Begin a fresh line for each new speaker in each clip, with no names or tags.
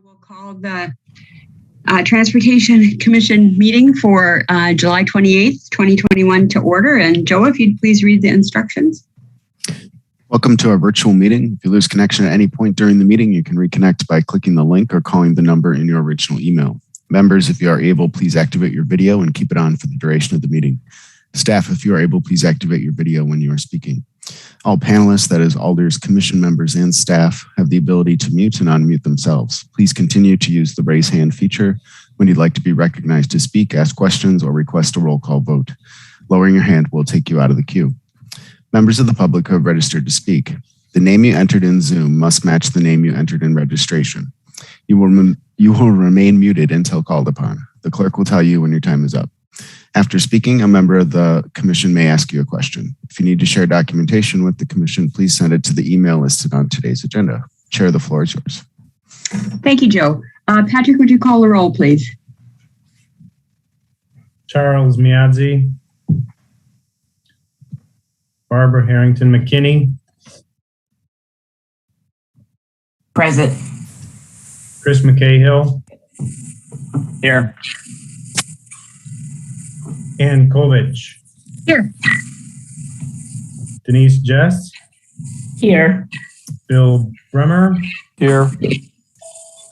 We'll call the Transportation Commission meeting for July 28th, 2021 to order. And Joe, if you'd please read the instructions.
Welcome to our virtual meeting. If you lose connection at any point during the meeting, you can reconnect by clicking the link or calling the number in your original email. Members, if you are able, please activate your video and keep it on for the duration of the meeting. Staff, if you are able, please activate your video when you are speaking. All panelists, that is alders, commission members, and staff, have the ability to mute and unmute themselves. Please continue to use the raise hand feature when you'd like to be recognized to speak, ask questions, or request a roll call vote. Lowering your hand will take you out of the queue. Members of the public who have registered to speak, the name you entered in Zoom must match the name you entered in registration. You will remain muted until called upon. The clerk will tell you when your time is up. After speaking, a member of the commission may ask you a question. If you need to share documentation with the commission, please send it to the email listed on today's agenda. Chair, the floor is yours.
Thank you, Joe. Patrick, would you call the roll, please?
Charles Miadzi. Barbara Harrington McKinney.
Present.
Chris McCahill.
Here.
Ann Kovich.
Here.
Denise Jess.
Here.
Bill Bremer.
Here.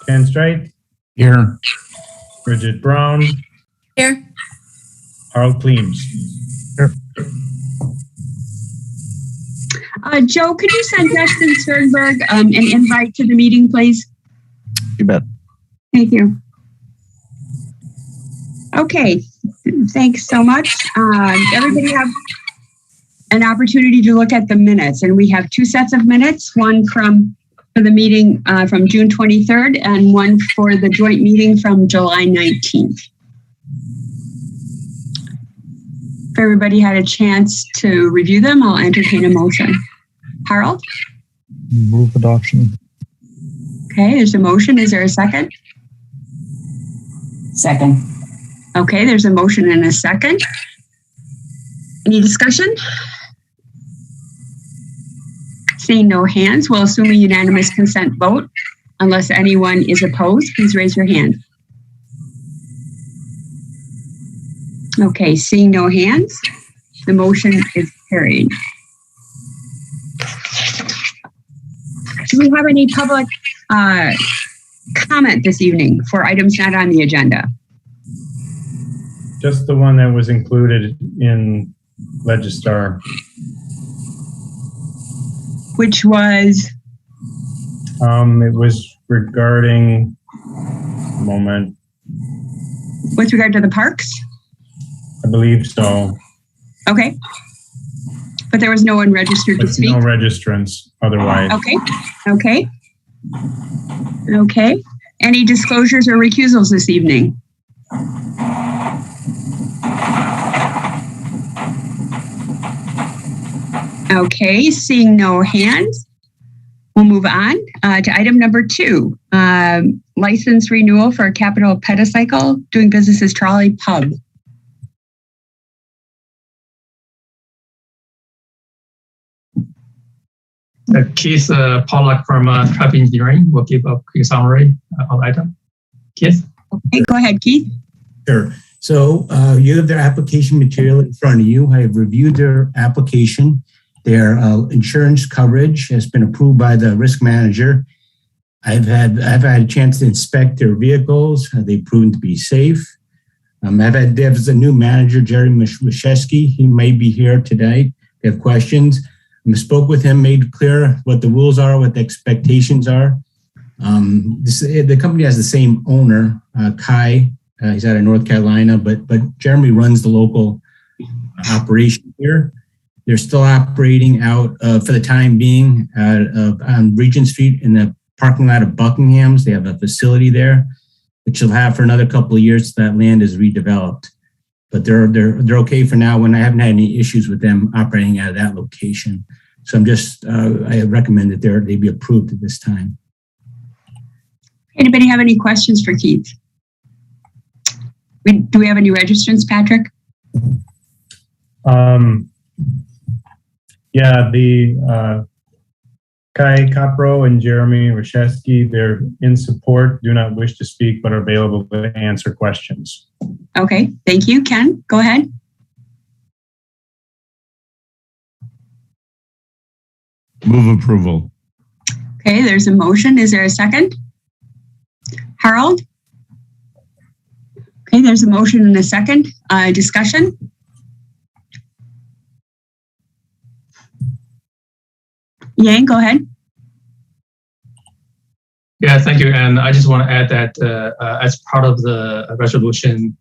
Ken Streit.
Here.
Bridget Brown.
Here.
Harold Kleems.
Here.
Joe, could you send Justin Sternberg an invite to the meeting, please?
You bet.
Thank you. Okay, thanks so much. Everybody have an opportunity to look at the minutes, and we have two sets of minutes, one for the meeting from June 23rd and one for the joint meeting from July 19th. If everybody had a chance to review them, I'll entertain a motion. Harold?
Move adoption.
Okay, there's a motion. Is there a second?
Second.
Okay, there's a motion and a second. Any discussion? Seeing no hands, we'll assume a unanimous consent vote. Unless anyone is opposed, please raise your hand. Okay, seeing no hands, the motion is carried. Do we have any public comment this evening for items not on the agenda?
Just the one that was included in Legistar.
Which was?
It was regarding, moment.
With regard to the parks?
I believe so.
Okay. But there was no one registered to speak?
No registrants otherwise.
Okay. Okay. Okay. Any disclosures or recusals this evening? Okay, seeing no hands, we'll move on to item number 2, license renewal for Capital Pedicycle, doing business as Trolley Pub.
Keith Pollack from Traffic Engineering will give a quick summary on the item. Keith?
Okay, go ahead, Keith.
Sure. So you have their application material in front of you. I have reviewed their application. Their insurance coverage has been approved by the risk manager. I've had a chance to inspect their vehicles. They've proven to be safe. There's a new manager, Jerry Mishesky. He may be here today. They have questions. I spoke with him, made clear what the rules are, what the expectations are. The company has the same owner, Kai. He's out of North Carolina, but Jeremy runs the local operation here. They're still operating out for the time being on Regent Street in the parking lot of Buckingham's. They have a facility there, which they'll have for another couple of years. That land is redeveloped, but they're okay for now. When I haven't had any issues with them operating out of that location, so I recommend that they be approved at this time.
Anybody have any questions for Keith? Do we have any registrants, Patrick?
Yeah, the Kai Kopro and Jeremy Rashevsky. They're in support, do not wish to speak, but are available to answer questions.
Okay, thank you. Ken, go ahead.
Move approval.
Okay, there's a motion. Is there a second? Harold? Okay, there's a motion and a second. Discussion? Yang, go ahead.
Yeah, thank you. And I just want to add that as part of the resolution,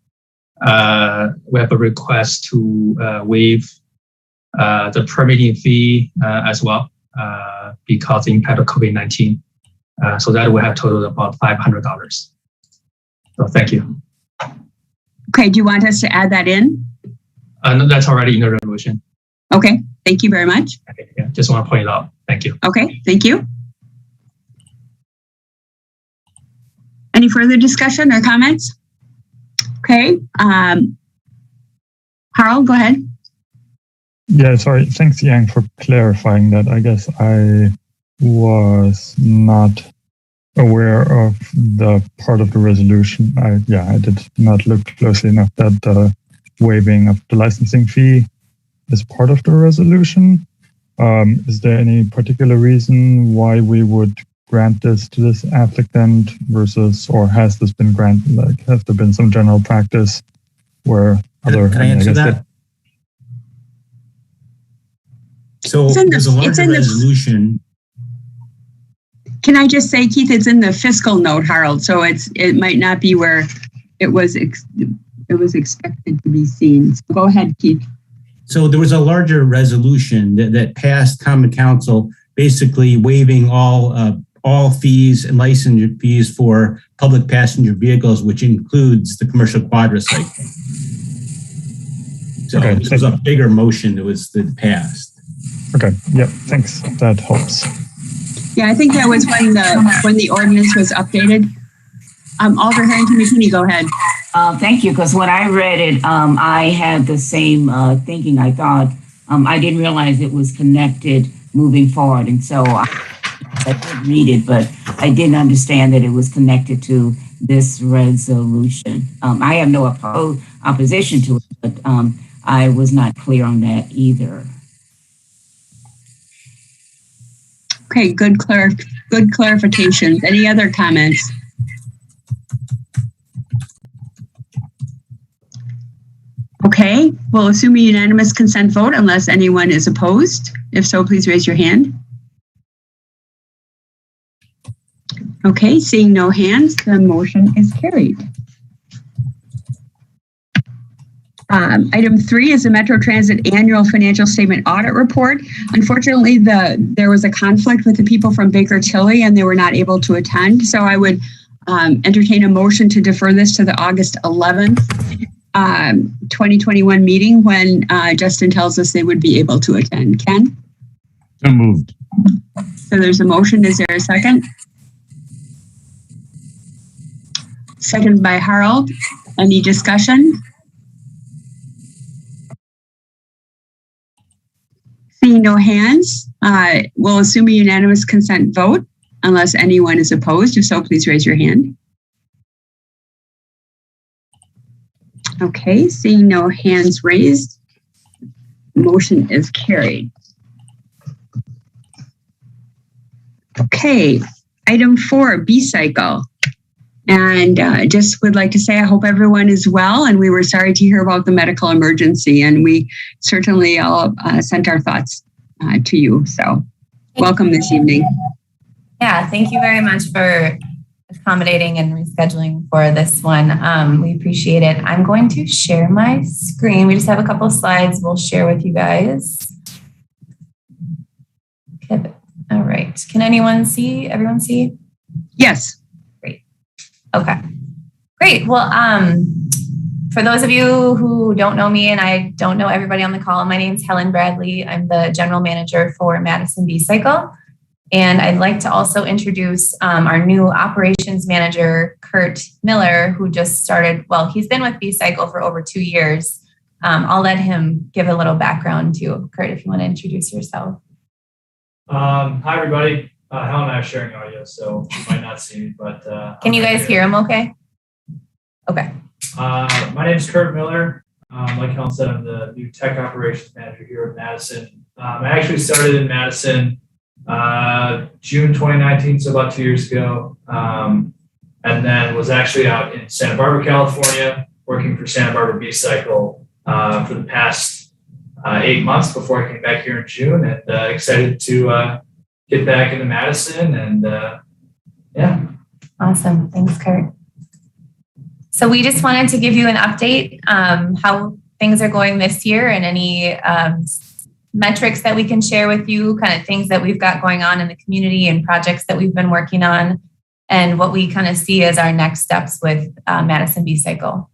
we have a request to waive the permitting fee as well because of the impact of COVID-19. So that we have totaled about $500. So thank you.
Okay, do you want us to add that in?
No, that's already in the resolution.
Okay, thank you very much.
Okay, yeah, just want to point it out. Thank you.
Okay, thank you. Any further discussion or comments? Okay, Harold, go ahead.
Yeah, sorry. Thanks, Yang, for clarifying that. I guess I was not aware of the part of the resolution. I did not look closely enough that the waiving of the licensing fee is part of the resolution. Is there any particular reason why we would grant this to this applicant versus, or has this been granted? Like, has there been some general practice where other?
Can I answer that? So there's a larger resolution.
Can I just say, Keith, it's in the fiscal note, Harold. So it might not be where it was expected to be seen. So go ahead, Keith.
So there was a larger resolution that passed Common Council, basically waiving all fees and license fees for public passenger vehicles, which includes the commercial quadricycle. So okay, this was a bigger motion that passed.
Okay. Yep. Thanks. That helps.
Yeah, I think that was when the ordinance was updated. Alder Harrington McKinney, go ahead.
Thank you, because when I read it, I had the same thinking. I thought I didn't realize it was connected moving forward, and so I did read it, but I didn't understand that it was connected to this resolution. I have no opposition to it, but I was not clear on that either.
Okay, good clarifications. Any other comments? Okay, we'll assume a unanimous consent vote unless anyone is opposed. If so, please raise your hand. Okay, seeing no hands, the motion is carried. Item 3 is the Metro Transit Annual Financial Statement Audit Report. Unfortunately, there was a conflict with the people from Baker Tilly and they were not able to attend. So I would entertain a motion to defer this to the August 11th, 2021 meeting when Justin tells us they would be able to attend. Ken?
So moved.
So there's a motion. Is there a second? Second by Harold. Any discussion? Seeing no hands, we'll assume a unanimous consent vote unless anyone is opposed. If so, please raise your hand. Okay, seeing no hands raised, motion is carried. Okay, item 4, B-Cycle. And just would like to say I hope everyone is well, and we were sorry to hear about the medical emergency, and we certainly all sent our thoughts to you. So welcome this evening.
Yeah, thank you very much for accommodating and rescheduling for this one. We appreciate it. I'm going to share my screen. We just have a couple of slides we'll share with you guys. Okay. All right. Can everyone see?
Yes.
Okay, great. Well, for those of you who don't know me, and I don't know everybody on the call, my name's Helen Bradley. I'm the general manager for Madison B-Cycle. And I'd like to also introduce our new operations manager, Kurt Miller, who just started, well, he's been with B-Cycle for over 2 years. I'll let him give a little background too. Kurt, if you want to introduce yourself.
Hi, everybody. Helen and I are sharing audio, so you might not see me, but...
Can you guys hear him okay? Okay.
My name is Kurt Miller. Like Helen said, I'm the new tech operations manager here at Madison. I actually started in Madison June 2019, so about 2 years ago, and then was actually out in Santa Barbara, California, working for Santa Barbara B-Cycle for the past 8 months before I came back here in June, and excited to get back into Madison, and yeah.
Awesome. Thanks, Kurt. So we just wanted to give you an update how things are going this year and any metrics that we can share with you, kind of things that we've got going on in the community and projects that we've been working on, and what we kind of see as our next steps with Madison B-Cycle.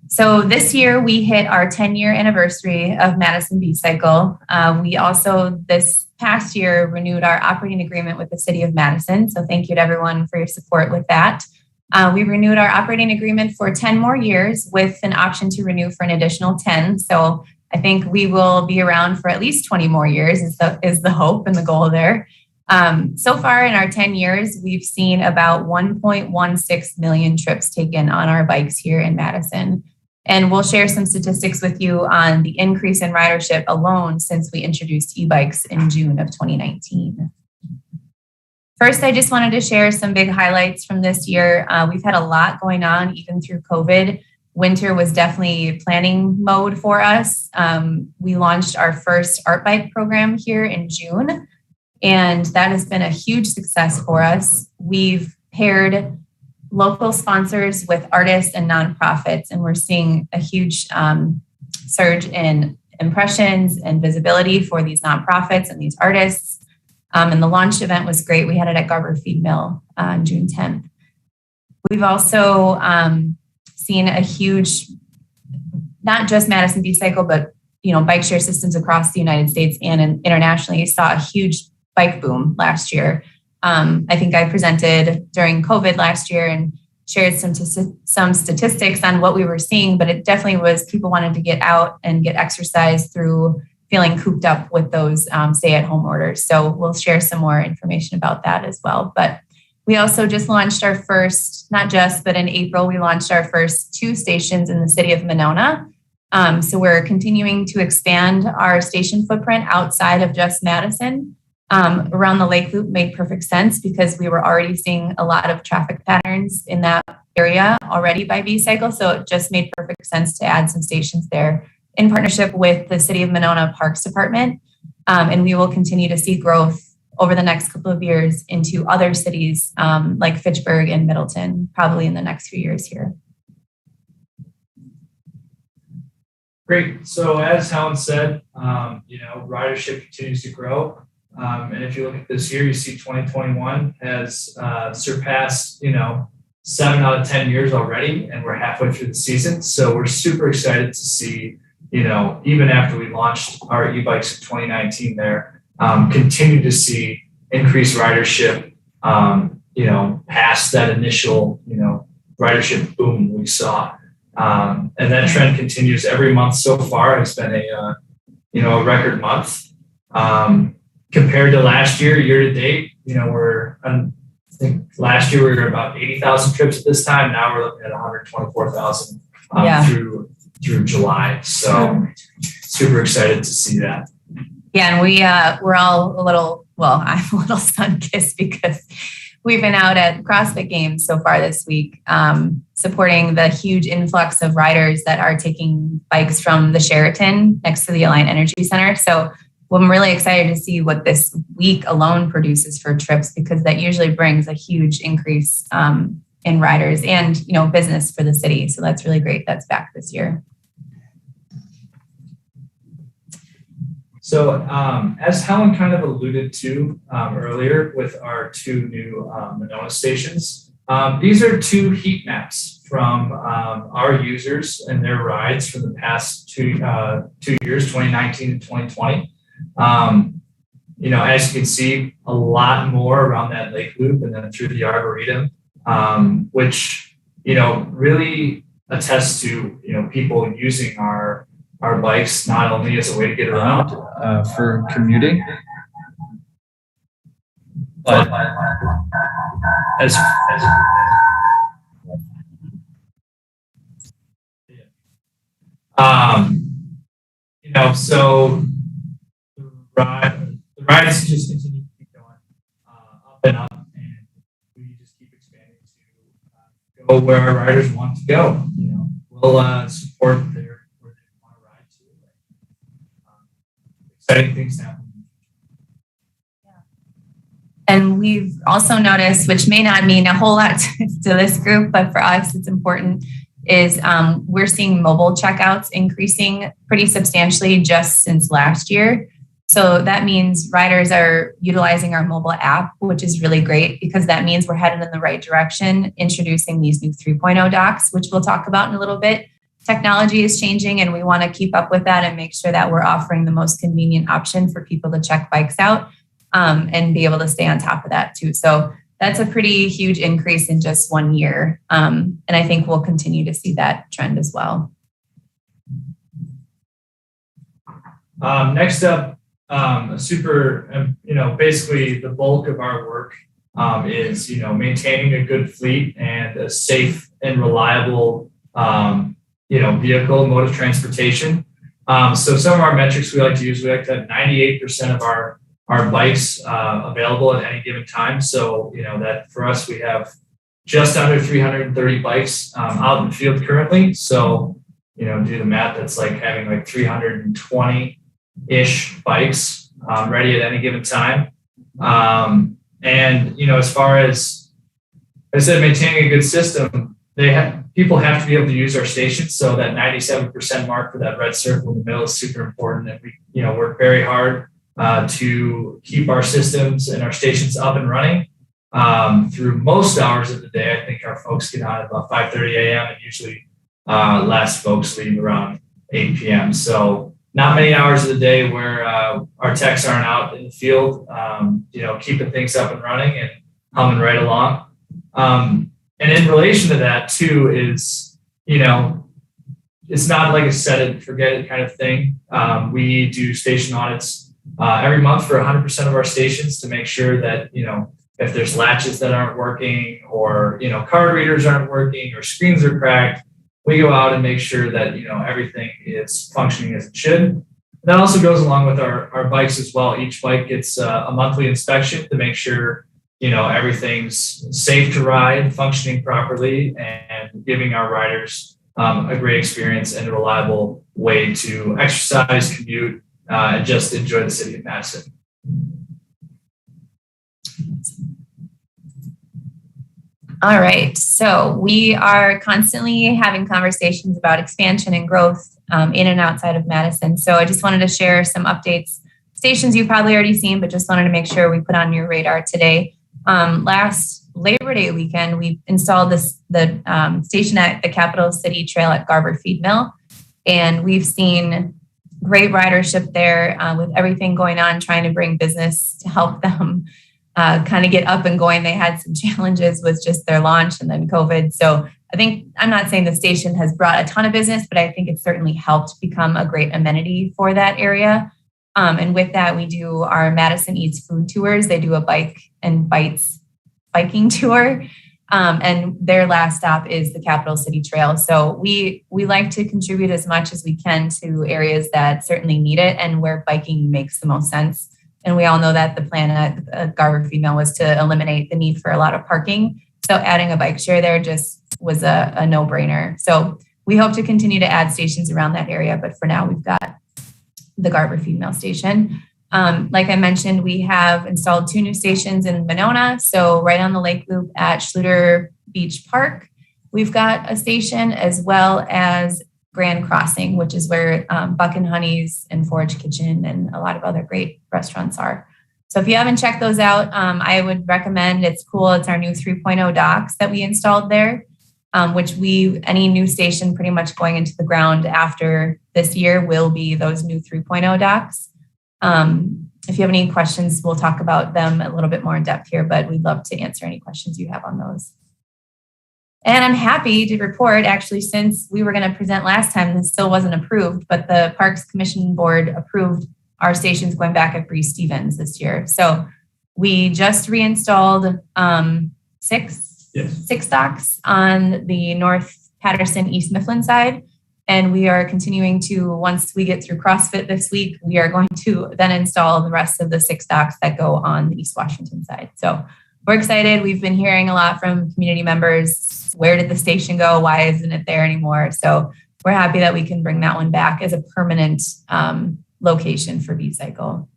So this year we hit our 10-year anniversary of Madison B-Cycle. We also this past year renewed our operating agreement with the City of Madison. So thank you to everyone for your support with that. We renewed our operating agreement for 10 more years with an option to renew for an additional 10. So I think we will be around for at least 20 more years is the hope and the goal there. So far in our 10 years, we've seen about 1.16 million trips taken on our bikes here in Madison. And we'll share some statistics with you on the increase in ridership alone since we introduced e-bikes in June of 2019. First, I just wanted to share some big highlights from this year. We've had a lot going on even through COVID. Winter was definitely planning mode for us. We launched our first art bike program here in June, and that has been a huge success for us. We've paired local sponsors with artists and nonprofits, and we're seeing a huge surge in impressions and visibility for these nonprofits and these artists. And the launch event was great. We had it at Garber Feed Mill on June 10th. We've also seen a huge, not just Madison B-Cycle, but bike share systems across the United States and internationally saw a huge bike boom last year. I think I presented during COVID last year and shared some statistics on what we were seeing, but it definitely was people wanted to get out and get exercise through feeling cooped up with those stay-at-home orders. So we'll share some more information about that as well. But we also just launched our first, not just, but in April, we launched our first 2 stations in the city of Winona. So we're continuing to expand our station footprint outside of just Madison. Around the Lake Loop made perfect sense because we were already seeing a lot of traffic patterns in that area already by B-Cycle. So it just made perfect sense to add some stations there in partnership with the City of Winona Parks Department. And we will continue to see growth over the next couple of years into other cities like Fitchburg and Middleton, probably in the next few years here.
Great. So as Helen said, ridership continues to grow. And if you look at this year, you see 2021 has surpassed, 7 out of 10 years already, and we're halfway through the season. So we're super excited to see, even after we launched our e-bikes in 2019 there, continue to see increased ridership, past that initial, ridership boom we saw. And that trend continues every month so far. It's been a record month. Compared to last year to date, I think last year we were about 80,000 trips at this time. Now we're looking at 124,000 through July. So super excited to see that.
Yeah, and we're all I'm a little sun-kissed because we've been out at CrossFit Games so far this week, supporting the huge influx of riders that are taking bikes from the Sheraton next to the Alliant Energy Center. So I'm really excited to see what this week alone produces for trips, because that usually brings a huge increase in riders and, business for the city. So that's really great. That's back this year.
So as Helen kind of alluded to earlier with our 2 new Winona stations, these are 2 heat maps from our users and their rides for the past 2 years, 2019 and 2020. As you can see, a lot more around that Lake Loop and then through the Arboretum, which, really attests to, people using our bikes not only as a way to get around for commuting, But as so the rides just continue to keep going up and up, and we just keep expanding to go where our riders want to go. We'll support where they want to ride to. Exciting things happen.
And we've also noticed, which may not mean a whole lot to this group, but for us, it's important, is we're seeing mobile checkouts increasing pretty substantially just since last year. So that means riders are utilizing our mobile app, which is really great because that means we're headed in the right direction, introducing these new 3.0 docs, which we'll talk about in a little bit. Technology is changing and we want to keep up with that and make sure that we're offering the most convenient option for people to check bikes out. And be able to stay on top of that too. So that's a pretty huge increase in just 1 year. And I think we'll continue to see that trend as well.
Next up, basically the bulk of our work is, maintaining a good fleet and a safe and reliable, vehicle mode of transportation. So some of our metrics we like to use, we like to have 98% of our bikes available at any given time. So, that for us, we have just under 330 bikes out in the field currently. So, do the math, that's like having like 320-ish bikes ready at any given time. And, as far as I said, maintaining a good system, people have to be able to use our stations. So that 97% mark for that red circle in the middle is super important. And we, work very hard to keep our systems and our stations up and running through most hours of the day. I think our folks get on at about 5:30 a.m. and usually last folks leave around 8 p.m. So not many hours of the day where our techs aren't out in the field, keeping things up and running and humming right along. And in relation to that too is, it's not like a set it and forget it kind of thing. We do station audits every month for 100% of our stations to make sure that, if there's latches that aren't working or, card readers aren't working or screens are cracked, we go out and make sure that, everything is functioning as it should. That also goes along with our bikes as well. Each bike gets a monthly inspection to make sure, everything's safe to ride, functioning properly, and giving our riders a great experience and a reliable way to exercise, commute, and just enjoy the city of Madison.
All right, so we are constantly having conversations about expansion and growth in and outside of Madison. So I just wanted to share some updates, stations you've probably already seen, but just wanted to make sure we put on your radar today. Last Labor Day weekend, we installed the station at the Capital City Trail at Garber Feed Mill, and we've seen great ridership there with everything going on, trying to bring business to help them kind of get up and going. They had some challenges with just their launch and then COVID. So I think, I'm not saying the station has brought a ton of business, but I think it's certainly helped become a great amenity for that area. And with that, we do our Madison Eats food tours. They do a bike and bites biking tour. And their last stop is the Capital City Trail. So we like to contribute as much as we can to areas that certainly need it and where biking makes the most sense. And we all know that the plan at Garber Feed Mill was to eliminate the need for a lot of parking. So adding a bike share there just was a no-brainer. So we hope to continue to add stations around that area. But for now, we've got the Garber Feed Mill station. Like I mentioned, we have installed 2 new stations in Winona. So right on the lake loop at Schluter Beach Park, we've got a station, as well as Grand Crossing, which is where Buck and Honey's and Forage Kitchen and a lot of other great restaurants are. So if you haven't checked those out, I would recommend. It's cool. It's our new 3.0 docks that we installed there, which any new station pretty much going into the ground after this year will be those new 3.0 docks. If you have any questions, we'll talk about them a little bit more in depth here, but we'd love to answer any questions you have on those. And I'm happy to report, actually, since we were going to present last time, this still wasn't approved, but the Parks Commission Board approved our stations going back at Bree Stevens this year. So We just reinstalled six docks on the North Pedestrian, East Mifflin side. And we are continuing to, once we get through CrossFit this week, we are going to then install the rest of the 6 docks that go on the East Washington side. So we're excited. We've been hearing a lot from community members. Where did the station go? Why isn't it there anymore? So we're happy that we can bring that one back as a permanent location for B-Cycle.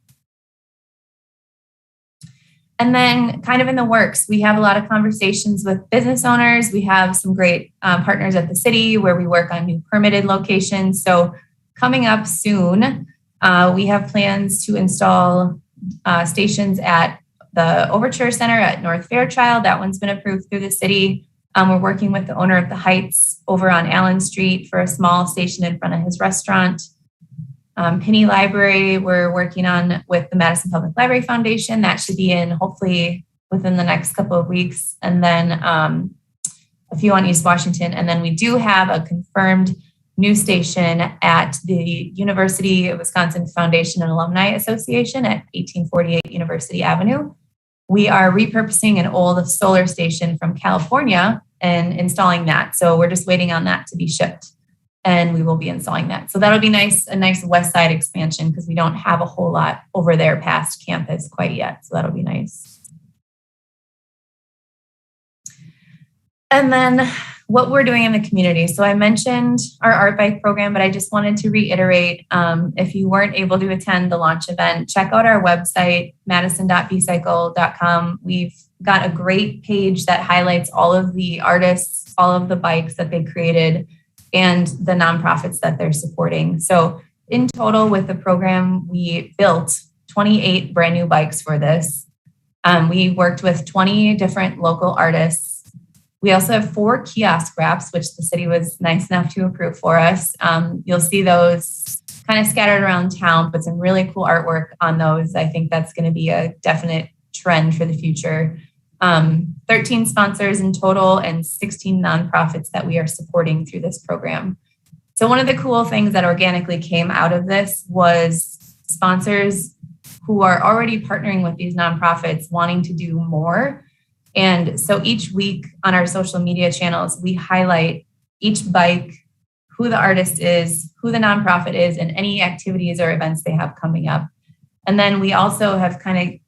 And then kind of in the works, we have a lot of conversations with business owners. We have some great partners at the city where we work on new permitted locations. So coming up soon, we have plans to install stations at the Overture Center at North Fairchild. That one's been approved through the city. We're working with the owner of the Heights over on Allen Street for a small station in front of his restaurant. Penny Library, we're working on with the Madison Public Library Foundation. That should be in hopefully within the next couple of weeks. And then a few on East Washington. And then we do have a confirmed new station at the University of Wisconsin Foundation and Alumni Association at 1848 University Avenue. We are repurposing an old solar station from California and installing that. So we're just waiting on that to be shipped. And we will be installing that. So that'll be nice, a nice west side expansion because we don't have a whole lot over there past campus quite yet. So that'll be nice. And then what we're doing in the community. So I mentioned our art bike program, but I just wanted to reiterate, if you weren't able to attend the launch event, check out our website, madison.bcycle.com. We've got a great page that highlights all of the artists, all of the bikes that they created, and the nonprofits that they're supporting. So in total with the program, we built 28 brand new bikes for this. We worked with 20 different local artists. We also have 4 kiosk wraps, which the city was nice enough to approve for us. You'll see those kind of scattered around town, but some really cool artwork on those. I think that's going to be a definite trend for the future. 13 sponsors in total and 16 nonprofits that we are supporting through this program. So one of the cool things that organically came out of this was sponsors who are already partnering with these nonprofits wanting to do more. And so each week on our social media channels, we highlight each bike, who the artist is, who the nonprofit is, and any activities or events they have coming up. And then we also have kind of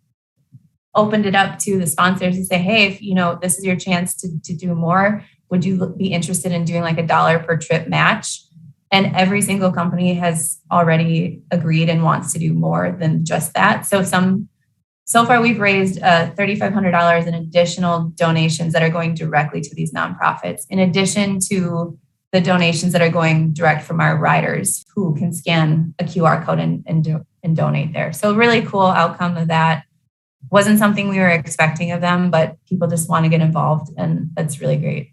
opened it up to the sponsors and say, hey, if this is your chance to do more, would you be interested in doing like $1 per trip match? And every single company has already agreed and wants to do more than just that. So far we've raised $3,500 in additional donations that are going directly to these nonprofits, in addition to the donations that are going direct from our riders who can scan a QR code and donate there. So really cool outcome of that. Wasn't something we were expecting of them, but people just want to get involved, and that's really great.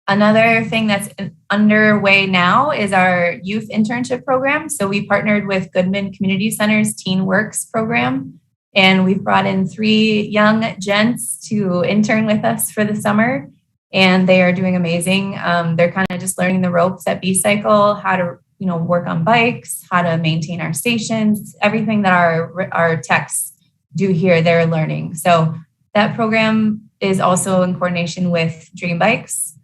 Another thing that's underway now is our youth internship program. So we partnered with Goodman Community Center's Teen Works program, and we've brought in 3 young gents to intern with us for the summer, and they are doing amazing. They're kind of just learning the ropes at B-Cycle, how to work on bikes, how to maintain our stations, everything that our techs do here, they're learning. So that program is also in coordination with Dream Bikes.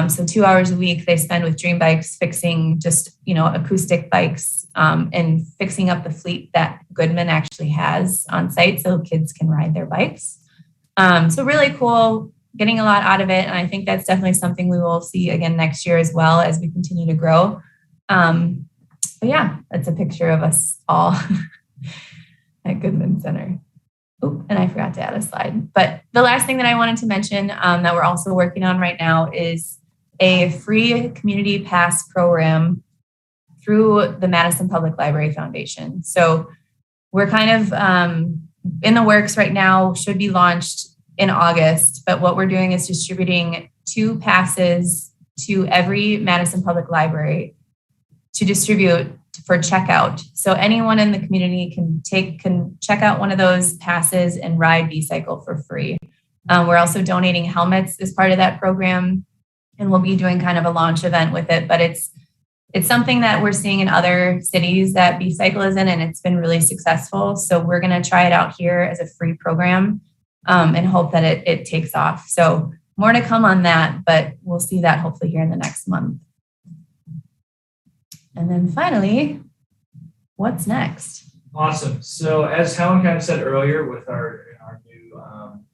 So 2 hours a week they spend with Dream Bikes fixing just, acoustic bikes and fixing up the fleet that Goodman actually has on site so kids can ride their bikes. So really cool, getting a lot out of it. And I think that's definitely something we will see again next year as well as we continue to grow. But yeah, that's a picture of us all at Goodman Center. Oh, and I forgot to add a slide. But the last thing that I wanted to mention that we're also working on right now is a free community pass program through the Madison Public Library Foundation. So we're kind of in the works right now, should be launched in August. But what we're doing is distributing 2 passes to every Madison Public Library to distribute for checkout. So anyone in the community can check out one of those passes and ride B-Cycle for free. We're also donating helmets as part of that program, and we'll be doing kind of a launch event with it. But it's it's something that we're seeing in other cities that B-Cycle is in, and it's been really successful. So we're going to try it out here as a free program and hope that it takes off. So more to come on that, but we'll see that hopefully here in the next month. And then finally, what's next?
Awesome. So as Helen kind of said earlier, with our new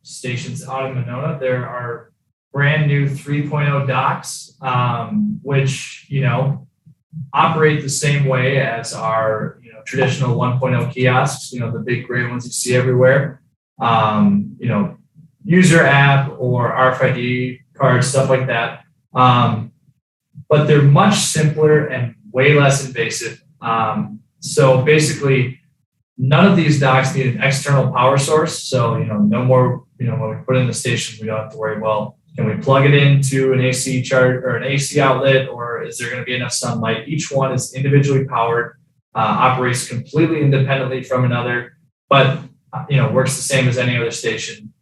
stations out in Winona, there are brand new 3.0 docks, which, you know, operate the same way as our, you know, traditional 1.0 kiosks, you know, the big gray ones you see everywhere, you know, user app or RFID cards, stuff like that. But they're much simpler and way less invasive. So basically, none of these docks need an external power source. So, you know, no more, you know, when we put in the station, we don't have to worry, well, can we plug it into an AC charge or an AC outlet, or is there going to be enough sunlight? Each one is individually powered, operates completely independently from another, but, you know, works the same as any other station.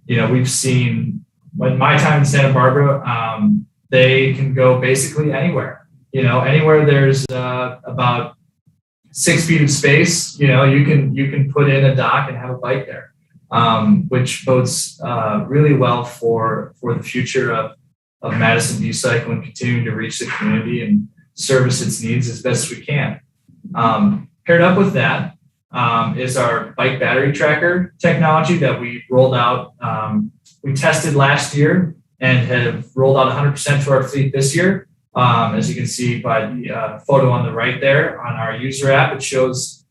You know, we've seen, when my time in Santa Barbara, they can go basically anywhere. You know, anywhere there's about 6 feet of space, you know, you can put in a dock and have a bike there, which bodes really well for the future of Madison B-Cycle and continuing to reach the community and service its needs as best we can. Paired up with that is our bike battery tracker technology that we rolled out. We tested last year and have rolled out 100% to our fleet this year. As you can see by the photo on the right there on our user app, it shows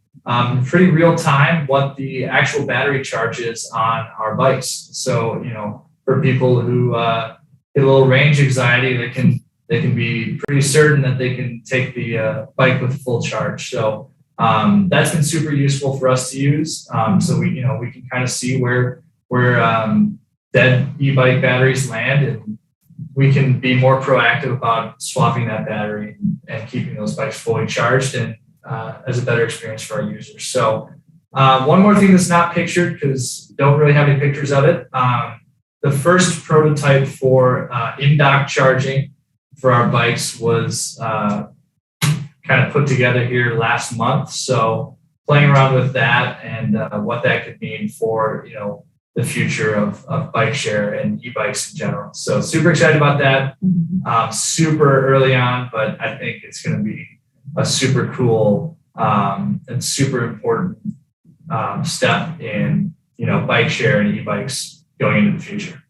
pretty real time what the actual battery charge is on our bikes. So, you know, for people who get a little range anxiety, they can be pretty certain that they can take the bike with full charge. So that's been super useful for us to use. So we can kind of see where dead e-bike batteries land, and we can be more proactive about swapping that battery and keeping those bikes fully charged and as a better experience for our users. So one more thing that's not pictured, because don't really have any pictures of it. The first prototype for in-dock charging for our bikes was kind of put together here last month. So playing around with that and what that could mean for, you know, the future of bike share and e-bikes in general. So super excited about that. Super early on, but I think it's going to be a super cool and super important step in, you know, bike share and e-bikes going into the future.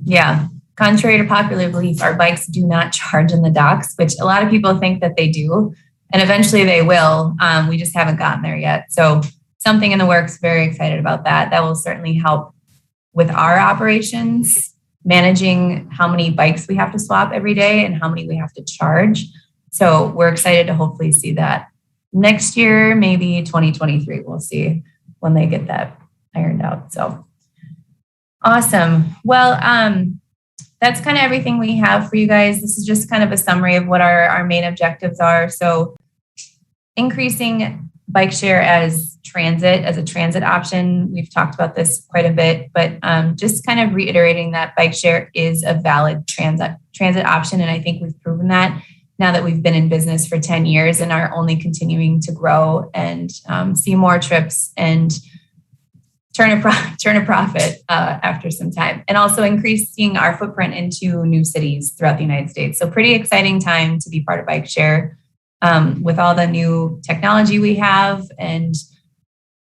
Yeah. Contrary to popular belief, our bikes do not charge in the docks, which a lot of people think that they do. And eventually they will. We just haven't gotten there yet. So something in the works, very excited about that. That will certainly help with our operations, managing how many bikes we have to swap every day and how many we have to charge. So we're excited to hopefully see that next year, maybe 2023. We'll see when they get that ironed out. So awesome. Well, that's kind of everything we have for you guys. This is just kind of a summary of what our main objectives are. So increasing bike share as a transit option. We've talked about this quite a bit, but just kind of reiterating that bike share is a valid transit option. And I think we've proven that now that we've been in business for 10 years and are only continuing to grow and see more trips and turn a profit after some time, and also increasing our footprint into new cities throughout the United States. So pretty exciting time to be part of bike share with all the new technology we have, and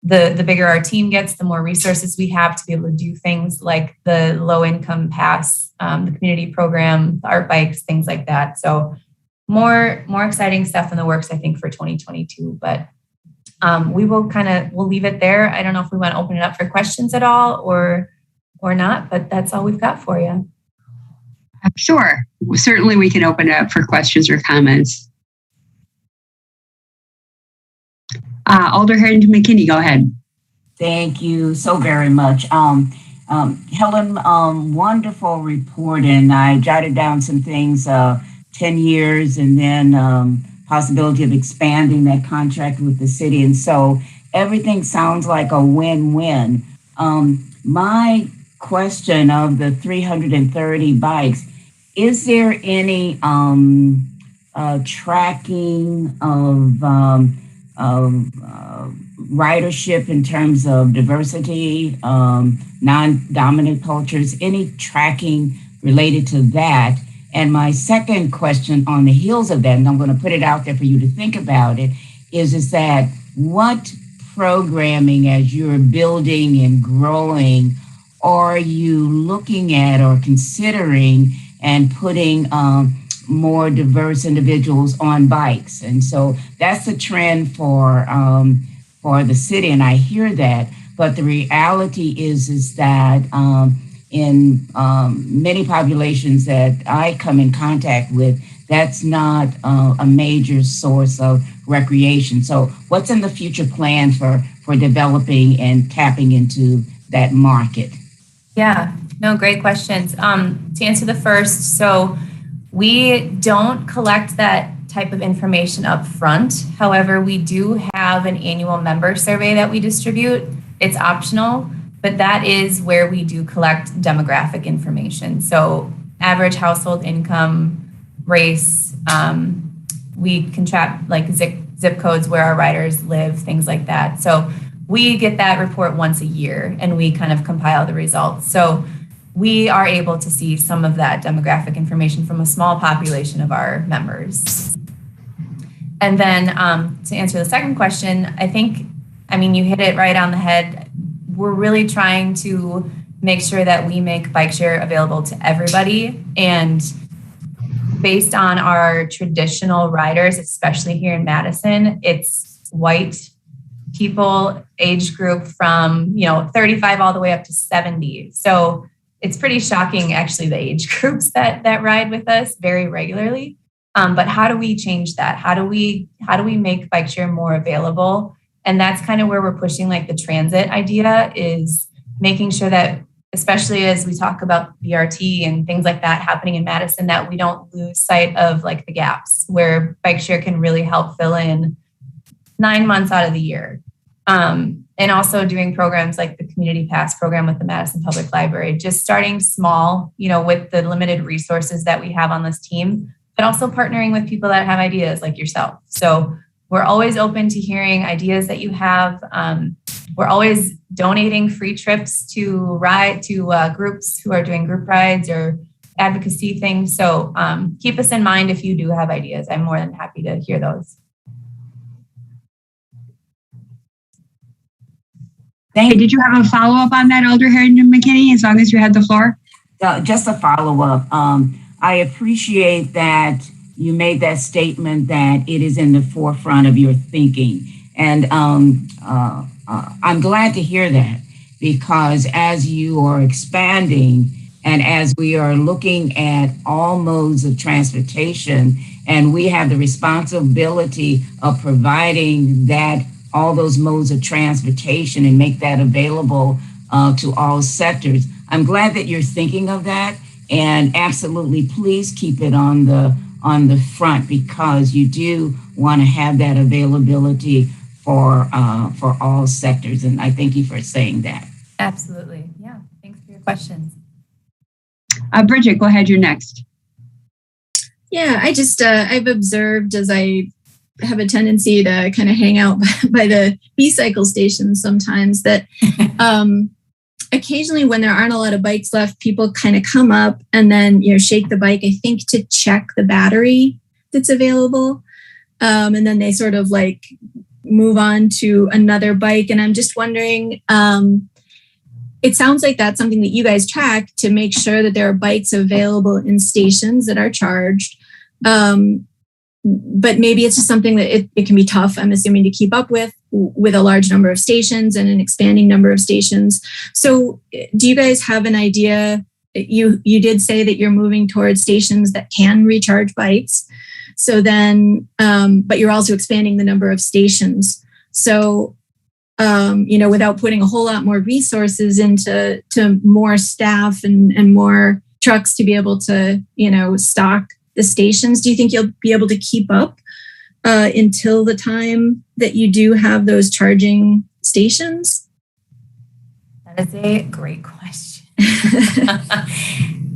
the bigger our team gets, the more resources we have to be able to do things like the low income pass, the community program, the art bikes, things like that. So more exciting stuff in the works, I think, for 2022, but we'll leave it there. I don't know if we want to open it up for questions at all or not, but that's all we've got for you.
Sure. Certainly we can open it up for questions or comments. Alderhead McKinney, go ahead.
Thank you so very much. Helen, wonderful report, and I jotted down some things, 10 years and then possibility of expanding that contract with the city. And so everything sounds like a win-win. My question of the 330 bikes, is there any tracking of ridership in terms of diversity, non-dominant cultures, any tracking related to that? And my second question on the heels of that, and I'm going to put it out there for you to think about it, is that what programming as you're building and growing are you looking at or considering and putting more diverse individuals on bikes? And so that's a trend for the city, and I hear that. But the reality is that in many populations that I come in contact with, that's not a major source of recreation. So what's in the future plan for developing and tapping into that market?
Yeah, no, great questions. To answer the first, so we don't collect that type of information up front. However, we do have an annual member survey that we distribute. It's optional, but that is where we do collect demographic information. So average household income, race, we can track like zip codes where our riders live, things like that. So we get that report once a year and we kind of compile the results. So we are able to see some of that demographic information from a small population of our members. And then to answer the second question, I mean, you hit it right on the head. We're really trying to make sure that we make bike share available to everybody. And based on our traditional riders, especially here in Madison, it's white people, age group from 35 all the way up to 70. So it's pretty shocking, actually, the age groups that ride with us very regularly. But how do we change that? How do we make bike share more available? And that's kind of where we're pushing, like the transit idea, is making sure that, especially as we talk about BRT and things like that happening in Madison, that we don't lose sight of like the gaps where bike share can really help fill in 9 months out of the year. And also doing programs like the Community Pass program with the Madison Public Library, just starting small, with the limited resources that we have on this team, but also partnering with people that have ideas like yourself. So we're always open to hearing ideas that you have. We're always donating free trips to ride to groups who are doing group rides or advocacy things. So keep us in mind if you do have ideas. I'm more than happy to hear those.
Hey, did you have a follow-up on that, Alderman McKinney, as long as you had the floor?
Just a follow-up. I appreciate that you made that statement that it is in the forefront of your thinking. And I'm glad to hear that, because as you are expanding and as we are looking at all modes of transportation, and we have the responsibility of providing that all those modes of transportation and make that available to all sectors. I'm glad that you're thinking of that, and absolutely please keep it on the front, because you do want to have that availability for all sectors. And I thank you for saying that.
Absolutely. Yeah. Thanks for your questions.
Bridget, go ahead. You're next.
Yeah, I just, I've observed, as I have a tendency to kind of hang out by the B-cycle stations sometimes, that occasionally when there aren't a lot of bikes left, people kind of come up and then, shake the bike, I think, to check the battery that's available. And then they sort of like move on to another bike. And I'm just wondering, it sounds like that's something that you guys track to make sure that there are bikes available in stations that are charged. But maybe it's just something that it can be tough, I'm assuming, to keep up with a large number of stations and an expanding number of stations. So do you guys have an idea? You did say that you're moving towards stations that can recharge bikes. So then, but you're also expanding the number of stations. So, without putting a whole lot more resources into more staff and more trucks to be able to, stock the stations, do you think you'll be able to keep up until the time that you do have those charging stations?
That is a great question.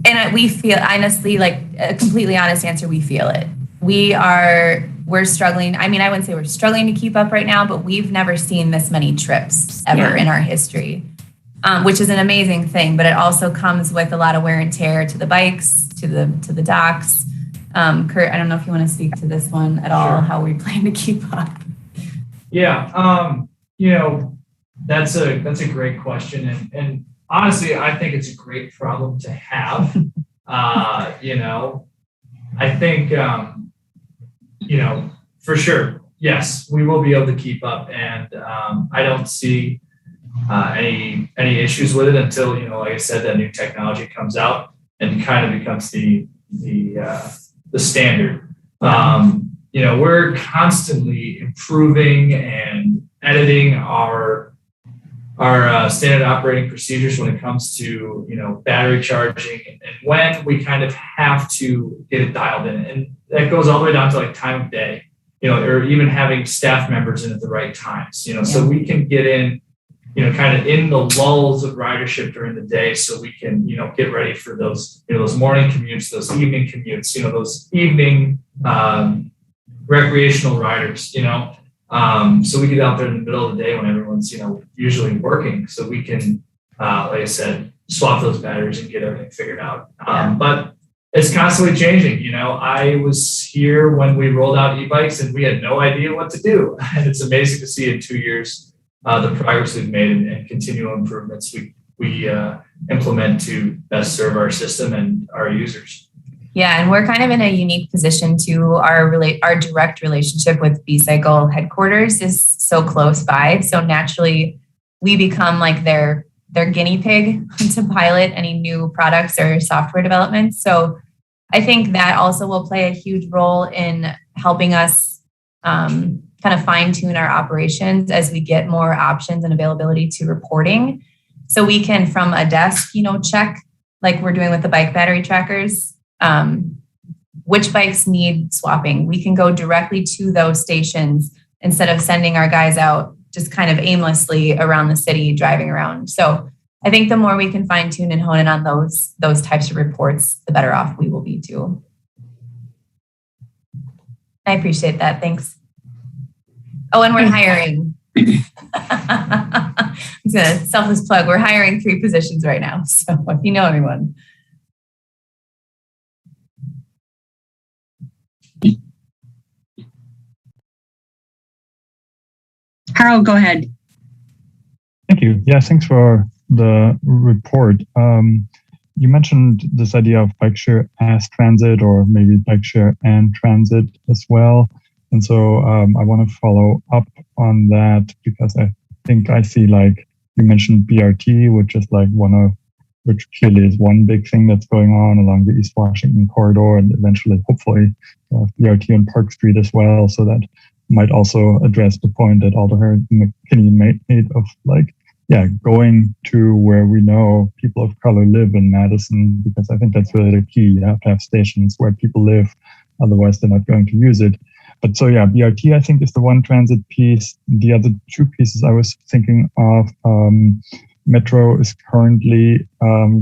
And we feel, honestly, like a completely honest answer, we feel it. we're struggling. I mean, I wouldn't say we're struggling to keep up right now, but we've never seen this many trips ever in our history, which is an amazing thing. But it also comes with a lot of wear and tear to the bikes, to the docks. Kurt, I don't know if you want to speak to this one at all, how we plan to keep up.
Yeah, that's a great question. And honestly, I think it's a great problem to have. I think, for sure, yes, we will be able to keep up. And I don't see any issues with it until, like I said, that new technology comes out and kind of becomes the standard. We're constantly improving and editing our standard operating procedures when it comes to battery charging and when we kind of have to get it dialed in, and that goes all the way down to like time of day, or even having staff members in at the right times, so we can get in kind of in the lulls of ridership during the day, so we can get ready for those those morning commutes, those evening commutes, those evening recreational riders, so we get out there in the middle of the day when everyone's, usually working, so we can, like I said, swap those batteries and get everything figured out. But it's constantly changing. I was here when we rolled out e-bikes and we had no idea what to do. And it's amazing to see in 2 years the progress we've made and continual improvements we implement to best serve our system and our users.
Yeah, and we're kind of in a unique position too. Our direct relationship with B-Cycle headquarters is so close by. So naturally, we become like their guinea pig to pilot any new products or software development. So I think that also will play a huge role in helping us kind of fine tune our operations as we get more options and availability to reporting. So we can, from a desk, check like we're doing with the bike battery trackers, which bikes need swapping. We can go directly to those stations instead of sending our guys out just kind of aimlessly around the city driving around. So I think the more we can fine tune and hone in on those types of reports, the better off we will be too. I appreciate that. Thanks. Oh, and we're hiring. It's a selfless plug. We're hiring 3 positions right now. So if you know anyone.
Harold, go ahead.
Thank you. Yeah, thanks for the report. You mentioned this idea of bike share as transit, or maybe bike share and transit as well. And so I want to follow up on that because I think I see, like you mentioned BRT, which clearly is one big thing that's going on along the East Washington corridor, and eventually, hopefully, BRT on Park Street as well. So that might also address the point that Alder McKinney made of going to where we know people of color live in Madison, because I think that's really the key. You have to have stations where people live, otherwise they're not going to use it. But so yeah, BRT I think is the one transit piece. The other 2 pieces I was thinking of, Metro is currently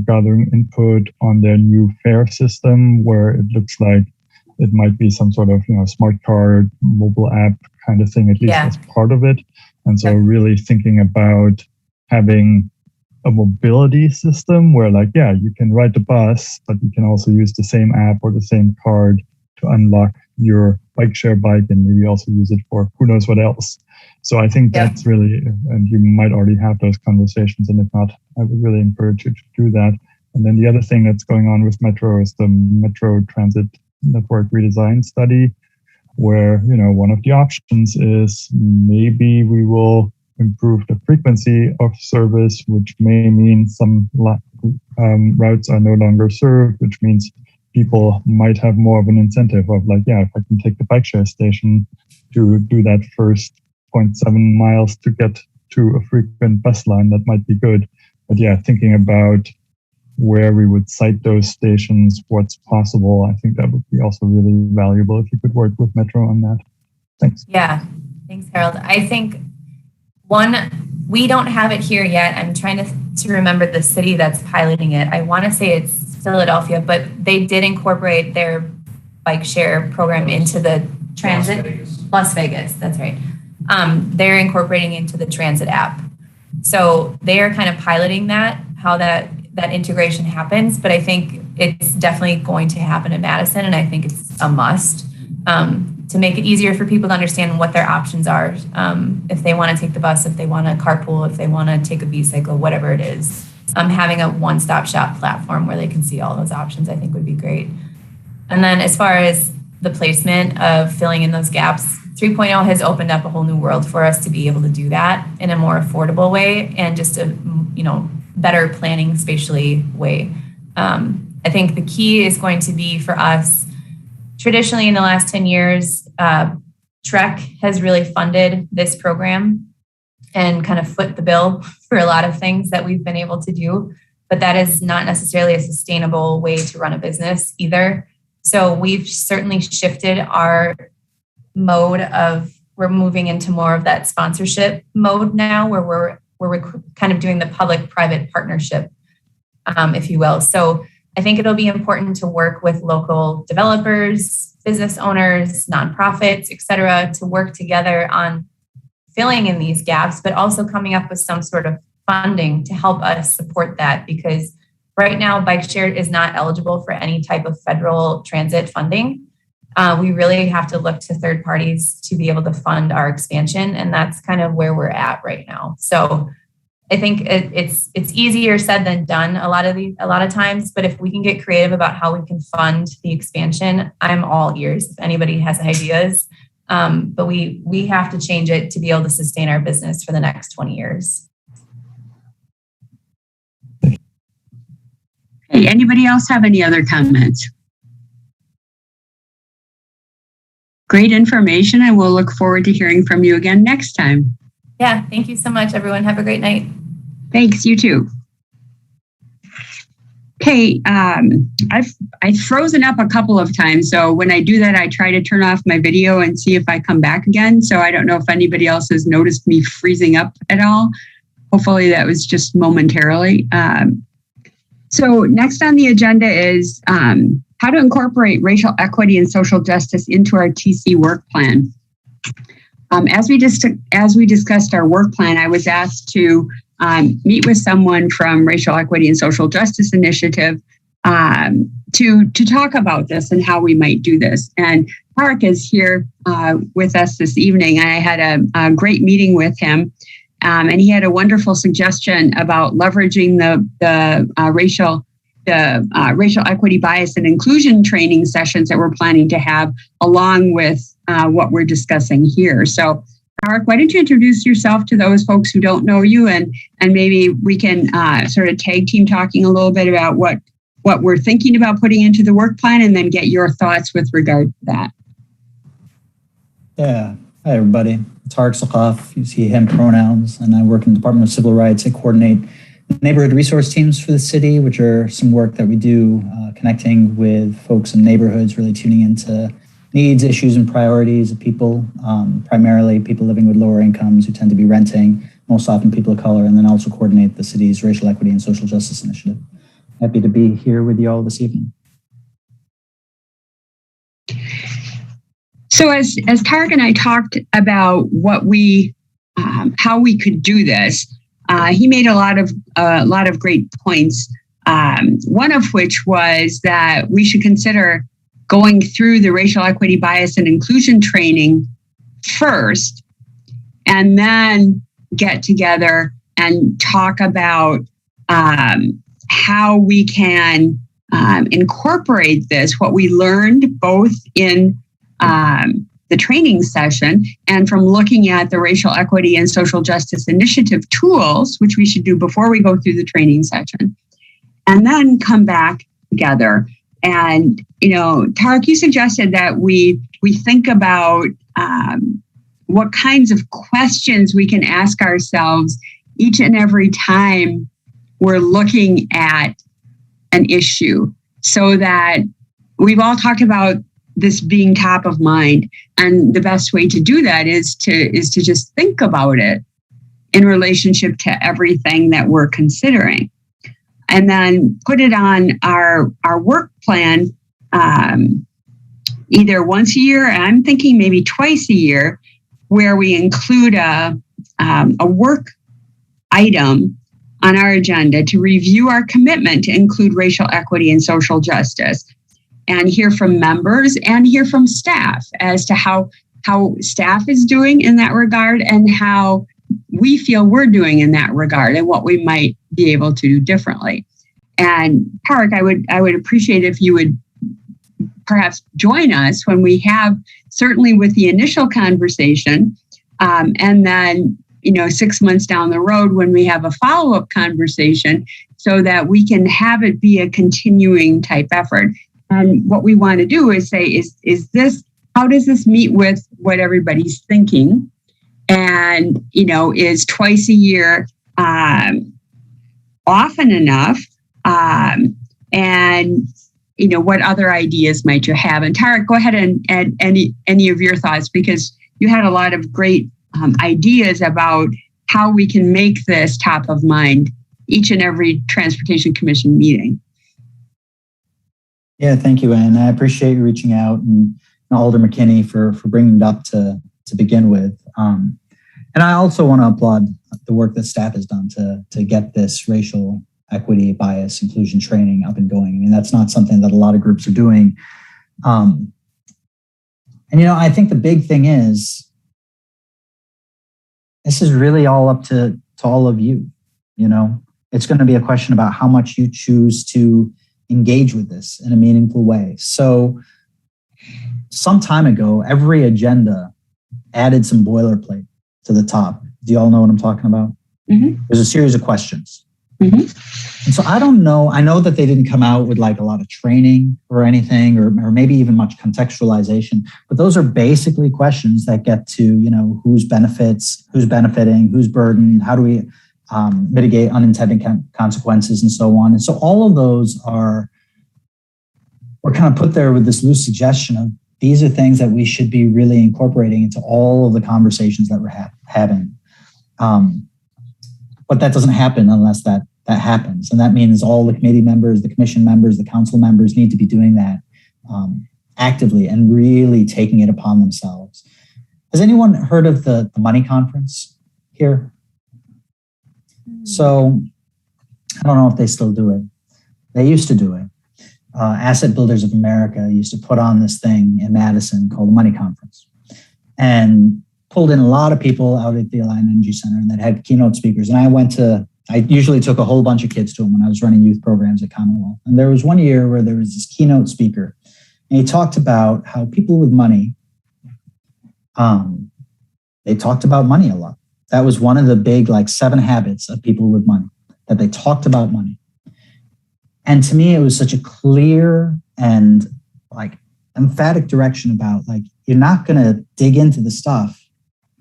gathering input on their new fare system, where it looks like it might be some sort of smart card, mobile app kind of thing, at least as part of it. And so really thinking about having a mobility system where you can ride the bus, but you can also use the same app or the same card to unlock your bike share bike and maybe also use it for who knows what else. So I think that's really, and you might already have those conversations, and if not, I would really encourage you to do that. And then the other thing that's going on with Metro is the Metro Transit Network Redesign study, where one of the options is maybe we will improve the frequency of service, which may mean some routes are no longer served, which means people might have more of an incentive of if I can take the bike share station to do that first 0.7 miles to get to a frequent bus line, that might be good. But thinking about where we would site those stations, what's possible, I think that would be also really valuable if you could work with Metro on that. Thanks.
Yeah, thanks, Harold. I think we don't have it here yet. I'm trying to remember the city that's piloting it. I want to say it's Philadelphia, but they did incorporate their bike share program into the transit. Las Vegas, that's right. They're incorporating into the transit app. So they are kind of piloting that, how that integration happens. But I think it's definitely going to happen in Madison, and I think it's a must to make it easier for people to understand what their options are. If they want to take the bus, if they want to carpool, if they want to take a B-cycle, whatever it is. Having a one-stop shop platform where they can see all those options, I think would be great. And then as far as the placement of filling in those gaps, 3.0 has opened up a whole new world for us to be able to do that in a more affordable way and just a better planning spatially way. I think the key is going to be for us, traditionally in the last 10 years, TREC has really funded this program and kind of foot the bill for a lot of things that we've been able to do, but that is not necessarily a sustainable way to run a business either. So we've certainly shifted our mode of, we're moving into more of that sponsorship mode now, where we're kind of doing the public-private partnership, if you will. So I think it'll be important to work with local developers, business owners, nonprofits, et cetera, to work together on filling in these gaps, but also coming up with some sort of funding to help us support that, because right now bike share is not eligible for any type of federal transit funding. We really have to look to third parties to be able to fund our expansion, and that's kind of where we're at right now. So I think it's easier said than done a lot of times, but if we can get creative about how we can fund the expansion, I'm all ears if anybody has ideas. But we have to change it to be able to sustain our business for the next 20 years.
Hey, anybody else have any other comments? Great information, and we'll look forward to hearing from you again next time.
Yeah, thank you so much, everyone. Have a great night.
Thanks, you too. Okay, I've frozen up a couple of times, so when I do that, I try to turn off my video and see if I come back again. So I don't know if anybody else has noticed me freezing up at all. Hopefully that was just momentarily. So next on the agenda is how to incorporate racial equity and social justice into our TC work plan. As we discussed our work plan, I was asked to meet with someone from Racial Equity and Social Justice Initiative to talk about this and how we might do this. And Park is here with us this evening. I had a great meeting with him, and he had a wonderful suggestion about leveraging the racial equity, bias, and inclusion training sessions that we're planning to have along with what we're discussing here. So, Tarek, why don't you introduce yourself to those folks who don't know you, and maybe we can sort of tag team talking a little bit about what we're thinking about putting into the work plan, and then get your thoughts with regard to that.
Yeah. Hi, everybody. Tarek Sakaf, you see him pronouns, and I work in the Department of Civil Rights. I coordinate neighborhood resource teams for the city, which are some work that we do connecting with folks in neighborhoods, really tuning into needs, issues, and priorities of people, primarily people living with lower incomes who tend to be renting, most often people of color, and then also coordinate the city's Racial Equity and Social Justice Initiative. Happy to be here with you all this evening.
So as Tarek and I talked about how we could do this, he made a lot of great points. One of which was that we should consider going through the racial equity, bias, and inclusion training first, and then get together and talk about how we can incorporate this, what we learned both in the training session and from looking at the Racial Equity and Social Justice Initiative tools, which we should do before we go through the training session, and then come back together. And, Tarek, you suggested that we think about what kinds of questions we can ask ourselves each and every time we're looking at an issue, so that we've all talked about this being top of mind. And the best way to do that is to just think about it in relationship to everything that we're considering. And then put it on our work plan either once a year, and I'm thinking maybe twice a year, where we include a work item on our agenda to review our commitment to include racial equity and social justice, and hear from members and hear from staff as to how staff is doing in that regard and how we feel we're doing in that regard and what we might be able to do differently. And Tarek, I would appreciate if you would perhaps join us when we have, certainly with the initial conversation, and then 6 months down the road when we have a follow-up conversation, so that we can have it be a continuing type effort. And what we want to do is say, is this, how does this meet with what everybody's thinking? And, is twice a year often enough? And, what other ideas might you have? And Tarek, go ahead and add any of your thoughts, because you had a lot of great ideas about how we can make this top of mind each and every Transportation Commission meeting.
Yeah, thank you, Ann. I appreciate you reaching out, and Alder McKinney for bringing it up to begin with. And I also want to applaud the work that staff has done to get this racial equity, bias, inclusion training up and going. I mean, that's not something that a lot of groups are doing. And I think the big thing is, this is really all up to all of you. It's going to be a question about how much you choose to engage with this in a meaningful way. So some time ago, every agenda added some boilerplate to the top. Do you all know what I'm talking about? Mm-hmm. There's a series of questions. Mm-hmm. And so I don't know. I know that they didn't come out with like a lot of training or anything, or maybe even much contextualization, but those are basically questions that get to, who's benefiting, who's burdened, how do we mitigate unintended consequences, and so on. And so all of those we're kind of put there with this loose suggestion of these are things that we should be really incorporating into all of the conversations that we're having. But that doesn't happen unless that happens. And that means all the committee members, the commission members, the council members need to be doing that actively and really taking it upon themselves. Has anyone heard of the money conference here? So I don't know if they still do it. They used to do it. Asset Builders of America used to put on this thing in Madison called the Money Conference, and pulled in a lot of people out at the Alliant Energy Center, and that had keynote speakers. And I usually took a whole bunch of kids to them when I was running youth programs at Commonwealth. And there was one year where there was this keynote speaker, and he talked about how people with money, they talked about money a lot. That was one of the big 7 habits of people with money, that they talked about money. And to me, it was such a clear and emphatic direction about you're not going to dig into the stuff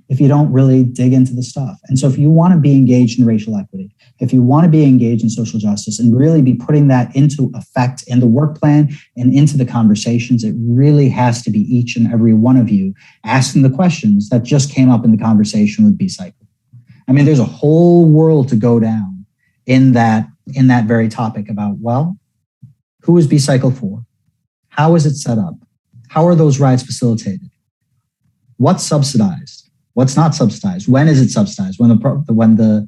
if you don't really dig into the stuff. And so if you want to be engaged in racial equity, if you want to be engaged in social justice and really be putting that into effect in the work plan and into the conversations, it really has to be each and every one of you asking the questions that just came up in the conversation with B-Cycle. I mean, there's a whole world to go down in that very topic about, well, who is B-Cycle for? How is it set up? How are those rides facilitated? What's subsidized? What's not subsidized? When is it subsidized? When the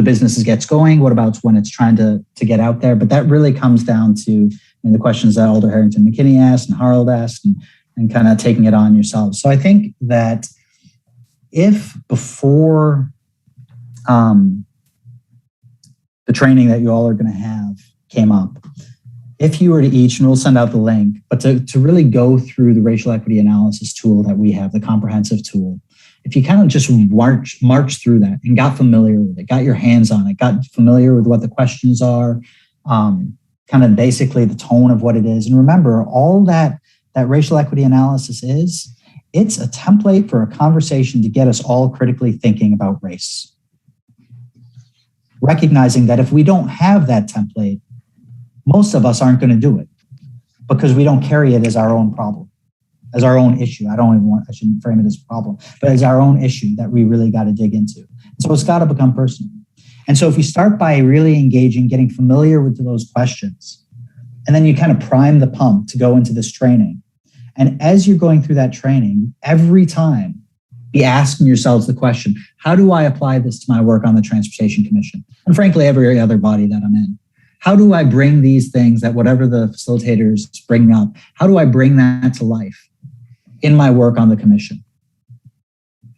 business gets going? What about when it's trying to get out there? But that really comes down to the questions that Alder Harrington McKinney asked and Harold asked, and kind of taking it on yourselves. So I think that if before the training that you all are going to have came up, if you were to each, and we'll send out the link, but to really go through the racial equity analysis tool that we have, the comprehensive tool, if you kind of just march through that and got familiar with it, got your hands on it, got familiar with what the questions are, kind of basically the tone of what it is. And remember, all that racial equity analysis it's a template for a conversation to get us all critically thinking about race. Recognizing that if we don't have that template, most of us aren't going to do it because we don't carry it as our own problem, as our own issue. I shouldn't frame it as a problem, but as our own issue that we really got to dig into. So it's got to become personal. And so if we start by really engaging, getting familiar with those questions, and then you kind of prime the pump to go into this training, And as you're going through that training, every time, be asking yourselves the question, how do I apply this to my work on the Transportation Commission? And frankly, every other body that I'm in. How do I bring these things that whatever the facilitators bring up, how do I bring that to life in my work on the commission?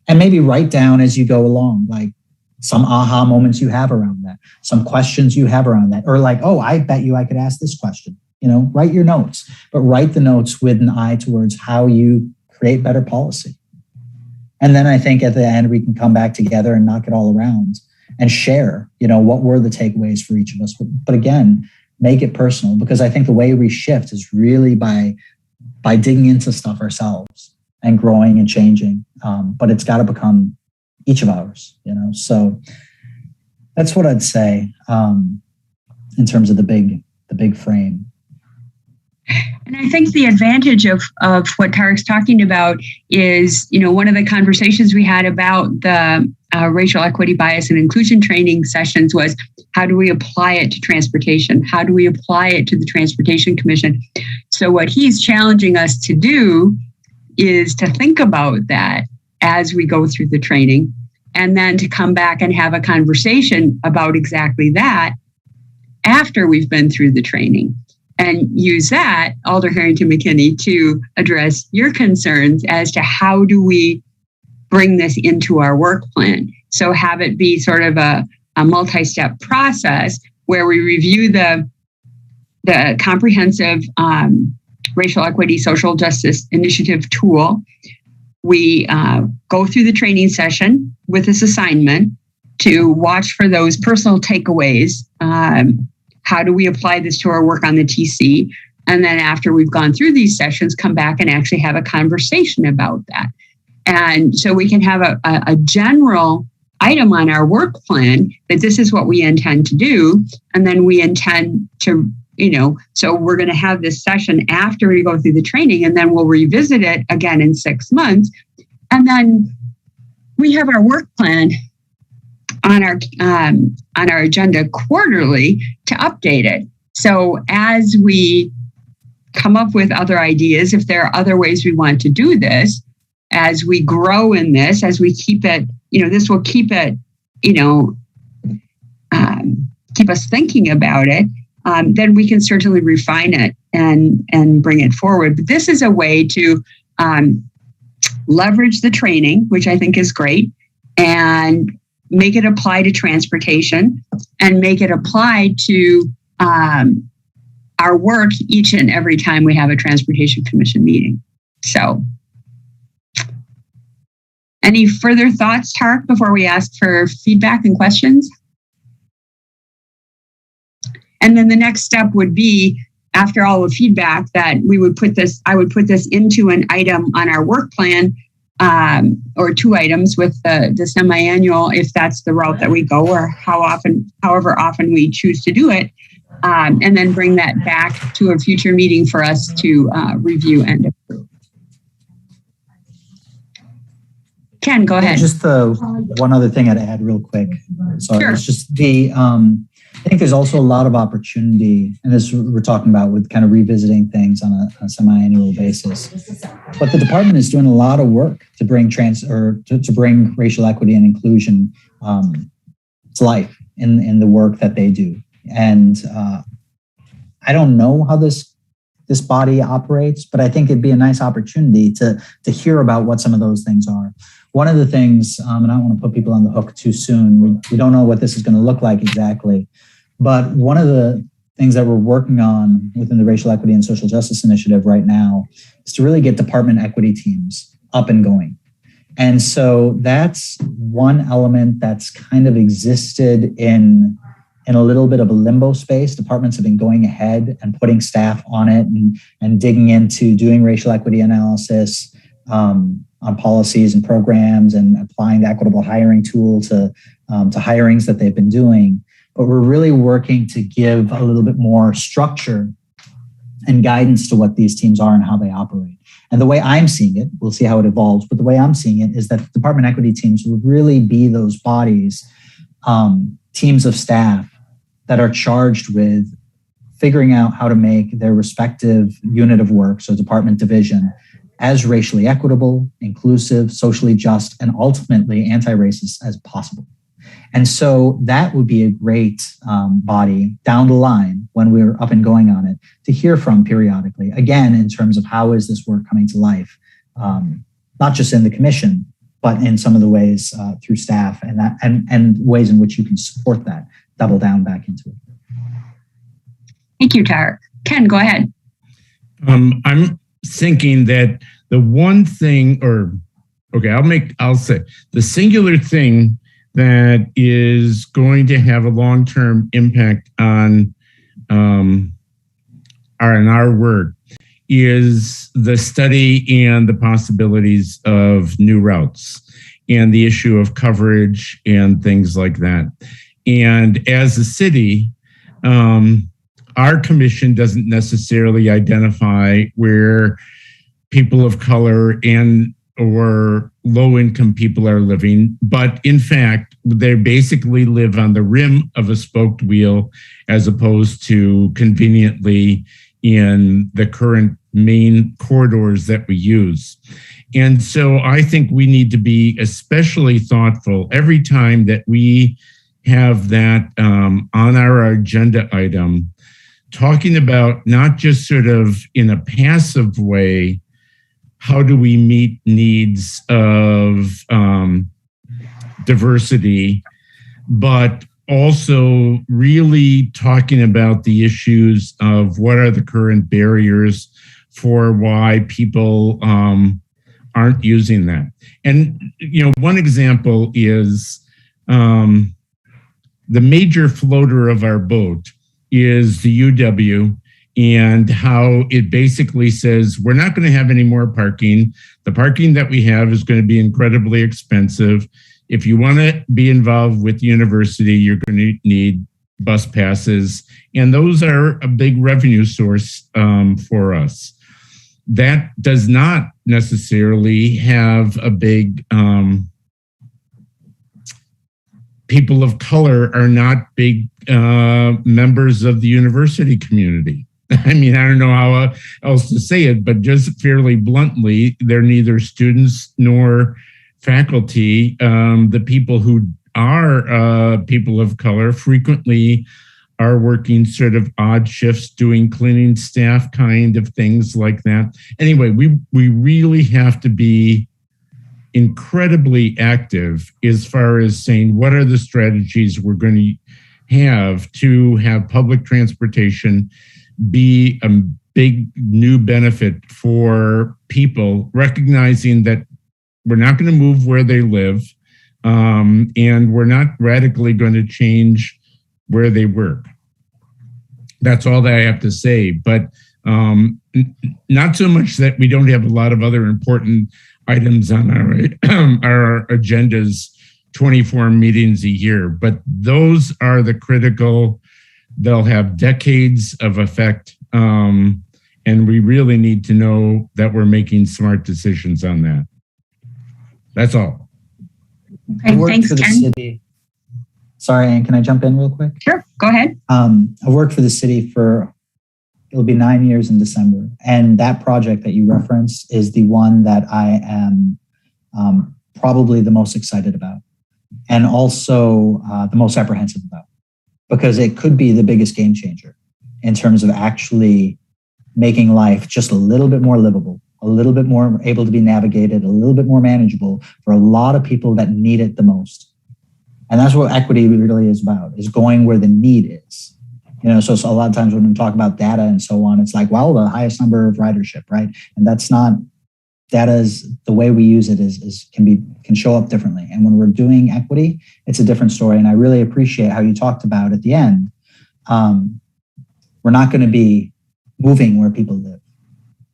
And maybe write down as you go along, like some aha moments you have around that, some questions you have around that, or like, oh, I bet you I could ask this question. Write your notes, but write the notes with an eye towards how you create better policy. And then I think at the end, we can come back together and knock it all around and share, what were the takeaways for each of us. But again, make it personal, because I think the way we shift is really by digging into stuff ourselves and growing and changing. But it's got to become each of ours, So that's what I'd say in terms of the big frame.
And I think the advantage of what Tarek's talking about is, one of the conversations we had about the racial equity, bias, and inclusion training sessions was, how do we apply it to transportation? How do we apply it to the Transportation Commission? So what he's challenging us to do is to think about that as we go through the training, and then to come back and have a conversation about exactly that after we've been through the training. And use that, Alder Harrington McKinney, to address your concerns as to how do we bring this into our work plan. So have it be sort of a multi-step process where we review the comprehensive racial equity social justice initiative tool. We go through the training session with this assignment to watch for those personal takeaways. How do we apply this to our work on the TC? And then after we've gone through these sessions, come back and actually have a conversation about that. And so we can have a general item on our work plan that this is what we intend to do. And then we intend to, so we're going to have this session after we go through the training, and then we'll revisit it again in 6 months. And then we have our work plan on our agenda quarterly to update it. So as we come up with other ideas, if there are other ways we want to do this, as we grow in this, as we keep it, this will keep it, keep us thinking about it, then we can certainly refine it and bring it forward. But this is a way to leverage the training, which I think is great, and make it apply to transportation, and make it apply to our work each and every time we have a Transportation Commission meeting. So, any further thoughts, Tarek, before we ask for feedback and questions? And then the next step would be, after all the feedback, that I would put this into an item on our work plan, or 2 items with the semi-annual, if that's the route that we go, or however often we choose to do it, and then bring that back to a future meeting for us to review and approve. Ken, go ahead.
Just one other thing I'd add real quick. Sorry, sure. It's just I think there's also a lot of opportunity, and this we're talking about with kind of revisiting things on a semi-annual basis. But the department is doing a lot of work to bring to bring racial equity and inclusion to life in the work that they do. And I don't know how this body operates, but I think it'd be a nice opportunity to hear about what some of those things are. One of the things, and I don't want to put people on the hook too soon, we don't know what this is going to look like exactly, but one of the things that we're working on within the Racial Equity and Social Justice Initiative right now is to really get department equity teams up and going. And so that's one element that's kind of existed in a little bit of a limbo space. Departments have been going ahead and putting staff on it and digging into doing racial equity analysis on policies and programs and applying the equitable hiring tool to hirings that they've been doing. But we're really working to give a little bit more structure and guidance to what these teams are and how they operate. And the way I'm seeing it, we'll see how it evolves, but the way I'm seeing it is that department equity teams would really be those bodies, teams of staff that are charged with figuring out how to make their respective unit of work, so department division, as racially equitable, inclusive, socially just, and ultimately anti-racist as possible. And so that would be a great body down the line when we're up and going on it to hear from periodically, again, in terms of how is this work coming to life, not just in the commission, but in some of the ways through staff and ways in which you can support that, double down back into it.
Thank you, Tarek. Ken, go ahead.
I'm thinking that the one thing, I'll say the singular thing that is going to have a long-term impact on our work is the study and the possibilities of new routes and the issue of coverage and things like that. And as a city, our commission doesn't necessarily identify where people of color and or low-income people are living, but in fact, they basically live on the rim of a spoked wheel as opposed to conveniently in the current main corridors that we use. And so I think we need to be especially thoughtful every time that we have that on our agenda item, talking about not just sort of in a passive way, how do we meet needs of diversity, but also really talking about the issues of what are the current barriers for why people aren't using that. And, one example is the major floater of our boat is the UW, and how it basically says, we're not going to have any more parking. The parking that we have is going to be incredibly expensive. If you want to be involved with the university, you're going to need bus passes. And those are a big revenue source for us. That does not necessarily have a big, people of color are not big members of the university community. I mean, I don't know how else to say it, but just fairly bluntly, they're neither students nor faculty. The people who are people of color frequently are working sort of odd shifts, doing cleaning staff kind of things like that. Anyway, we really have to be incredibly active as far as saying what are the strategies we're going to have public transportation be a big new benefit for people, recognizing that we're not going to move where they live, and we're not radically going to change where they work. That's all that I have to say, but not so much that we don't have a lot of other important items on our agendas, 24 meetings a year, but those are the critical. They'll have decades of effect, and we really need to know that we're making smart decisions on that. That's all.
Okay, thanks, Ken.
City. Sorry, Ann, can I jump in real quick?
Sure, go ahead.
I've worked for the city it'll be 9 years in December. And that project that you referenced is the one that I am probably the most excited about, and also the most apprehensive about, because it could be the biggest game changer in terms of actually making life just a little bit more livable, a little bit more able to be navigated, a little bit more manageable for a lot of people that need it the most. And that's what equity really is about, is going where the need is. So a lot of times when we talk about data and so on, it's like, well, the highest number of ridership, right? And that's not, data is, the way we use it can show up differently. And when we're doing equity, it's a different story. And I really appreciate how you talked about at the end, we're not going to be moving where people live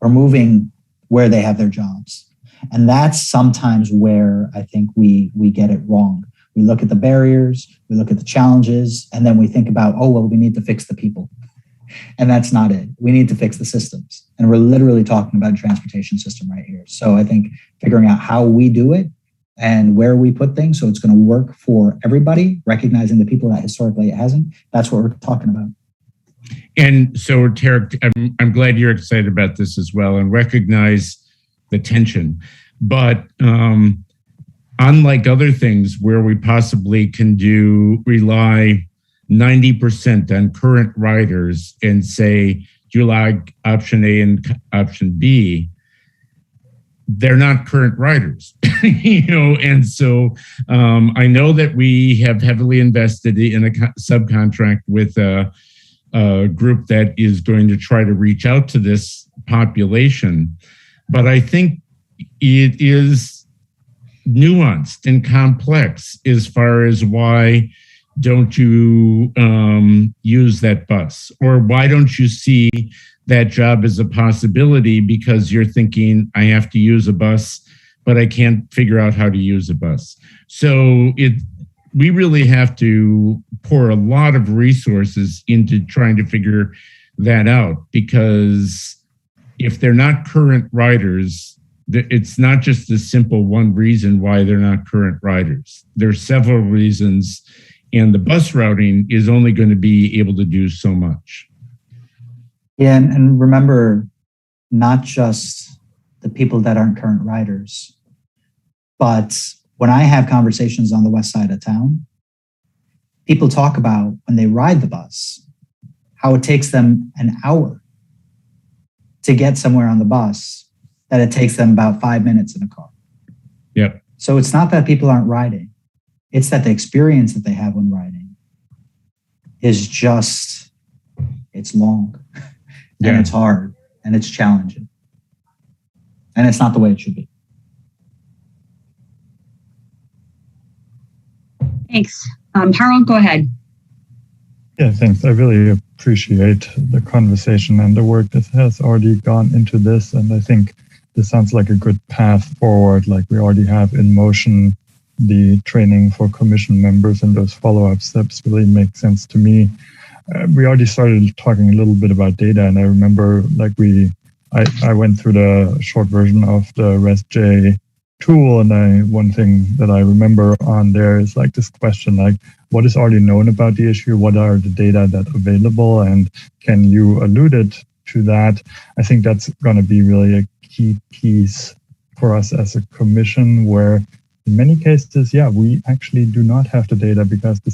or moving where they have their jobs. And that's sometimes where I think we get it wrong. We look at the barriers, we look at the challenges, and then we think about, we need to fix the people. And that's not it. We need to fix the systems. And we're literally talking about a transportation system right here. So I think figuring out how we do it and where we put things so it's going to work for everybody, recognizing the people that historically it hasn't, that's what we're talking about.
And so, Tarek, I'm glad you're excited about this as well, and recognize the tension. But unlike other things where we possibly can rely 90% on current riders and say, do you like option A and option B? They're not current riders, and so I know that we have heavily invested in a subcontract with a group that is going to try to reach out to this population. But I think it is nuanced and complex as far as why don't you use that bus, or why don't you see that job as a possibility because you're thinking, I have to use a bus, but I can't figure out how to use a bus. So we really have to pour a lot of resources into trying to figure that out, because if they're not current riders, it's not just a simple one reason why they're not current riders. There's several reasons, and the bus routing is only going to be able to do so much.
Yeah, and remember, not just the people that aren't current riders, but when I have conversations on the west side of town, people talk about when they ride the bus, how it takes them an hour to get somewhere on the bus, that it takes them about 5 minutes in a car.
Yep.
So it's not that people aren't riding. It's that the experience that they have when riding is just, it's long. And it's hard, and it's challenging. And it's not the way it should be.
Thanks. Harold, go ahead.
Yeah, thanks. I really appreciate the conversation and the work that has already gone into this. And I think this sounds like a good path forward. Like we already have in motion the training for commission members, and those follow-up steps really make sense to me. We already started talking a little bit about data, and I remember I went through the short version of the ResJ tool, and one thing that I remember on there is like this question, like what is already known about the issue? What are the data that are available? And can you allude it to that? I think that's going to be really a key piece for us as a commission, where in many cases, we actually do not have the data because the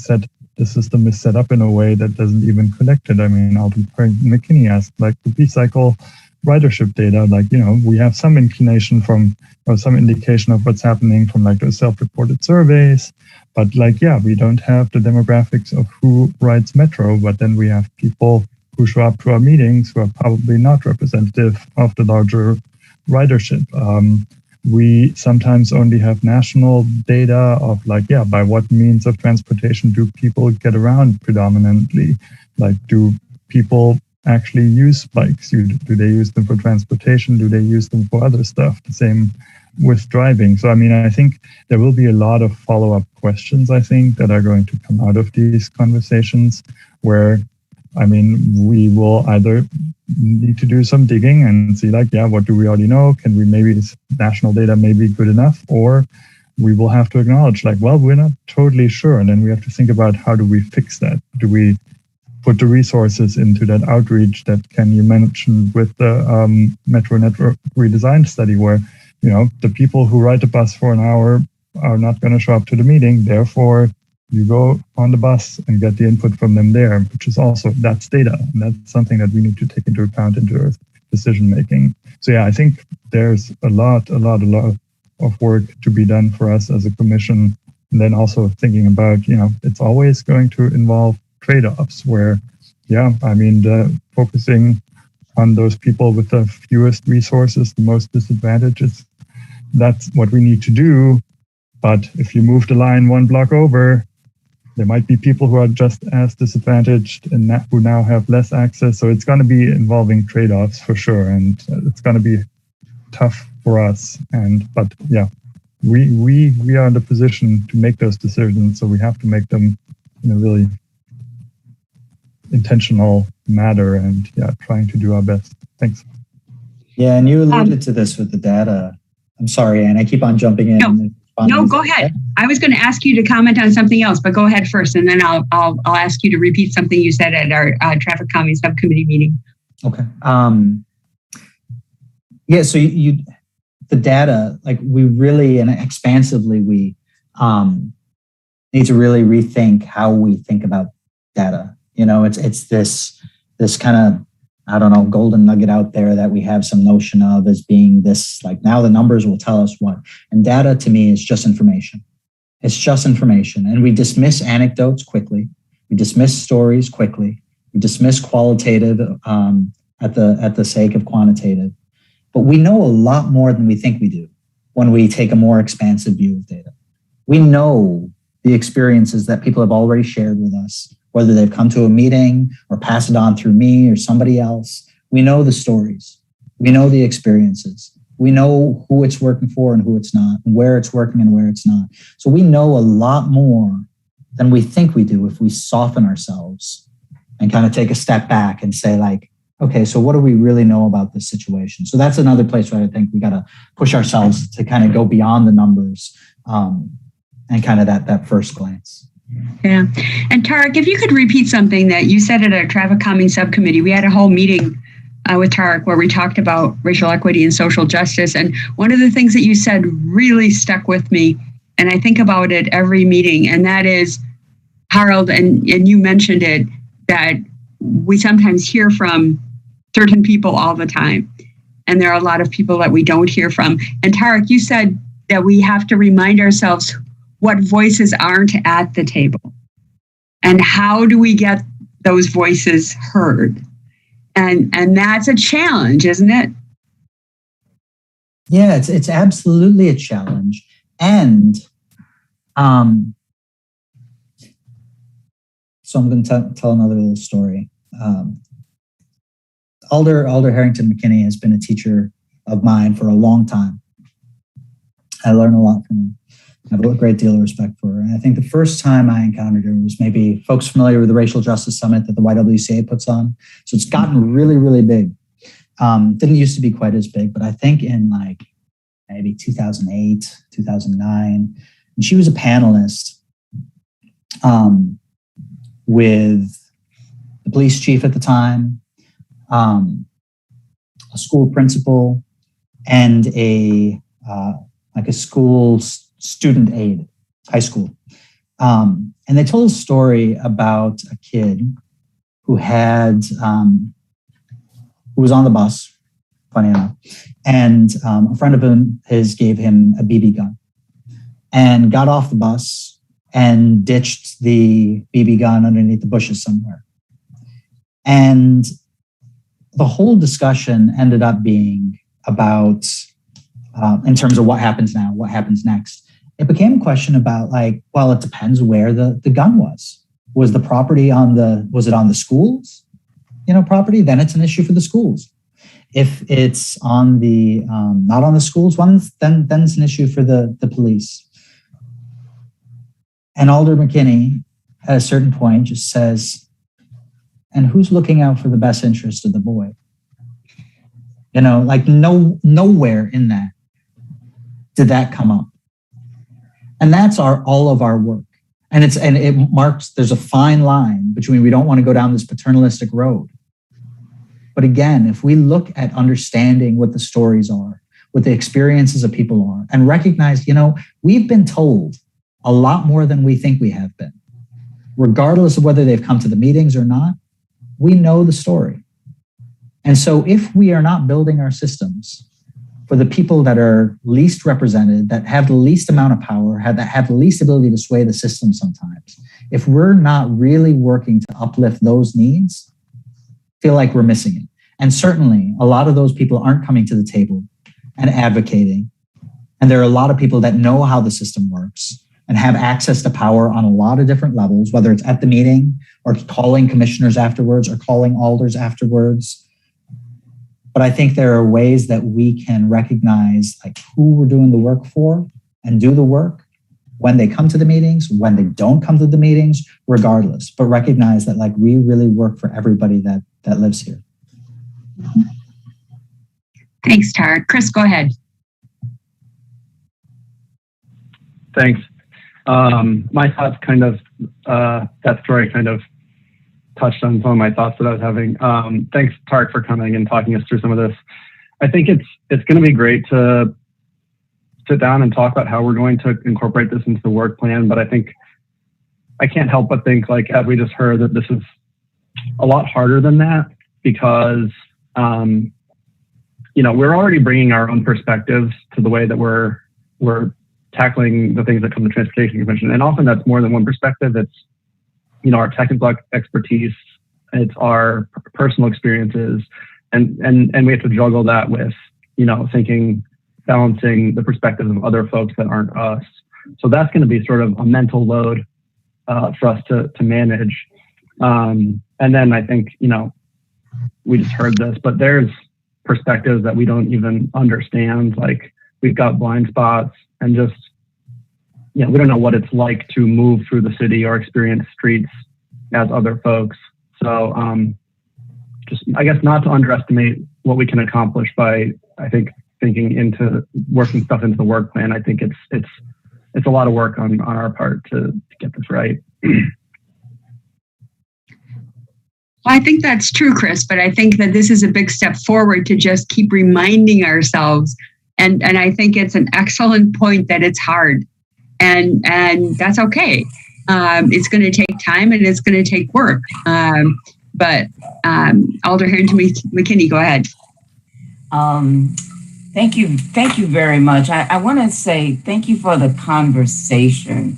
system is set up in a way that doesn't even connect it. I mean, Alton McKinney asked, like, the B-cycle ridership data, we have some inclination or some indication of what's happening from like those self-reported surveys, but we don't have the demographics of who rides Metro, but then we have people who show up to our meetings who are probably not representative of the larger ridership. We sometimes only have national data of by what means of transportation do people get around predominantly? Like, do people actually use bikes? Do they use them for transportation? Do they use them for other stuff? The same with driving. So, I mean, I think there will be a lot of follow-up questions, I think, that are going to come out of these conversations where, I mean, we will either need to do some digging and see what do we already know? Can we is national data maybe good enough? Or we will have to acknowledge we're not totally sure. And then we have to think about how do we fix that? Do we put the resources into that outreach that you mentioned with the Metro Network Redesign study where, the people who ride the bus for an hour are not going to show up to the meeting. Therefore, you go on the bus and get the input from them there, which is also, that's data. And that's something that we need to take into account into our decision making. So I think there's a lot of work to be done for us as a commission. And then also thinking about, it's always going to involve trade-offs where, focusing on those people with the fewest resources, the most disadvantages, that's what we need to do. But if you move the line one block over, there might be people who are just as disadvantaged and who now have less access. So it's going to be involving trade-offs for sure. And it's going to be tough for us. But we are in the position to make those decisions. So we have to make them in a really intentional matter and trying to do our best. Thanks.
Yeah, and you alluded to this with the data. I'm sorry, Anne, I keep on jumping in.
No, go ahead. I was going to ask you to comment on something else, but go ahead first, and then I'll ask you to repeat something you said at our traffic calming subcommittee meeting.
Okay. So the the data, like we really and expansively, we need to really rethink how we think about data. You know, it's this kind of, I don't know, golden nugget out there that we have some notion of as being this, like, now the numbers will tell us what. And data to me is just information. It's just information. And we dismiss anecdotes quickly. We dismiss stories quickly. We dismiss qualitative at the sake of quantitative. But we know a lot more than we think we do when we take a more expansive view of data. We know the experiences that people have already shared with us, whether they've come to a meeting or pass it on through me or somebody else. We know the stories. We know the experiences. We know who it's working for and who it's not, and where it's working and where it's not. So we know a lot more than we think we do if we soften ourselves and kind of take a step back and say, like, okay, so what do we really know about this situation? So that's another place where I think we got to push ourselves to kind of go beyond the numbers and kind of that first glance.
Yeah. And Tarek, if you could repeat something that you said at our traffic calming subcommittee, we had a whole meeting with Tarek where we talked about racial equity and social justice. And one of the things that you said really stuck with me, and I think about it every meeting, and that is, Harold, and you mentioned it, that we sometimes hear from certain people all the time. And there are a lot of people that we don't hear from. And Tarek, you said that we have to remind ourselves what voices aren't at the table and how do we get those voices heard. And that's a challenge, isn't it?
Yeah, it's absolutely a challenge. And so I'm going to tell another little story. Alder Harrington McKinney has been a teacher of mine for a long time. I learn a lot from her. I have a great deal of respect for her. And I think the first time I encountered her was maybe folks familiar with the Racial Justice Summit that the YWCA puts on. So it's gotten really, really big. Didn't used to be quite as big, but I think in like maybe 2008, 2009, and she was a panelist with the police chief at the time, a school principal, and a school student aide, high school. And they told a story about a kid who had, who was on the bus, funny enough, and a friend of his gave him a BB gun and got off the bus and ditched the BB gun underneath the bushes somewhere. And the whole discussion ended up being about, in terms of what happens now, what happens next. It became a question about, like, well, it depends where the gun was. Was the property was it on the schools, property? Then it's an issue for the schools. If it's on the, not on the schools ones, then it's an issue for the police. And Alder McKinney at a certain point just says, and who's looking out for the best interest of the boy? Nowhere in that did that come up. And that's all of our work. And it marks, there's a fine line between, we don't want to go down this paternalistic road. But again, if we look at understanding what the stories are, what the experiences of people are, and recognize, we've been told a lot more than we think we have been. Regardless of whether they've come to the meetings or not, we know the story. And so if we are not building our systems for the people that are least represented, that have the least amount of power, that have the least ability to sway the system sometimes, if we're not really working to uplift those needs, feel like we're missing it. And certainly a lot of those people aren't coming to the table and advocating. And there are a lot of people that know how the system works and have access to power on a lot of different levels, whether it's at the meeting or calling commissioners afterwards or calling alders afterwards. But I think there are ways that we can recognize, like, who we're doing the work for and do the work when they come to the meetings, when they don't come to the meetings, regardless. But recognize that, like, we really work for everybody that lives here.
Thanks, Tarek. Chris, go ahead.
Thanks. My thoughts that story kind of touched on some of my thoughts that I was having. Thanks, Tarek, for coming and talking us through some of this. I think it's going to be great to sit down and talk about how we're going to incorporate this into the work plan. But I think I can't help but think, like, as we just heard, that this is a lot harder than that because, we're already bringing our own perspectives to the way that we're tackling the things that come to Transportation Commission. And often that's more than one perspective. It's, our technical expertise, it's our personal experiences, and we have to juggle that with, balancing the perspectives of other folks that aren't us. So that's going to be sort of a mental load for us to manage. And then I think, we just heard this, but there's perspectives that we don't even understand. Like, we've got blind spots and just, we don't know what it's like to move through the city or experience streets as other folks. So just, I guess, not to underestimate what we can accomplish by, I think, thinking into working stuff into the work plan. I think it's a lot of work on our part to get this right.
Well, I think that's true, Chris, but I think that this is a big step forward to just keep reminding ourselves. And I think it's an excellent point that it's hard, and that's okay. It's going to take time and it's going to take work. But Alder Harrington McKinney, go ahead.
Thank you very much. I want to say thank you for the conversation.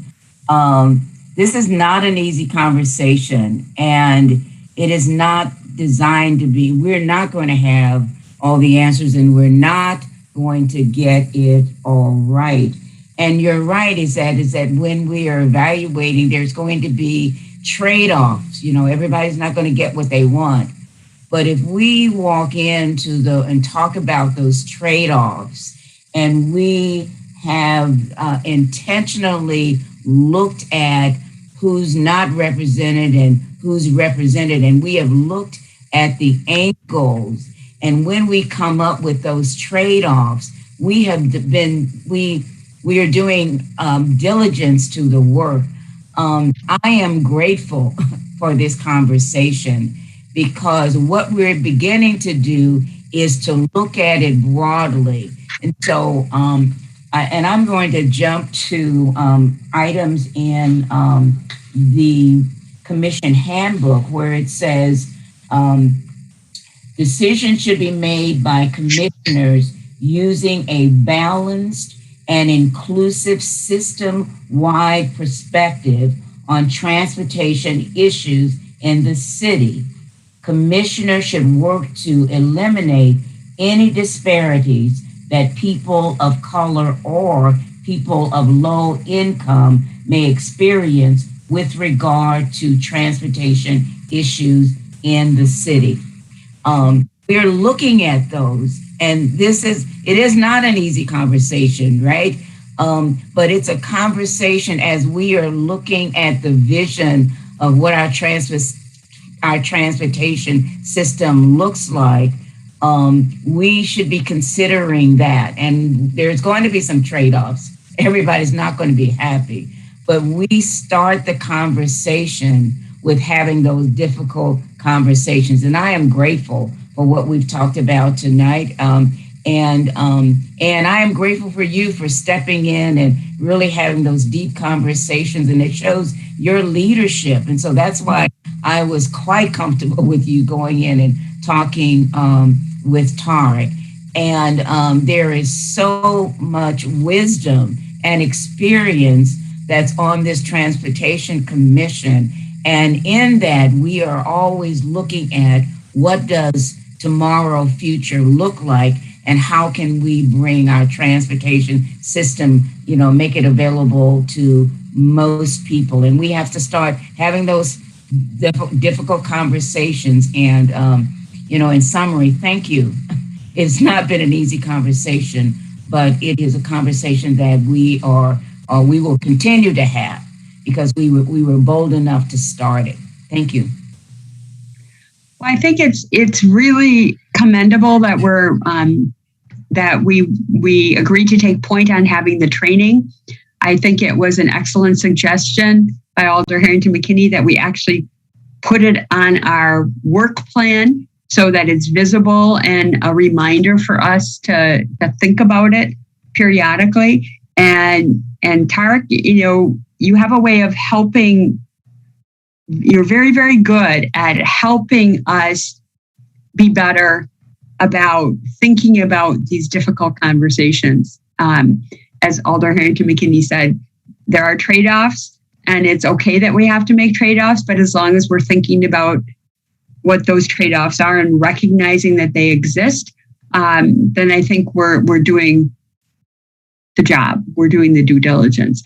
This is not an easy conversation, and it is not designed to be. We're not going to have all the answers, and we're not going to get it all right. And you're right, is that when we are evaluating, there's going to be trade-offs. Everybody's not going to get what they want. But if we walk into and talk about those trade-offs, and we have intentionally looked at who's not represented and who's represented, and we have looked at the angles, and when we come up with those trade-offs, we are doing diligence to the work. I am grateful for this conversation, because what we're beginning to do is to look at it broadly. And so, and I'm going to jump to items in the commission handbook where it says decisions should be made by commissioners using a balanced and inclusive system-wide perspective on transportation issues in the city. Commissioners should work to eliminate any disparities that people of color or people of low income may experience with regard to transportation issues in the city. We're looking at those, and it is not an easy conversation, right? But it's a conversation as we are looking at the vision of what our transportation system looks like. We should be considering that. And there's going to be some trade-offs. Everybody's not going to be happy. But we start the conversation with having those difficult conversations. And I am grateful for what we've talked about tonight. And I am grateful for you for stepping in and really having those deep conversations. And it shows your leadership. And so that's why I was quite comfortable with you going in and talking with Tarek. And there is so much wisdom and experience that's on this Transportation Commission. And in that, we are always looking at what does tomorrow future look like, and how can we bring our transportation system, make it available to most people. And we have to start having those difficult conversations. And, in summary, thank you. It's not been an easy conversation, but it is a conversation that we will continue to have, because we were bold enough to start it. Thank you.
Well, I think it's really commendable that we agreed to take point on having the training. I think it was an excellent suggestion by Alder Harrington McKinney that we actually put it on our work plan so that it's visible and a reminder for us to think about it. periodically. And Tarek, you have a way of helping. You're very, very good at helping us be better about thinking about these difficult conversations. As Alder Harrington McKinney said, there are trade-offs, and it's okay that we have to make trade-offs, but as long as we're thinking about what those trade-offs are and recognizing that they exist, then I think we're doing the job. We're doing the due diligence.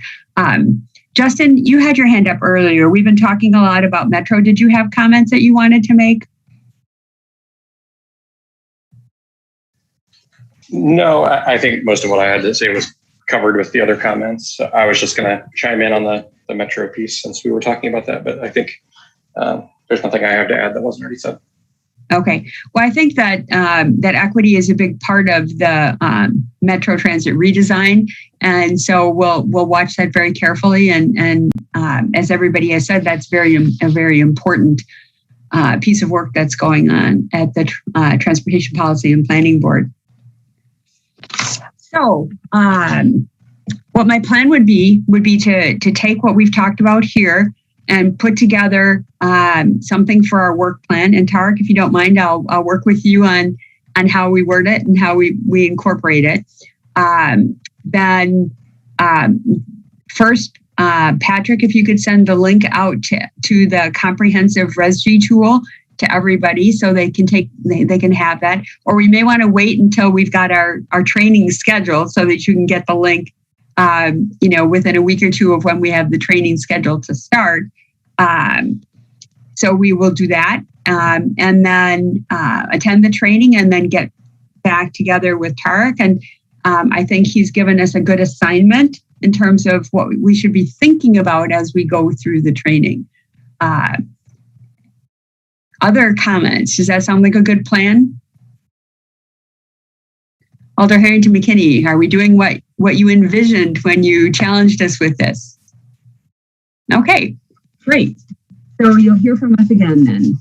Justin, you had your hand up earlier. We've been talking a lot about Metro. Did you have comments that you wanted to make?
No, I think most of what I had to say was covered with the other comments. So I was just going to chime in on the Metro piece since we were talking about that, but I think there's nothing I have to add that wasn't already said.
Okay. Well, I think that that equity is a big part of the Metro Transit redesign, and so we'll watch that very carefully. And as everybody has said, that's a very important piece of work that's going on at the Transportation Policy and Planning Board. So, what my plan would be to take what we've talked about here and put together something for our work plan. And Tarek, if you don't mind, I'll work with you on how we word it and how we incorporate it. Then first, Patrick, if you could send the link out to the comprehensive ResG tool to everybody so they can have that. Or we may want to wait until we've got our training scheduled so that you can get the link within a week or two of when we have the training scheduled to start. So we will do that and then attend the training and then get back together with Tarek. And I think he's given us a good assignment in terms of what we should be thinking about as we go through the training. Other comments? Does that sound like a good plan? Alder Harrington McKinney, are we doing what you envisioned when you challenged us with this? Okay, great. So you'll hear from us again then.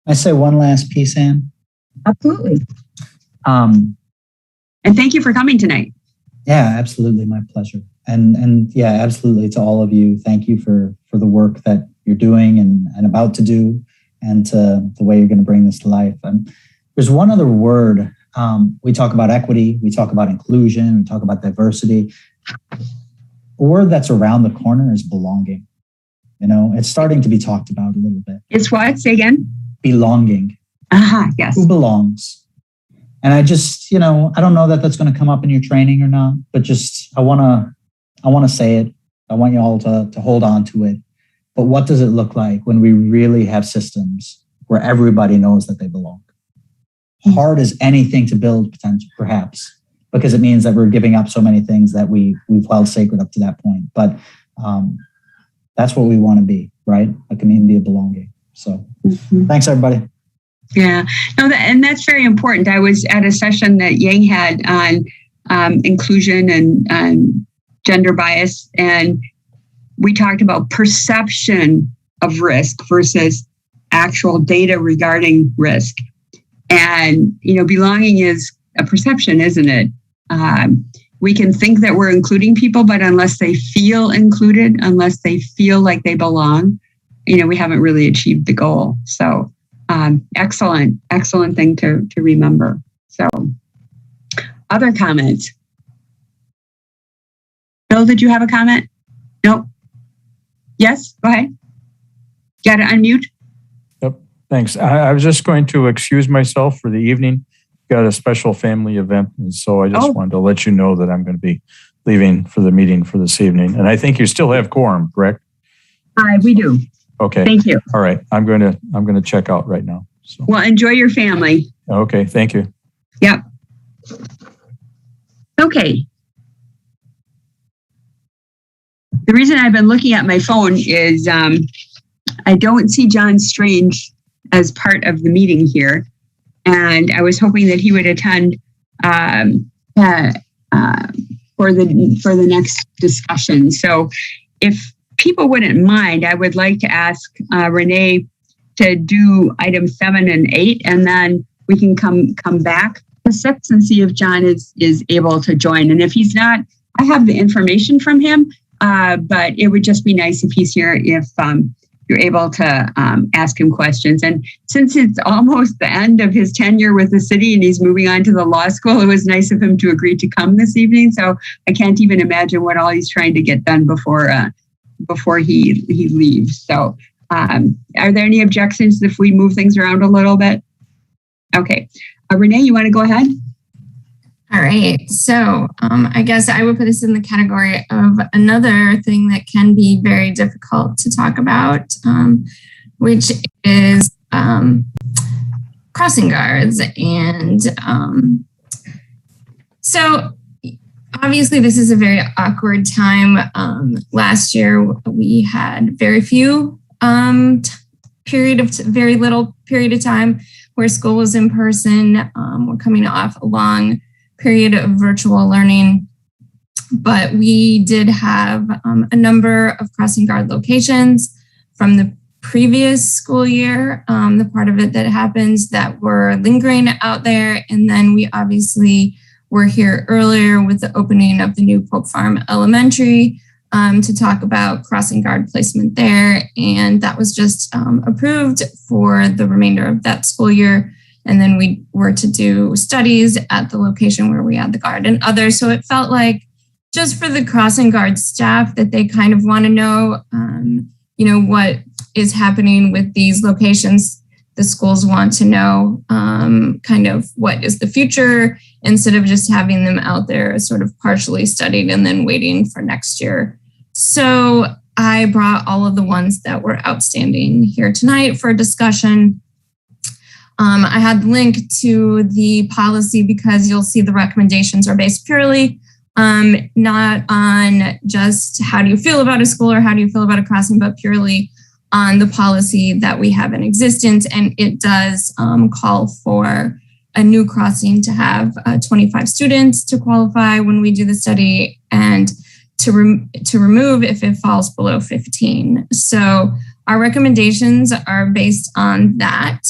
I say one last piece, Anne.
Absolutely. And thank you for coming tonight.
Yeah, absolutely. My pleasure. And yeah, absolutely to all of you. Thank you for the work that you're doing and about to do, and to the way you're going to bring this to life. There's one other word. We talk about equity, we talk about inclusion, we talk about diversity. A word that's around the corner is belonging. It's starting to be talked about a little bit.
It's what? Say again?
Belonging.
Yes.
Who belongs? And I just, I don't know that that's going to come up in your training or not, but just, I want to say it. I want you all to hold on to it. But what does it look like when we really have systems where everybody knows that they belong? Hard as anything to build, potentially, perhaps, because it means that we're giving up so many things that we've held sacred up to that point. But that's what we want to be, right? A community of belonging. So Thanks, everybody.
Yeah, no, and that's very important. I was at a session that Yang had on inclusion and gender bias, and we talked about perception of risk versus actual data regarding risk. And, belonging is a perception, isn't it? We can think that we're including people, but unless they feel included, unless they feel like they belong, we haven't really achieved the goal. So excellent thing to remember. So other comments? Bill, did you have a comment? No? Yes, go ahead. Got to unmute.
Yep, thanks. I was just going to excuse myself for the evening. Got a special family event, and so I just wanted to let you know that I'm going to be leaving for the meeting for this evening. And I think you still have quorum, correct?
We do.
Okay.
Thank you.
All right. I'm going to check out right now. So.
Well, enjoy your family.
Okay. Thank you.
Yep. Okay. The reason I've been looking at my phone is I don't see John Strange as part of the meeting here. And I was hoping that he would attend for the next discussion. So if people wouldn't mind, I would like to ask Renee to do item 7 and 8, and then we can come back the 6th and see if John is able to join. And if he's not, I have the information from him, but it would just be nice if he's here, if you're able to ask him questions. And since it's almost the end of his tenure with the city and he's moving on to the law school, it was nice of him to agree to come this evening. So I can't even imagine what all he's trying to get done before he leaves. So are there any objections if we move things around a little bit? Okay. Renee, you want to go ahead?
All right. So I guess I would put this in the category of another thing that can be very difficult to talk about, which is crossing guards. And so obviously this is a very awkward time. Last year we had very few very little period of time where school was in person. We're coming off a long period of virtual learning, but we did have a number of crossing guard locations from the previous school year, the part of it that happens that were lingering out there. And then we obviously were here earlier with the opening of the new Pope Farm Elementary to talk about crossing guard placement there. And that was just approved for the remainder of that school year. And then we were to do studies at the location where we had the guard and others. So it felt like just for the crossing guard staff that they kind of want to know, what is happening with these locations. The schools want to know kind of what is the future instead of just having them out there sort of partially studied and then waiting for next year. So I brought all of the ones that were outstanding here tonight for discussion. I had the link to the policy because you'll see the recommendations are based purely not on just how do you feel about a school or how do you feel about a crossing, but purely on the policy that we have in existence. And it does call for a new crossing to have 25 students to qualify when we do the study and to remove if it falls below 15. So our recommendations are based on that.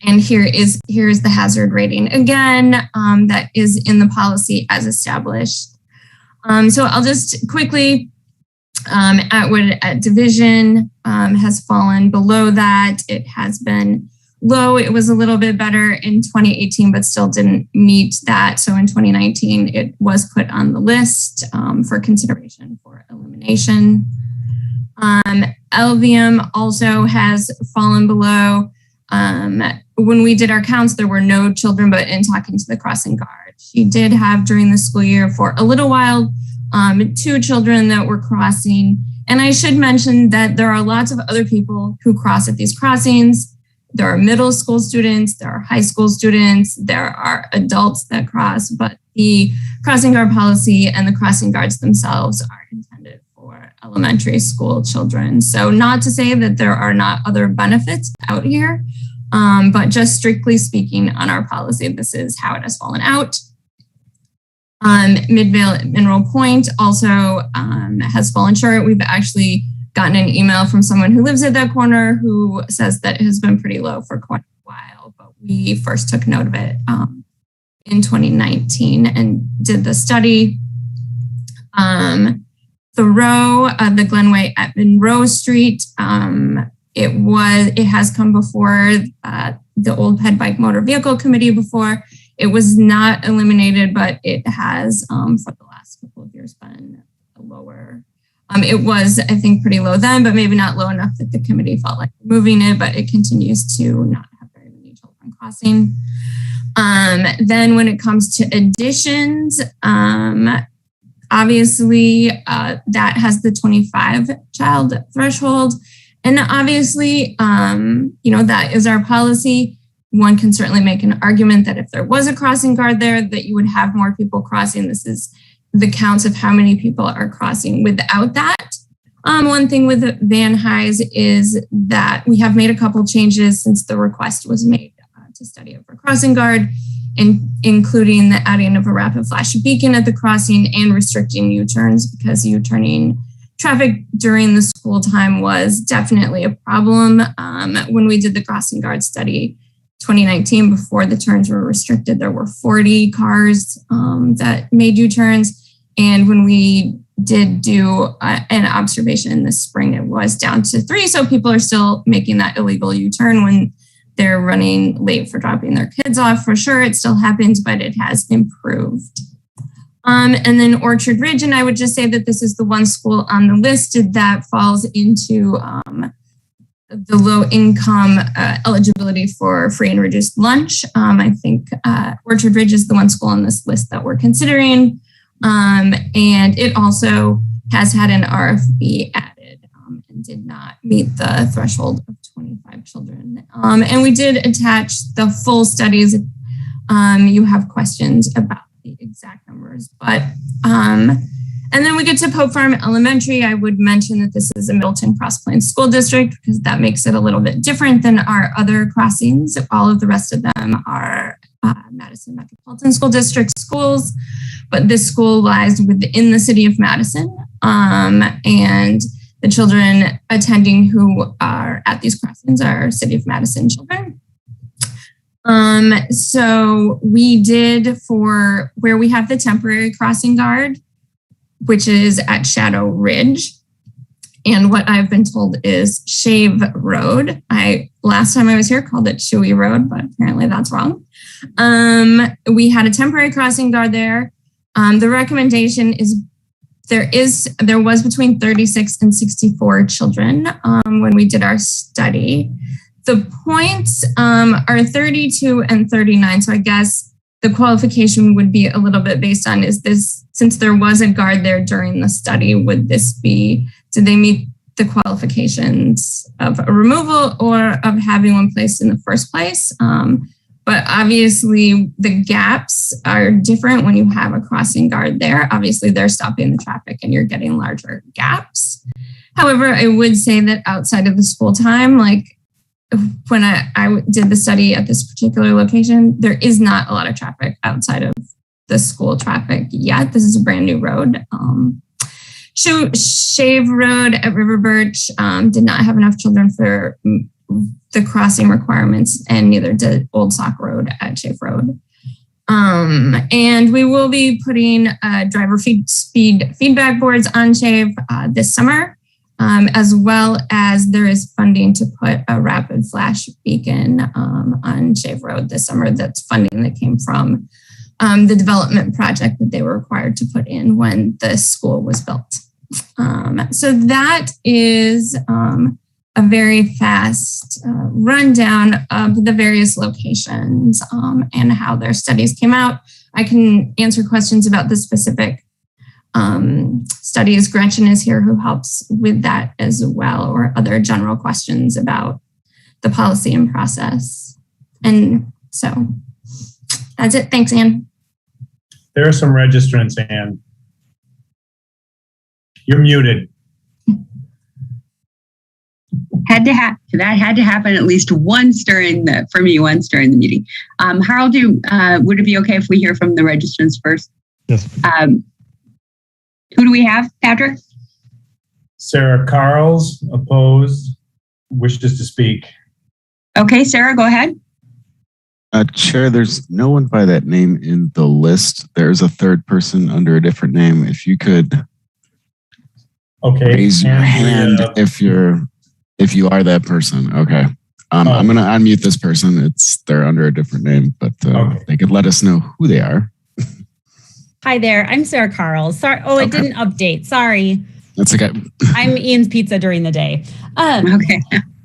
And here is the hazard rating again, that is in the policy as established. So I'll just quickly, at division has fallen below that. It has been low. It was a little bit better in 2018, but still didn't meet that. So in 2019, it was put on the list for consideration for elimination. LVM also has fallen below. When we did our counts, there were no children, but in talking to the crossing guard, she did have during the school year for a little while, 2 children that were crossing. And I should mention that there are lots of other people who cross at these crossings. There are middle school students, there are high school students, there are adults that cross, but the crossing guard policy and the crossing guards themselves are intended for elementary school children. So not to say that there are not other benefits out here, but just strictly speaking on our policy, this is how it has fallen out. Midvale Mineral Point also has fallen short. We've actually gotten an email from someone who lives at that corner who says that it has been pretty low for quite a while, but we first took note of it in 2019 and did the study. Thoreau, the Glenway at Monroe Street, it has come before the Old Ped Bike Motor Vehicle Committee before. It was not eliminated, but it has for the last couple of years been lower. It was, I think, pretty low then, but maybe not low enough that the committee felt like removing it, but it continues to not have very many children crossing. Then when it comes to additions, obviously that has the 25 child threshold. And obviously, that is our policy. One can certainly make an argument that if there was a crossing guard there, that you would have more people crossing. This is the counts of how many people are crossing without that. One thing with Van Nuys is that we have made a couple changes since the request was made to study it for crossing guard, including the adding of a rapid flash beacon at the crossing and restricting U-turns, because U-turning traffic during the school time was definitely a problem when we did the crossing guard study 2019, before the turns were restricted, there were 40 cars that made U-turns. And when we did do an observation in the spring, it was down to 3. So people are still making that illegal U-turn when they're running late for dropping their kids off. For sure, it still happens, but it has improved. And then Orchard Ridge, and I would just say that this is the one school on the list that falls into the low income eligibility for free and reduced lunch. I think Orchard Ridge is the one school on this list that we're considering. And it also has had an RFB added and did not meet the threshold of 25 children. And we did attach the full studies. You have questions about the exact numbers, but and then we get to Pope Farm Elementary. I would mention that this is a Middleton Cross Plains School District because that makes it a little bit different than our other crossings. All of the rest of them are Madison Metropolitan School District schools, but this school lies within the city of Madison, and the children attending who are at these crossings are City of Madison children. So we did, for where we have the temporary crossing guard, which is at Shadow Ridge. And what I've been told is Shave Road. Last time I was here called it Chewy Road, but apparently that's wrong. We had a temporary crossing guard there. The recommendation is there was between 36 and 64 children when we did our study. The points are 32 and 39. So I guess the qualification would be a little bit based on, is this, since there was a guard there during the study, did they meet the qualifications of a removal or of having one placed in the first place? But obviously the gaps are different when you have a crossing guard there. Obviously they're stopping the traffic and you're getting larger gaps. However, I would say that outside of the school time, like when I did the study at this particular location, there is not a lot of traffic outside of the school traffic yet. This is a brand new road. Shave Road at River Birch did not have enough children for the crossing requirements, and neither did Old Sock Road at Shave Road. And we will be putting driver speed feedback boards on Shave this summer. As well as there is funding to put a rapid flash beacon on Shave Road this summer. That's funding that came from the development project that they were required to put in when the school was built. So that is a very fast rundown of the various locations and how their studies came out. I can answer questions about the specific studies. Gretchen is here who helps with that as well, or other general questions about the policy and process. And so that's it. Thanks, Anne.
There are some registrants, Anne. You're muted.
That had to happen at least once during the meeting. Harold, would it be okay if we hear from the registrants first?
Yes.
Who do we have, Patrick?
Sarah Carls, opposed, wishes to speak.
Okay, Sarah, go ahead.
Chair, there's no one by that name in the list. There's a third person under a different name. If you could raise your hand if you are that person. Okay. I'm going to unmute this person. They're under a different name, but they could let us know who they are.
Hi there. I'm Sarah Carl. Sorry. Oh, it didn't update. Sorry.
That's okay.
I'm Ian's Pizza during the day.
Okay.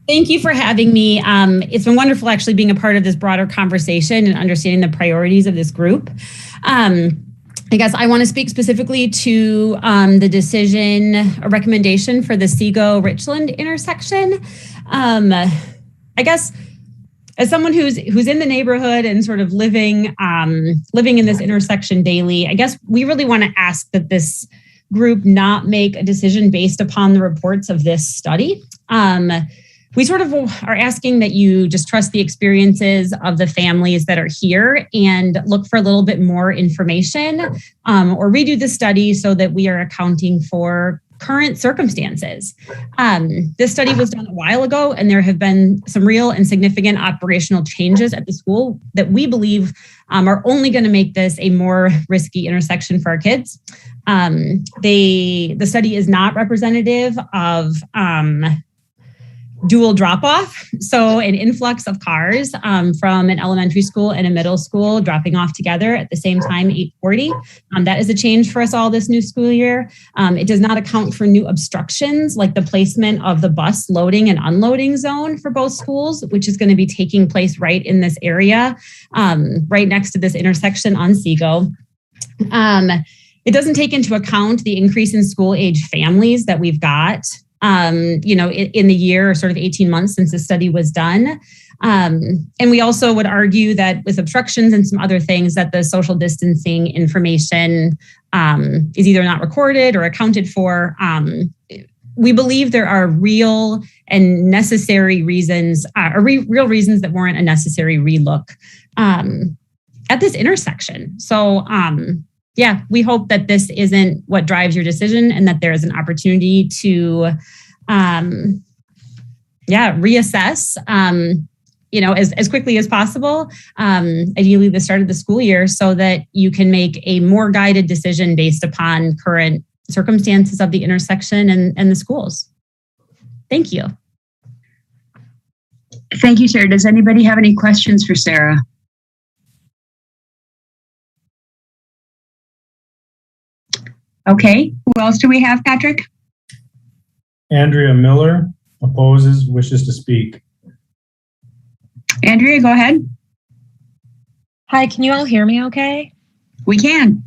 Thank you for having me. It's been wonderful actually being a part of this broader conversation and understanding the priorities of this group. I guess I want to speak specifically to the decision, a recommendation for the Sego Richland intersection. I guess as someone who's in the neighborhood and sort of living in this intersection daily, I guess we really want to ask that this group not make a decision based upon the reports of this study. We sort of are asking that you just trust the experiences of the families that are here and look for a little bit more information or redo the study so that we are accounting for current circumstances. This study was done a while ago, and there have been some real and significant operational changes at the school that we believe are only going to make this a more risky intersection for our kids. The study is not representative of dual drop-off, so an influx of cars from an elementary school and a middle school dropping off together at the same time, 8:40. That is a change for us all this new school year. It does not account for new obstructions like the placement of the bus loading and unloading zone for both schools, which is going to be taking place right in this area, right next to this intersection on Sego. It doesn't take into account the increase in school age families that we've got in the year, sort of 18 months since the study was done. And we also would argue that with obstructions and some other things that the social distancing information is either not recorded or accounted for. We believe there are real and necessary reasons, real reasons that warrant a necessary relook at this intersection. So, we hope that this isn't what drives your decision and that there is an opportunity to, reassess, as quickly as possible, ideally the start of the school year, so that you can make a more guided decision based upon current circumstances of the intersection and the schools. Thank you.
Thank you, Sarah. Does anybody have any questions for Sarah? Okay, who else do we have, Patrick?
Andrea Miller opposes, wishes to speak.
Andrea, go ahead.
Hi, can you all hear me okay?
We can.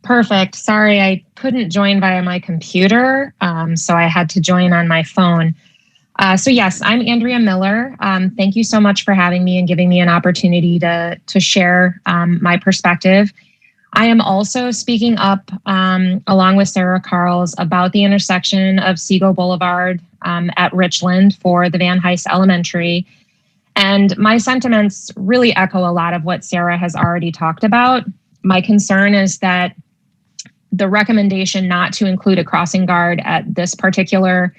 Perfect. Sorry, I couldn't join via my computer, so I had to join on my phone. So yes, I'm Andrea Miller. Thank you so much for having me and giving me an opportunity to share my perspective. I am also speaking up along with Sarah Carls about the intersection of Sego Boulevard at Richland for the Van Heist Elementary. And my sentiments really echo a lot of what Sarah has already talked about. My concern is that the recommendation not to include a crossing guard at this particular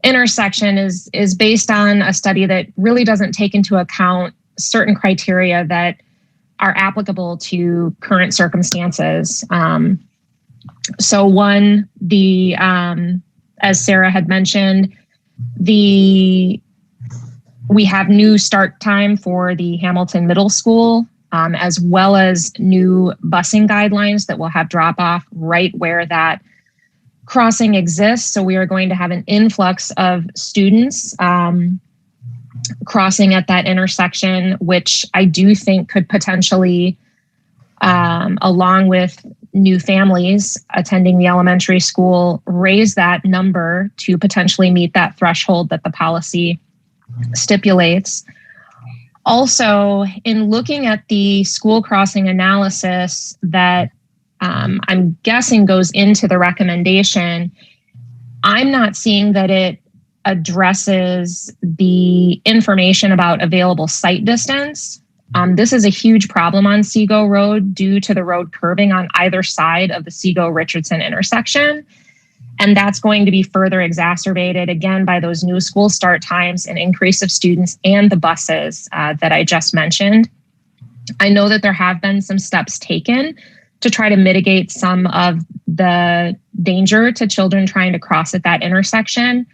intersection is based on a study that really doesn't take into account certain criteria that are applicable to current circumstances. So one, as Sarah had mentioned, we have new start time for the Hamilton Middle School, as well as new busing guidelines that will have drop off right where that crossing exists. So we are going to have an influx of students crossing at that intersection, which I do think could potentially, along with new families attending the elementary school, raise that number to potentially meet that threshold that the policy stipulates. Also, in looking at the school crossing analysis that I'm guessing goes into the recommendation, I'm not seeing that it addresses the information about available sight distance. This is a huge problem on Sego Road due to the road curving on either side of the Sego-Richardson intersection. And that's going to be further exacerbated again by those new school start times and increase of students and the buses that I just mentioned. I know that there have been some steps taken to try to mitigate some of the danger to children trying to cross at that intersection.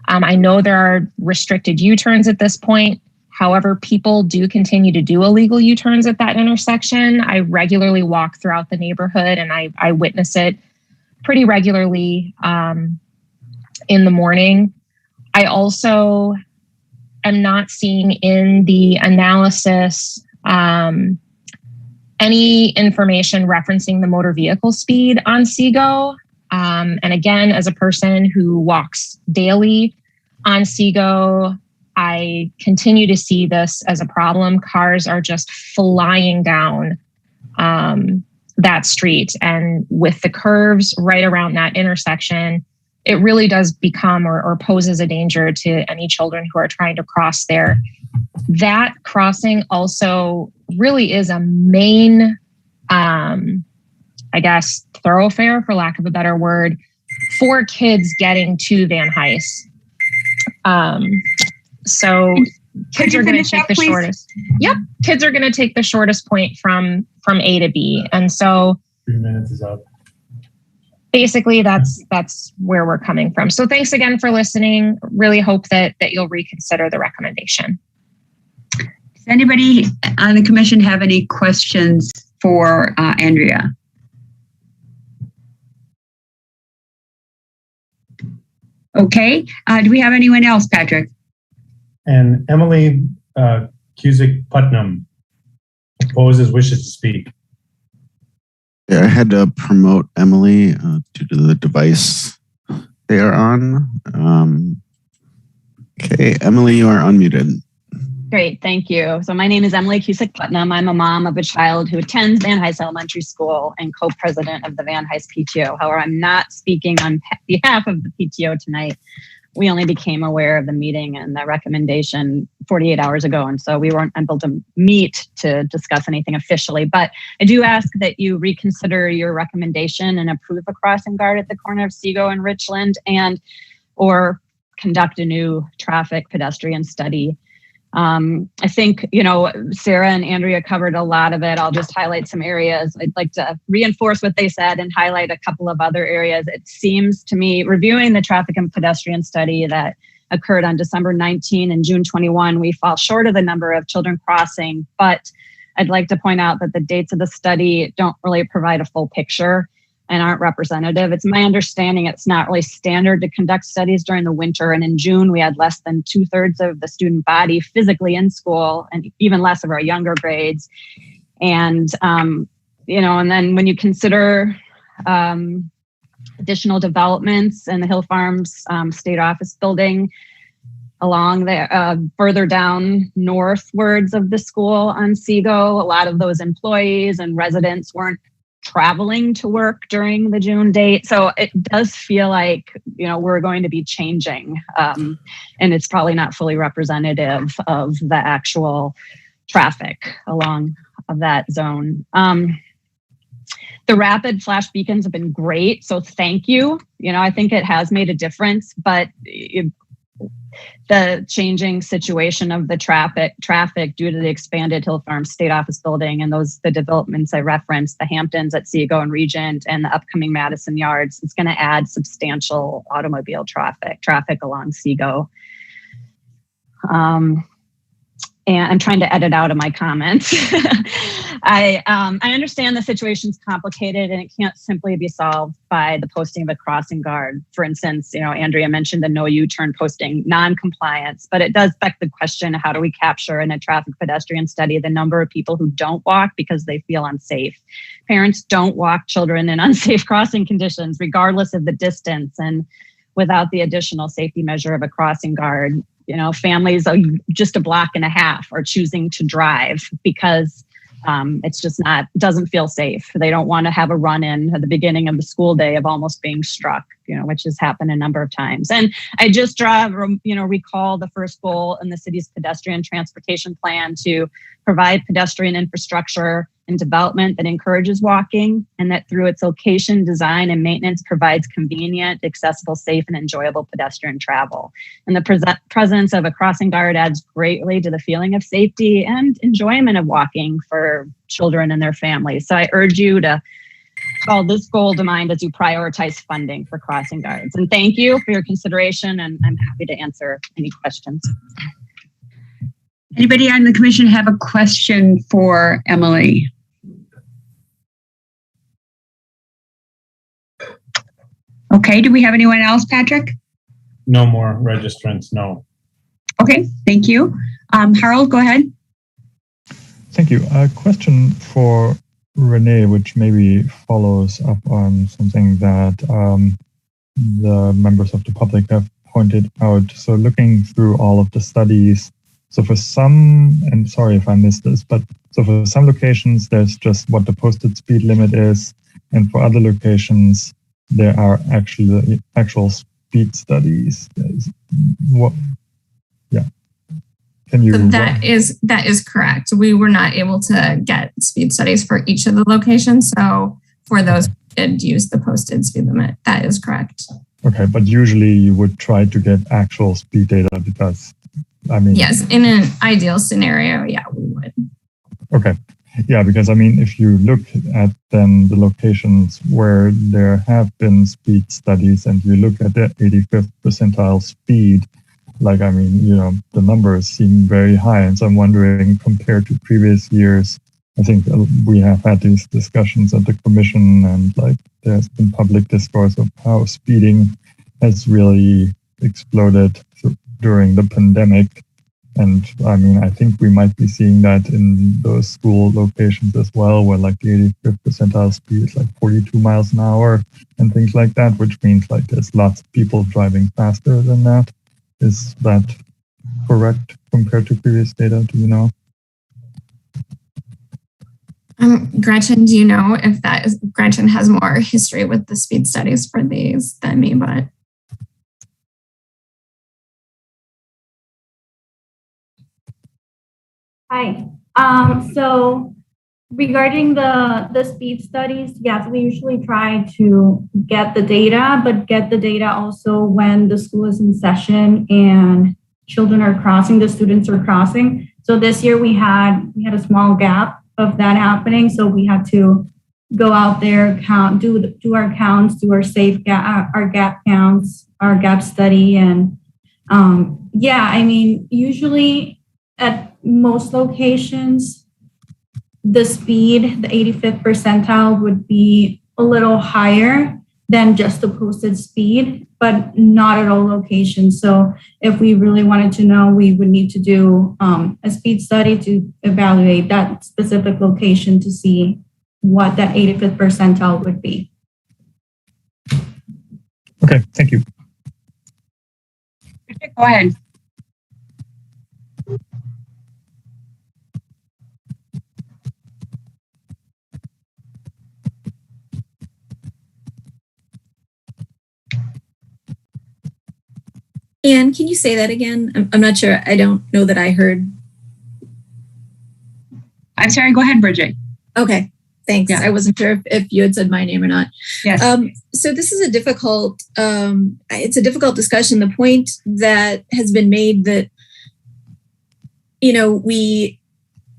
I know there are restricted U-turns at this point. However, people do continue to do illegal U-turns at that intersection. I regularly walk throughout the neighborhood and I witness it pretty regularly in the morning. I also am not seeing in the analysis any information referencing the motor vehicle speed on Sego. And again, as a person who walks daily on Sego, I continue to see this as a problem. Cars are just flying down that street. And with the curves right around that intersection, it really does become or poses a danger to any children who are trying to cross there. That crossing also really is a main, thoroughfare, for lack of a better word, for kids getting to Van Hise. So kids are going to take the shortest. Yep, kids are going to take the shortest point from A to B, and so
3 minutes is up.
Basically, that's where we're coming from. So thanks again for listening. Really hope that you'll reconsider the recommendation.
Does anybody on the commission have any questions for Andrea? Okay. Do we have anyone else, Patrick?
And Emily Cusick Putnam wishes to speak.
Yeah, I had to promote Emily due to the device they are on. Okay, Emily, you are unmuted.
Great, thank you. So my name is Emily Cusick Putnam. I'm a mom of a child who attends Van Hise Elementary School and co-president of the Van Hise PTO. However, I'm not speaking on behalf of the PTO tonight. We only became aware of the meeting and the recommendation 48 hours ago, and so we weren't able to meet to discuss anything officially. But I do ask that you reconsider your recommendation and approve a crossing guard at the corner of Sego and Richland, or conduct a new traffic pedestrian study. I think, Sarah and Andrea covered a lot of it. I'll just highlight some areas. I'd like to reinforce what they said and highlight a couple of other areas. It seems to me, reviewing the traffic and pedestrian study that occurred on December 19 and June 21, we fall short of the number of children crossing, but I'd like to point out that the dates of the study don't really provide a full picture and aren't representative. It's my understanding it's not really standard to conduct studies during the winter. And in June, we had less than 2/3 of the student body physically in school, and even less of our younger grades. And, and then when you consider additional developments in the Hill Farms State Office building along the further down northwards of the school on Sego, a lot of those employees and residents weren't traveling to work during the June date. So it does feel like, we're going to be changing, and it's probably not fully representative of the actual traffic along that zone. The rapid flash beacons have been great. So thank you. I think it has made a difference, but the changing situation of the traffic due to the expanded Hill Farm State Office building and the developments I referenced, the Hamptons at Sego and Regent and the upcoming Madison Yards, it's going to add substantial automobile traffic along Sego. And I'm trying to edit out of my comments. I understand the situation's complicated and it can't simply be solved by the posting of a crossing guard. For instance, Andrea mentioned the no U-turn posting non-compliance, but it does beg the question, how do we capture in a traffic pedestrian study the number of people who don't walk because they feel unsafe? Parents don't walk children in unsafe crossing conditions, regardless of the distance, and without the additional safety measure of a crossing guard. Families are just a block and a half are choosing to drive because it's just doesn't feel safe. They don't want to have a run-in at the beginning of the school day of almost being struck, which has happened a number of times. And I just recall the first goal in the city's pedestrian transportation plan to provide pedestrian infrastructure and development that encourages walking, and that through its location, design, and maintenance provides convenient, accessible, safe, and enjoyable pedestrian travel. And the presence of a crossing guard adds greatly to the feeling of safety and enjoyment of walking for children and their families. So I urge you to call this goal to mind as you prioritize funding for crossing guards. And thank you for your consideration, and I'm happy to answer any questions.
Anybody on the commission have a question for Emily? Okay, do we have anyone else, Patrick?
No more registrants, no.
Okay, thank you. Harold, go ahead.
Thank you. A question for Renee, which maybe follows up on something that the members of the public have pointed out. So looking through all of the studies, so for some, and sorry if I missed this, but so for some locations, there's just what the posted speed limit is. And for other locations, there are actual speed studies. What? Yeah. Can you?
So that is correct. We were not able to get speed studies for each of the locations. So for those
did use the posted speed limit. That is correct.
Okay, but usually you would try to get actual speed data because, I mean...
Yes, in an ideal scenario, yeah, we would.
Okay. Yeah, because I mean, if you look at then the locations where there have been speed studies and you look at the 85th percentile speed, like, I mean, you know, the numbers seem very high. And so I'm wondering, compared to previous years, I think we have had these discussions at the commission, and like there's been public discourse of how speeding has really exploded during the pandemic. And I mean, I think we might be seeing that in those school locations as well, where like the 85th percentile speed is like 42 miles an hour and things like that, which means like there's lots of people driving faster than that. Is that correct compared to previous data? Do you know?
Gretchen, do you know if that is, Gretchen has more history with the speed studies for these than me, but.
Hi. So regarding the speed studies, yes, we usually try to get the data, but get the data also when the school is in session and children are crossing, the students are crossing. So this year we had a small gap of that happening. So we had to go out there, count, do our counts, do our safe gap, our gap counts, our gap study. And yeah, I mean, usually at most locations, the speed, the 85th percentile would be a little higher than just the posted speed, but not at all locations. So if we really wanted to know, we would need to do a speed study to evaluate that specific location to see what that 85th percentile would be.
Okay, thank you.
Go ahead.
Anne, can you say that again? I'm not sure. I don't know that I heard.
I'm sorry. Go ahead, Bridget.
Okay, thanks. Yeah. I wasn't sure if you had said my name or not.
Yes.
So this is a difficult. It's a difficult discussion. The point that has been made that, you know, we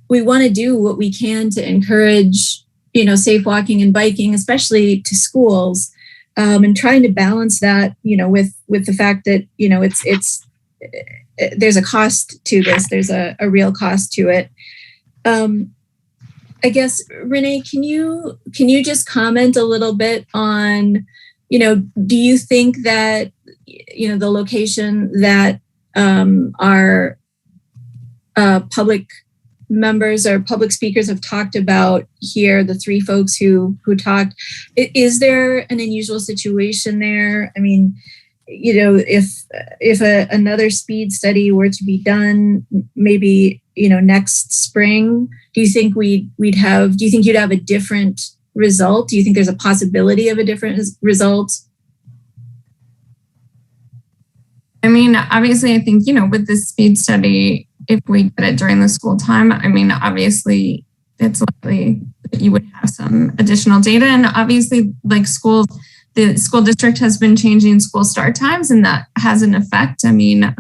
want to do what we can to encourage, you know, safe walking and biking, especially to schools. And trying to balance that, you know, with the fact that, you know, there's a cost to this. There's a real cost to it. I guess, Renee, can you just comment a little bit on, you know, do you think that, you know, the location that our public members or public speakers have talked about here, the three folks who talked, is there an unusual situation there? I mean, you know, if another speed study were to be done, maybe, you know, next spring, do you think you'd have a different result? Do you think there's a possibility of a different result?
I mean, obviously, I think, you know, with this speed study, if we get it during the school time, I mean, obviously, it's likely that you would have some additional data. And obviously, like schools, the school district has been changing school start times, and that has an effect. I mean,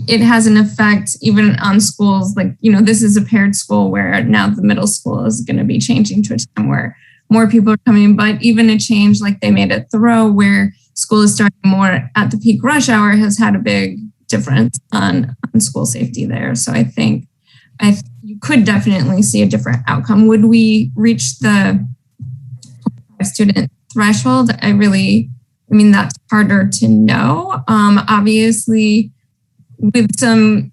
it has an effect even on schools. Like, you know, this is a paired school where now the middle school is going to be changing to a time where more people are coming. But even a change like they made at Thoreau, where school is starting more at the peak rush hour, has had a big difference on school safety there. So I think you could definitely see a different outcome. Would we reach the student threshold? I mean, that's harder to know. Obviously, with some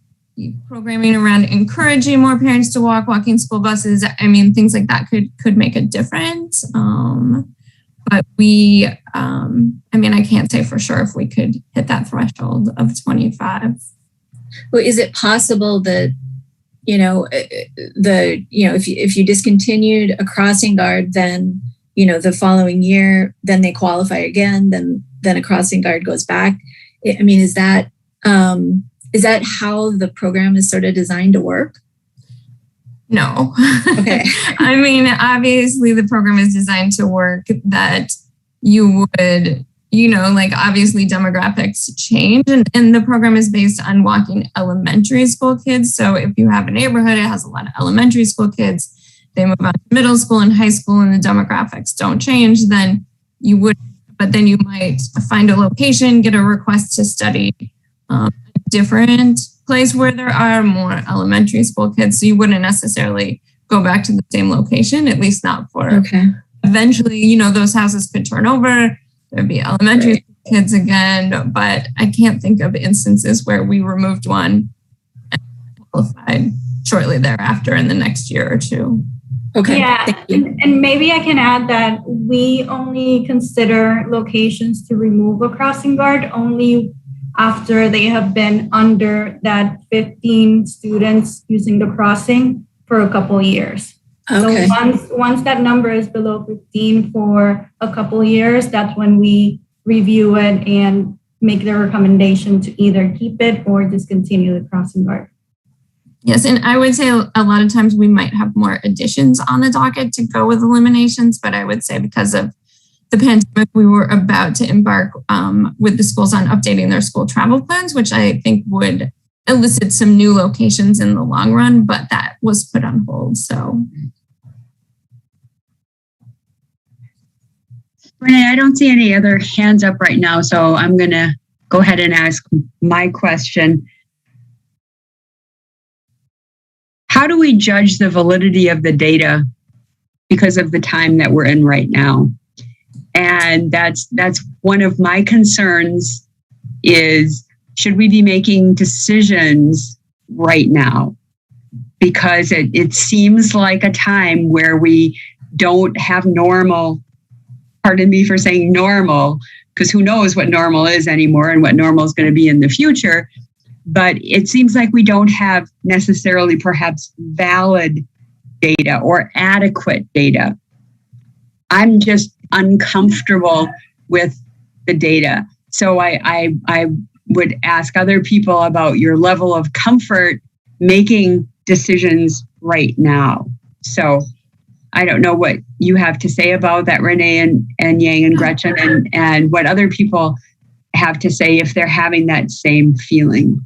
programming around encouraging more parents to walking school buses, I mean, things like that could make a difference. But I mean, I can't say for sure if we could hit that threshold of 25.
Well, is it possible that, you know, if you discontinued a crossing guard, then, you know, the following year, then they qualify again, then a crossing guard goes back? I mean, is that how the program is sort of designed to work?
No.
Okay.
I mean, obviously the program is designed to work that you would, like obviously demographics change and the program is based on walking elementary school kids. So if you have a neighborhood, it has a lot of elementary school kids, they move on to middle school and high school and the demographics don't change, then you would, but then you might find a location, get a request to study a different place where there are more elementary school kids. So you wouldn't necessarily go back to the same location, at least not for eventually, those houses could turn over. There'd be elementary kids again, but I can't think of instances where we removed one and qualified shortly thereafter in the next year or two.
Okay.
Yeah, and maybe I can add that we only consider locations to remove a crossing guard only after they have been under that 15 students using the crossing for a couple of years.
Okay.
So once that number is below 15 for a couple of years, that's when we review it and make the recommendation to either keep it or discontinue the crossing guard.
Yes, and I would say a lot of times we might have more additions on the docket to go with eliminations, but I would say because of the pandemic, we were about to embark with the schools on updating their school travel plans, which I think would elicit some new locations in the long run, but that was put on hold. So,
Renee, I don't see any other hands up right now, so I'm going to go ahead and ask my question. How do we judge the validity of the data because of the time that we're in right now? And that's one of my concerns is, should we be making decisions right now? Because it seems like a time where we don't have normal, pardon me for saying normal, because who knows what normal is anymore and what normal is going to be in the future. But it seems like we don't have necessarily perhaps valid data or adequate data. I'm just uncomfortable with the data. So I would ask other people about your level of comfort making decisions right now. So I don't know what you have to say about that, Renee and Yang and Gretchen, and what other people have to say if they're having that same feeling.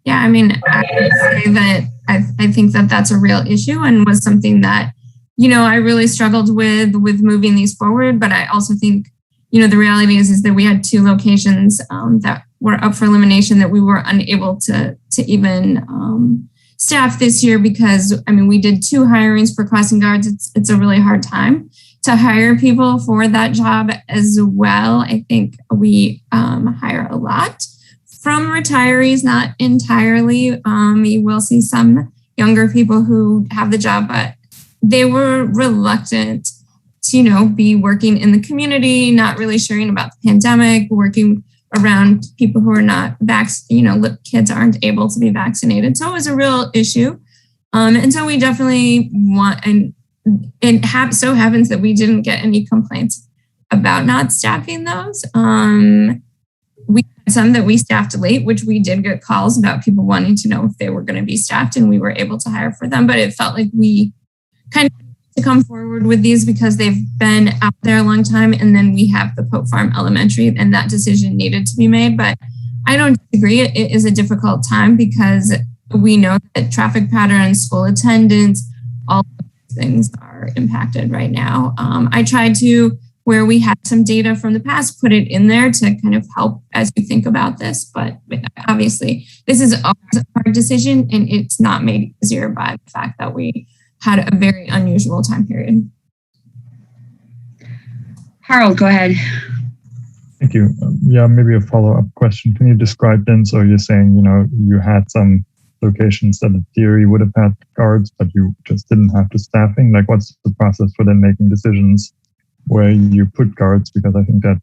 Yeah, I mean, I would say that I think that that's a real issue and was something that, I really struggled with moving these forward. But I also think, the reality is that we had 2 locations that were up for elimination that we were unable to even staff this year because, we did 2 hirings for crossing guards. It's a really hard time to hire people for that job as well. I think we hire a lot from retirees, not entirely. You will see some younger people who have the job, but they were reluctant to, be working in the community, not really sharing about the pandemic, working around people who are not vaccinated, kids aren't able to be vaccinated. So it was a real issue. And so we definitely want, and it so happens that we didn't get any complaints about not staffing those. We had some that we staffed late, which we did get calls about people wanting to know if they were going to be staffed, and we were able to hire for them. But it felt like we kind of to come forward with these because they've been out there a long time. And then we have the Pope Farm Elementary, and that decision needed to be made. But I don't disagree. It is a difficult time because we know that traffic patterns, school attendance, all of these things are impacted right now. I tried to, where we had some data from the past, put it in there to kind of help as you think about this. But obviously, this is always a hard decision, and it's not made easier by the fact that we had a very unusual time period.
Harold, go ahead.
Thank you. Maybe a follow-up question. Can you describe then, so you're saying, you had some locations that in theory would have had guards, but you just didn't have the staffing? Like, what's the process for then making decisions where you put guards? Because I think that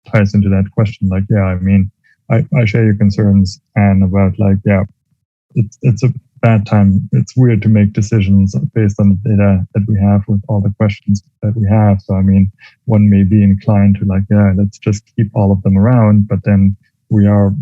ties into that question. Like, I share your concerns, and about it's a bad time. It's weird to make decisions based on the data that we have with all the questions that we have. So, one may be inclined to let's just keep all of them around, but then we are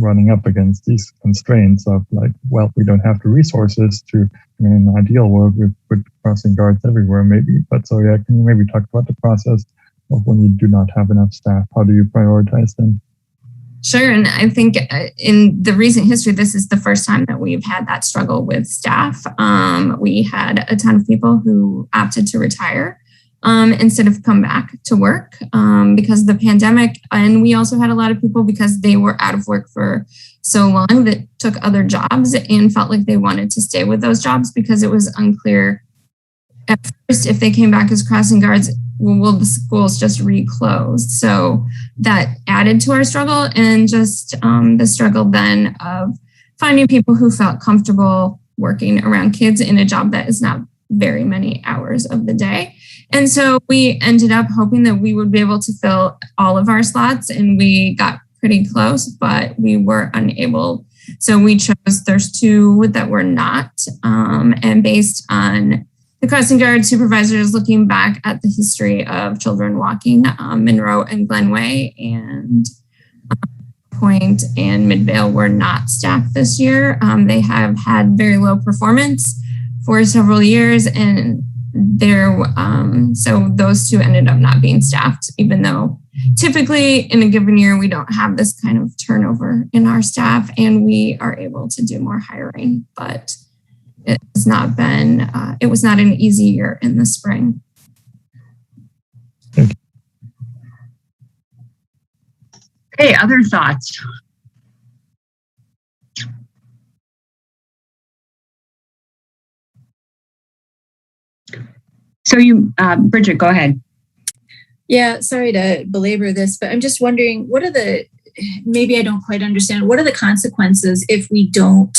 running up against these constraints of like, well, we don't have the resources to, in an ideal world, we put crossing guards everywhere maybe. But so yeah, can you maybe talk about the process of when you do not have enough staff? How do you prioritize them?
Sure. And I think in the recent history, this is the first time that we've had that struggle with staff. We had a ton of people who opted to retire instead of come back to work because of the pandemic. And we also had a lot of people because they were out of work for so long that took other jobs and felt like they wanted to stay with those jobs because it was unclear at first if they came back as crossing guards, will the schools just reclose? So that added to our struggle, and just the struggle then of finding people who felt comfortable working around kids in a job that is not very many hours of the day. And so we ended up hoping that we would be able to fill all of our slots, and we got pretty close, but we were unable. So we chose, there's two that were not, and based on the crossing guard supervisors looking back at the history of children walking, Monroe and Glenway and Point and Midvale were not staffed this year. They have had very low performance for several years, and so those two ended up not being staffed, even though typically in a given year we don't have this kind of turnover in our staff, and we are able to do more hiring, but it was not an easy year in the spring.
Okay, other thoughts? So Bridget, go ahead.
Yeah, sorry to belabor this, but I'm just wondering, maybe I don't quite understand, what are the consequences if we don't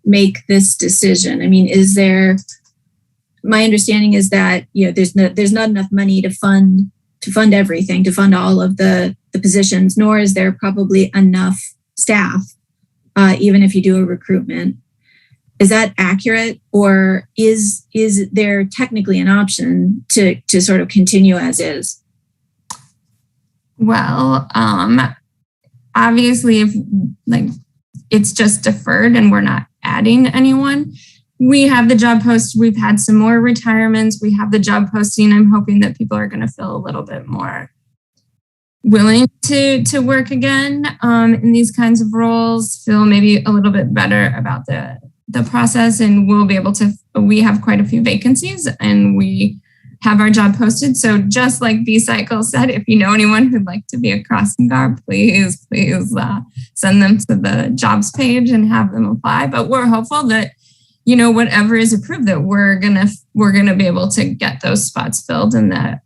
make this decision? I mean, my understanding is that, there's not enough money to fund everything, to fund all of the positions, nor is there probably enough staff, even if you do a recruitment. Is that accurate, or is there technically an option to sort of continue as is?
Well, obviously, if it's just deferred and we're not adding anyone, we have the job post. We've had some more retirements. We have the job posting. I'm hoping that people are going to feel a little bit more willing to work again in these kinds of roles, feel maybe a little bit better about the process, and we'll be able to, we have quite a few vacancies and we have our job posted. So just like B-Cycle said, if you know anyone who'd like to be a crossing guard, please send them to the jobs page and have them apply. But we're hopeful that, whatever is approved, that we're gonna be able to get those spots filled, and that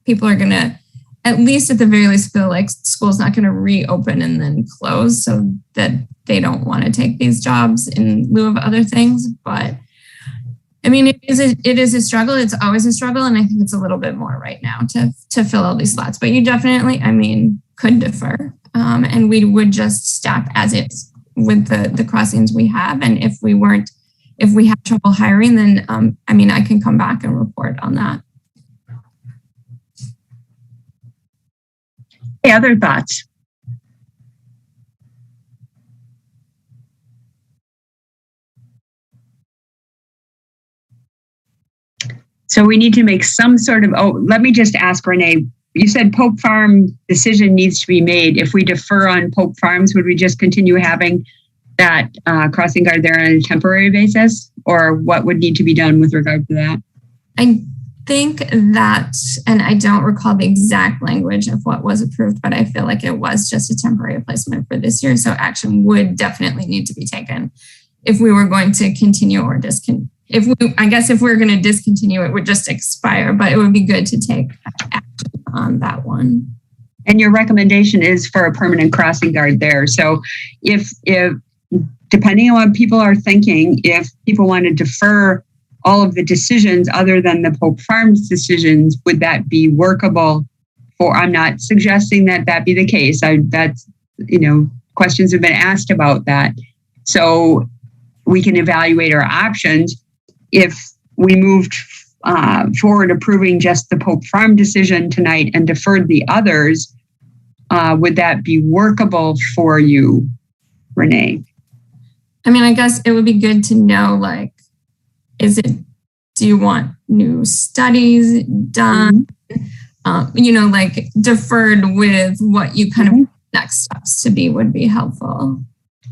people are gonna, at least at the very least, feel like school's not gonna reopen and then close, so that they don't want to take these jobs in lieu of other things. But I mean, it is a struggle. It's always a struggle. And I think it's a little bit more right now to fill all these slots. But you definitely, could defer. And we would just staff as is with the crossings we have. And if we have trouble hiring, then, I can come back and report on that.
Hey, other thoughts? So we need to make some sort of, let me just ask Renee, you said Pope Farm decision needs to be made. If we defer on Pope Farms, would we just continue having that crossing guard there on a temporary basis? Or what would need to be done with regard to that?
I think that, and I don't recall the exact language of what was approved, but I feel like it was just a temporary placement for this year. So action would definitely need to be taken if we were going to continue or discontinue. If we're going to discontinue, it would just expire, but it would be good to take action on that one.
And your recommendation is for a permanent crossing guard there. So if depending on what people are thinking, if people want to defer all of the decisions other than the Pope Farms decisions, would that be workable? I'm not suggesting that be the case. Questions have been asked about that. So we can evaluate our options. If we moved forward approving just the Pope Farm decision tonight and deferred the others, would that be workable for you, Renee?
I mean, I guess it would be good to know, like, do you want new studies done? Like deferred with what you kind of next steps to be would be helpful.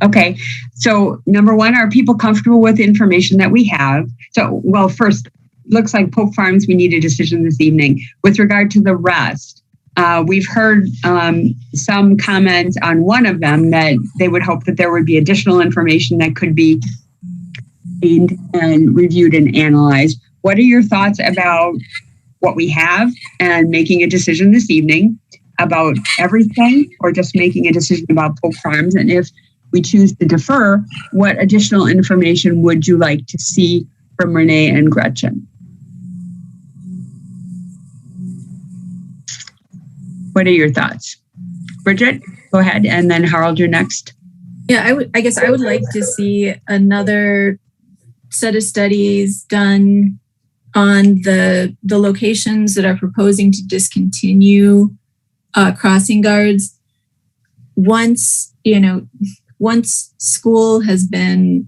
Okay. So number one, are people comfortable with the information that we have? So, well, first, looks like Pope Farms, we need a decision this evening. With regard to the rest, we've heard some comments on one of them that they would hope that there would be additional information that could be gained and reviewed and analyzed. What are your thoughts about what we have and making a decision this evening about everything, or just making a decision about Pope Farms? And if we choose to defer, what additional information would you like to see from Renee and Gretchen? What are your thoughts? Bridget, go ahead. And then Harold, you're next.
Yeah, I guess I would like to see another set of studies done on the locations that are proposing to discontinue crossing guards. Once school has been,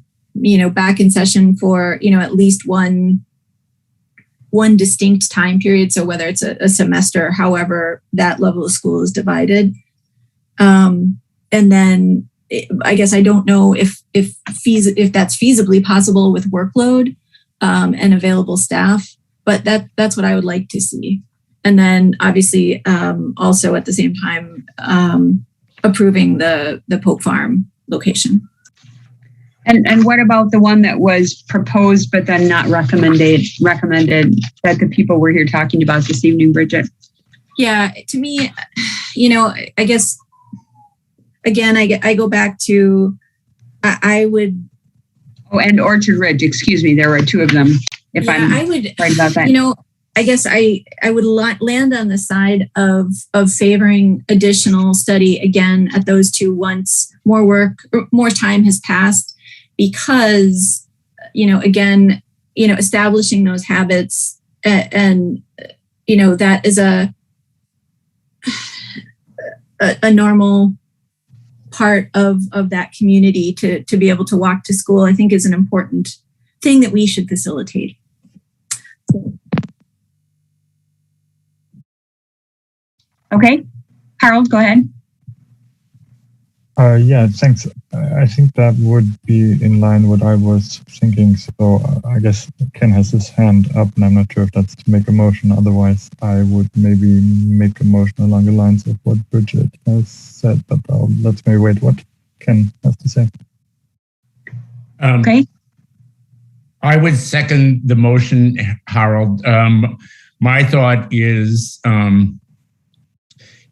back in session for, at least one distinct time period. So whether it's a semester, however that level of school is divided. And then I guess I don't know if that's feasibly possible with workload and available staff, but that's what I would like to see. And then obviously also at the same time approving the Pope Farm location.
And what about the one that was proposed but then not recommended that the people were here talking about this evening, Bridget?
Yeah, to me, I guess again, I go back to I would.
Oh, and Orchard Ridge. Excuse me, there were two of them.
I would
right about that.
I guess I would land on the side of favoring additional study again at those two once more time has passed, because again establishing those habits and that is a normal part of that community to be able to walk to school, I think is an important thing that we should facilitate.
Okay. Harold, go ahead.
Yeah, thanks. I think that would be in line what I was thinking. So I guess Ken has his hand up, and I'm not sure if that's to make a motion. Otherwise, I would maybe make a motion along the lines of what Bridget has said. But let's maybe wait what Ken has to say.
Okay.
I would second the motion, Harold. My thought is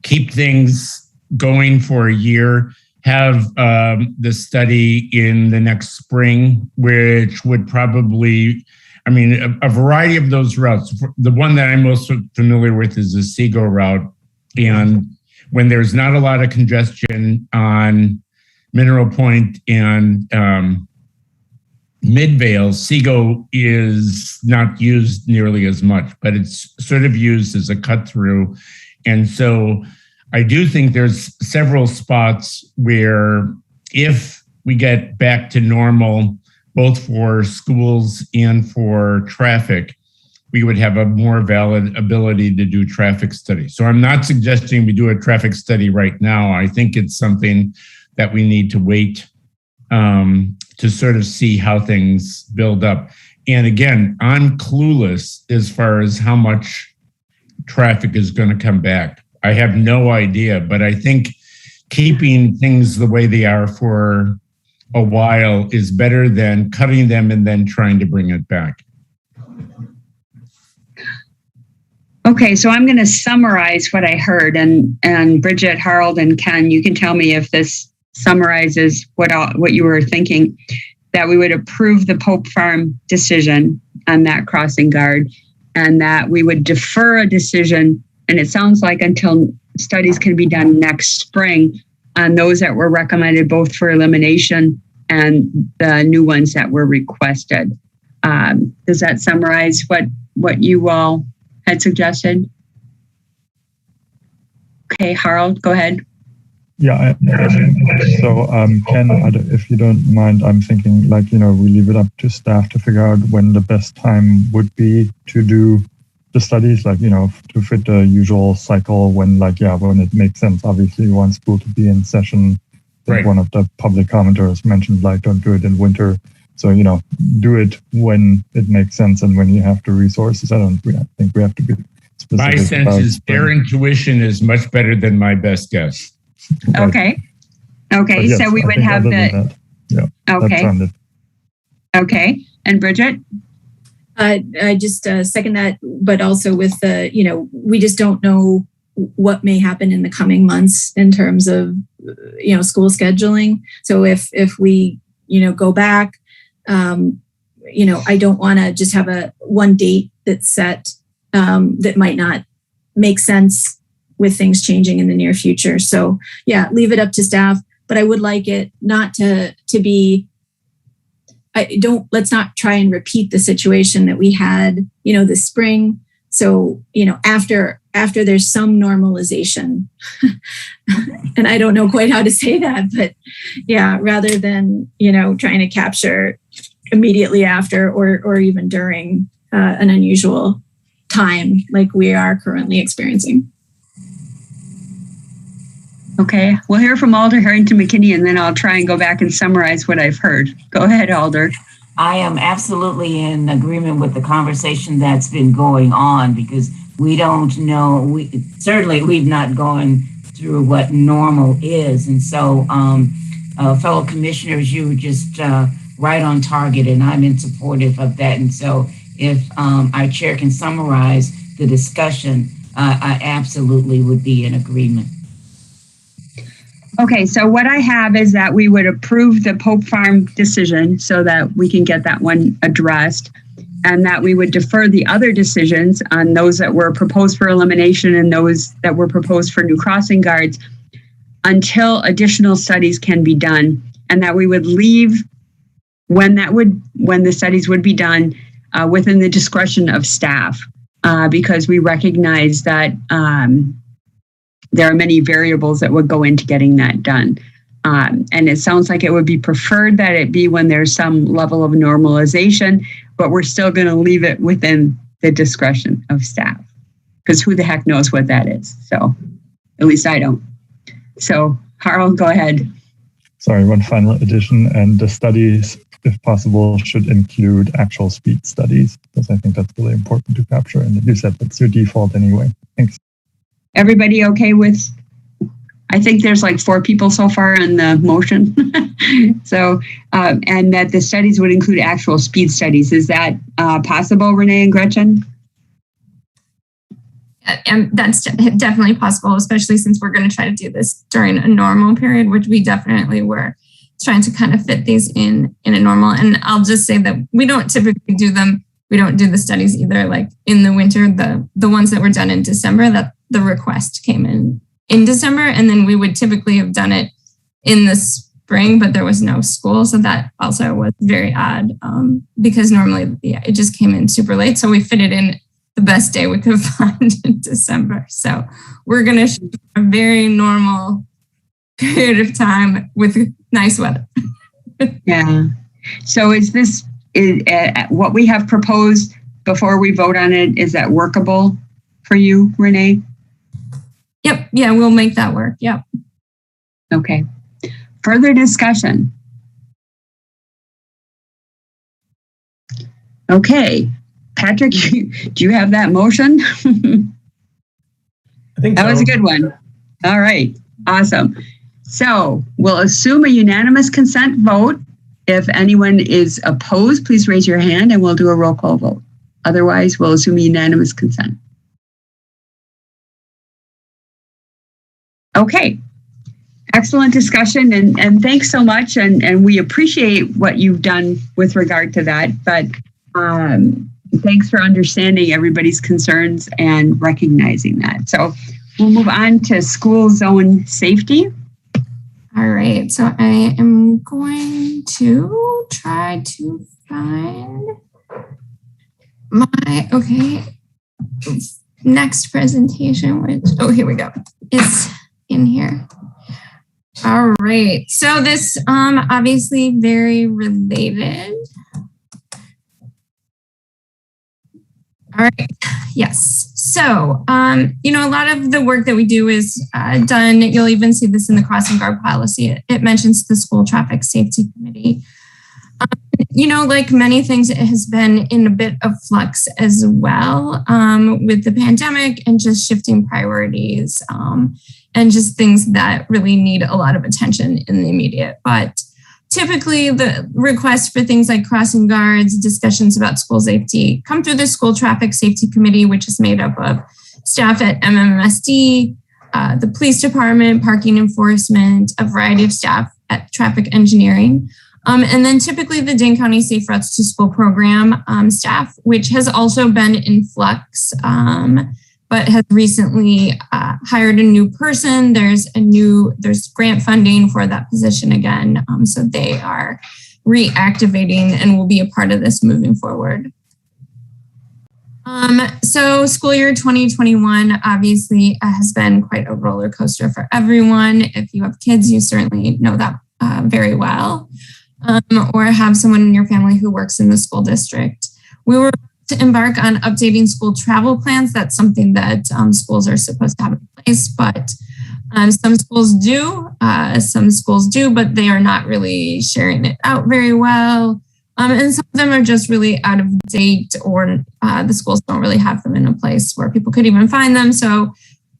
keep things going for a year, have the study in the next spring, which would probably, a variety of those routes. The one that I'm most familiar with is the Sego route. And when there's not a lot of congestion on Mineral Point and Midvale, Sego is not used nearly as much, but it's sort of used as a cut through. And so I do think there's several spots where if we get back to normal, both for schools and for traffic, we would have a more valid ability to do traffic studies. So I'm not suggesting we do a traffic study right now. I think it's something that we need to wait to sort of see how things build up. And again, I'm clueless as far as how much traffic is going to come back. I have no idea, but I think keeping things the way they are for a while is better than cutting them and then trying to bring it back.
Okay, so I'm going to summarize what I heard, and Bridget, Harold, and Ken, you can tell me if this summarizes what you were thinking. That we would approve the Pope Farm decision on that crossing guard, and that we would defer a decision, and it sounds like until studies can be done next spring on those that were recommended both for elimination and the new ones that were requested. Does that summarize what you all had suggested? Okay, Harold, go ahead.
Yeah, I think so. Ken, if you don't mind, I'm thinking like, we leave it up to staff to figure out when the best time would be to do the studies, like, to fit the usual cycle when it makes sense. Obviously, you want school to be in session. Right. One of the public commenters mentioned, like, don't do it in winter. So, do it when it makes sense and when you have the resources. I think we have to be specific.
My sense is their intuition is much better than my best guess.
Okay. Okay.
Yes,
so we would have the. Okay. Okay. And Bridget?
I just second that, but also with the, we just don't know what may happen in the coming months in terms of, school scheduling. So if we, go back, I don't want to just have one date that's set that might not make sense with things changing in the near future. So yeah, leave it up to staff, but I would like it not to be, let's not try and repeat the situation that we had, this spring. So, after there's some normalization, and I don't know quite how to say that, but yeah, rather than, trying to capture immediately after or even during an unusual time like we are currently experiencing.
Okay, we'll hear from Alder Harrington McKinney, and then I'll try and go back and summarize what I've heard. Go ahead, Alder.
I am absolutely in agreement with the conversation that's been going on because we don't know. We've not gone through what normal is, and so fellow commissioners, you were just right on target, and I'm in supportive of that. And so, if our chair can summarize the discussion, I absolutely would be in agreement.
Okay, so what I have is that we would approve the Pope Farm decision so that we can get that one addressed, and that we would defer the other decisions on those that were proposed for elimination and those that were proposed for new crossing guards until additional studies can be done, and that we would leave when the studies would be done within the discretion of staff, because we recognize that there are many variables that would go into getting that done. And it sounds like it would be preferred that it be when there's some level of normalization, but we're still going to leave it within the discretion of staff, because who the heck knows what that is? So at least I don't. So Harl, go ahead.
Sorry, one final addition, and the studies, if possible, should include actual speed studies, because I think that's really important to capture. And you said that's your default anyway. Thanks.
Everybody okay with, I think there's like 4 people so far on the motion. So, and that the studies would include actual speed studies. Is that possible, Renee and Gretchen?
And that's definitely possible, especially since we're going to try to do this during a normal period, which we definitely were trying to kind of fit these in a normal. And I'll just say that we don't typically do them. We don't do the studies either, like in the winter, the ones that were done in December, that the request came in December. And then we would typically have done it in the spring, but there was no school. So that also was very odd because normally, it just came in super late. So we fit it in the best day we could find in December. So we're going to shoot a very normal period of time with nice weather.
Yeah. So is this what we have proposed before we vote on it? Is that workable for you, Renee?
Yep. Yeah, we'll make that work. Yep.
Okay. Further discussion. Okay. Patrick, do you have that motion?
I think
that was a good one. All right. Awesome. So we'll assume a unanimous consent vote. If anyone is opposed, please raise your hand and we'll do a roll call vote. Otherwise, we'll assume unanimous consent. Okay. Excellent discussion, and thanks so much. And we appreciate what you've done with regard to that. But thanks for understanding everybody's concerns and recognizing that. So we'll move on to school zone safety.
All right, so I am going to try to find my, next presentation, which, here we go. It's in here. All right. So this obviously very related. All right. Yes. So, a lot of the work that we do is done. You'll even see this in the crossing guard policy. It mentions the school traffic safety committee. Like many things, it has been in a bit of flux as well with the pandemic and just shifting priorities and just things that really need a lot of attention in the immediate. But typically the requests for things like crossing guards, discussions about school safety come through the school traffic safety committee, which is made up of staff at MMSD, the police department, parking enforcement, a variety of staff at traffic engineering. And then typically the Dane County Safe Routes to School program staff, which has also been in flux, but has recently hired a new person. There's grant funding for that position again. So they are reactivating and will be a part of this moving forward. So school year 2021 obviously has been quite a roller coaster for everyone. If you have kids, you certainly know that very well. Or have someone in your family who works in the school district. We were to embark on updating school travel plans. That's something that schools are supposed to have in place, but some schools do, but they are not really sharing it out very well. And some of them are just really out of date, or the schools don't really have them in a place where people could even find them. So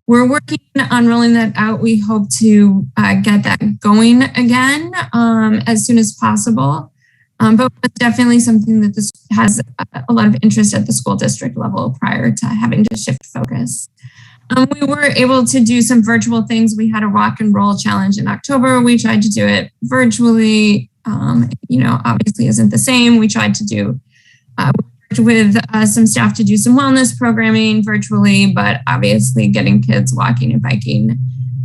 we're working on rolling that out. We hope to get that going again as soon as possible. But it's definitely something that this has a lot of interest at the school district level prior to having to shift focus. We were able to do some virtual things. We had a rock and roll challenge in October. We tried to do it virtually. Obviously isn't the same. We tried to do with some staff to do some wellness programming virtually, but obviously getting kids walking and biking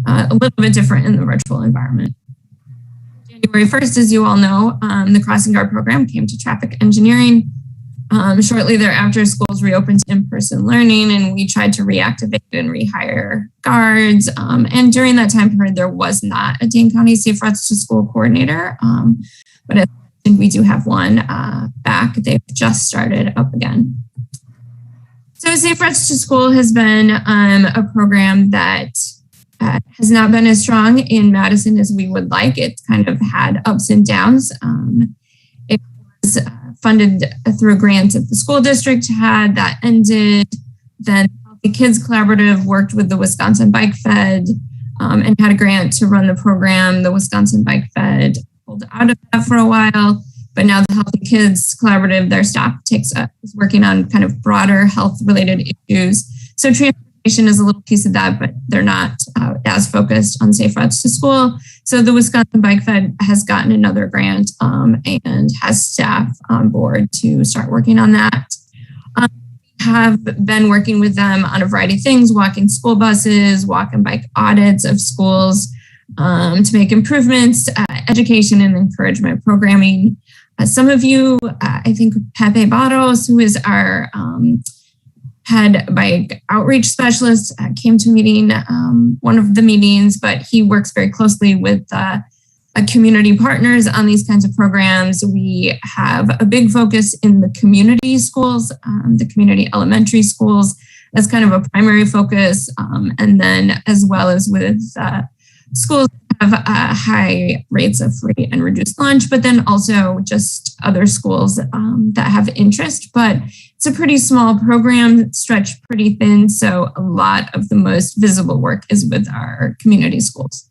a little bit different in the virtual environment. January 1st, as you all know, the crossing guard program came to traffic engineering. Shortly thereafter, schools reopened to in-person learning, and we tried to reactivate and rehire guards. And during that time period, there was not a Dane County Safe Routes to School coordinator, but we do have one back. They've just started up again. So Safe Routes to School has been a program that has not been as strong in Madison as we would like. It's kind of had ups and downs. It was funded through a grant that the school district had that ended. Then the Kids Collaborative worked with the Wisconsin Bike Fed and had a grant to run the program. The Wisconsin Bike Fed pulled out of that for a while, but now the Healthy Kids Collaborative, their staff is working on kind of broader health related issues. So transportation is a little piece of that, but they're not as focused on Safe Routes to School. So the Wisconsin Bike Fed has gotten another grant and has staff on board to start working on that. Have been working with them on a variety of things, walking school buses, walk and bike audits of schools to make improvements, education and encouragement programming. Some of you, I think Pepe Barros, who is our head bike outreach specialist, came to one of the meetings, but he works very closely with community partners on these kinds of programs. We have a big focus in the community schools, the community elementary schools as kind of a primary focus. And then as well as with schools that have high rates of free and reduced lunch, but then also just other schools that have interest. But it's a pretty small program, stretched pretty thin. So a lot of the most visible work is with our community schools.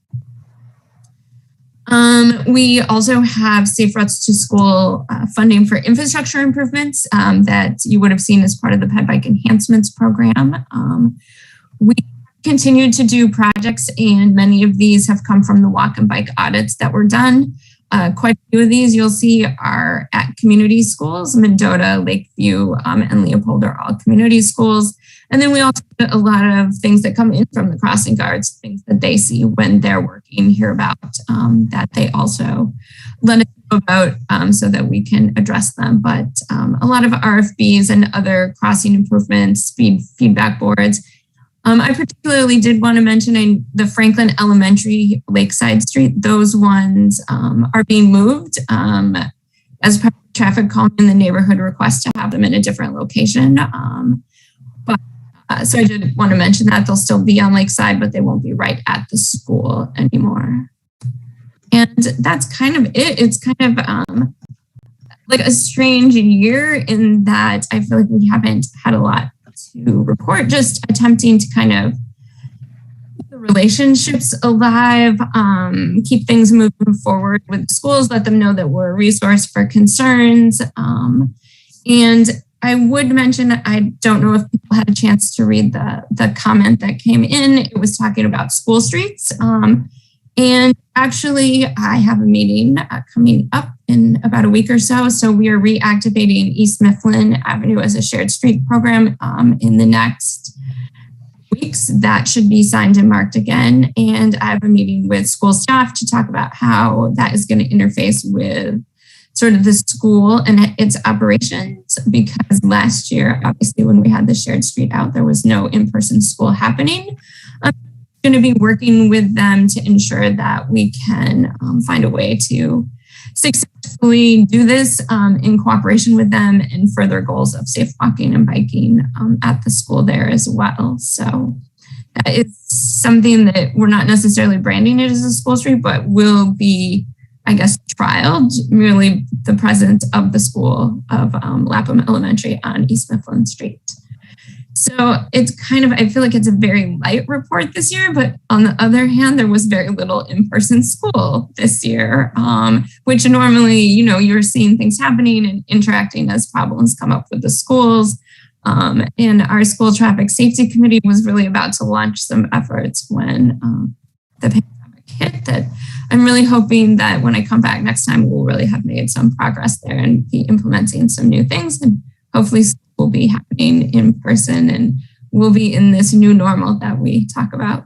We also have Safe Routes to School funding for infrastructure improvements that you would have seen as part of the Ped Bike Enhancements Program. We continue to do projects, and many of these have come from the walk and bike audits that were done. Quite a few of these you'll see are at community schools. Mendota, Lakeview, and Leopold are all community schools. And then we also get a lot of things that come in from the crossing guards, things that they see when they're working here about that they also let us know about so that we can address them. But a lot of RFBs and other crossing improvements, speed feedback boards, I particularly did want to mention the Franklin Elementary Lakeside Street. Those ones are being moved as part of traffic calming in the neighborhood request to have them in a different location. So I did want to mention that they'll still be on Lakeside, but they won't be right at the school anymore. And that's kind of it. It's kind of like a strange year in that I feel like we haven't had a lot to report, just attempting to kind of keep the relationships alive, keep things moving forward with schools, let them know that we're a resource for concerns. And I would mention, I don't know if people had a chance to read the comment that came in. It was talking about school streets. And actually, I have a meeting coming up in about a week or so. So we are reactivating East Mifflin Avenue as a shared street program in the next weeks. That should be signed and marked again. And I have a meeting with school staff to talk about how that is going to interface with sort of the school and its operations, because last year, obviously, when we had the shared street out, there was no in-person school happening. Going to be working with them to ensure that we can find a way to successfully do this in cooperation with them and further goals of safe walking and biking at the school there as well. So that is something that we're not necessarily branding it as a school street, but will be, I guess, trialed, merely the presence of the school of Lapham Elementary on East Mifflin Street. So it's kind of, I feel like it's a very light report this year, but on the other hand, there was very little in-person school this year, which normally, you're seeing things happening and interacting as problems come up with the schools. And our school traffic safety committee was really about to launch some efforts when the pandemic hit, that I'm really hoping that when I come back next time, we'll really have made some progress there and be implementing some new things, and hopefully will be happening in person and will be in this new normal that we talk about.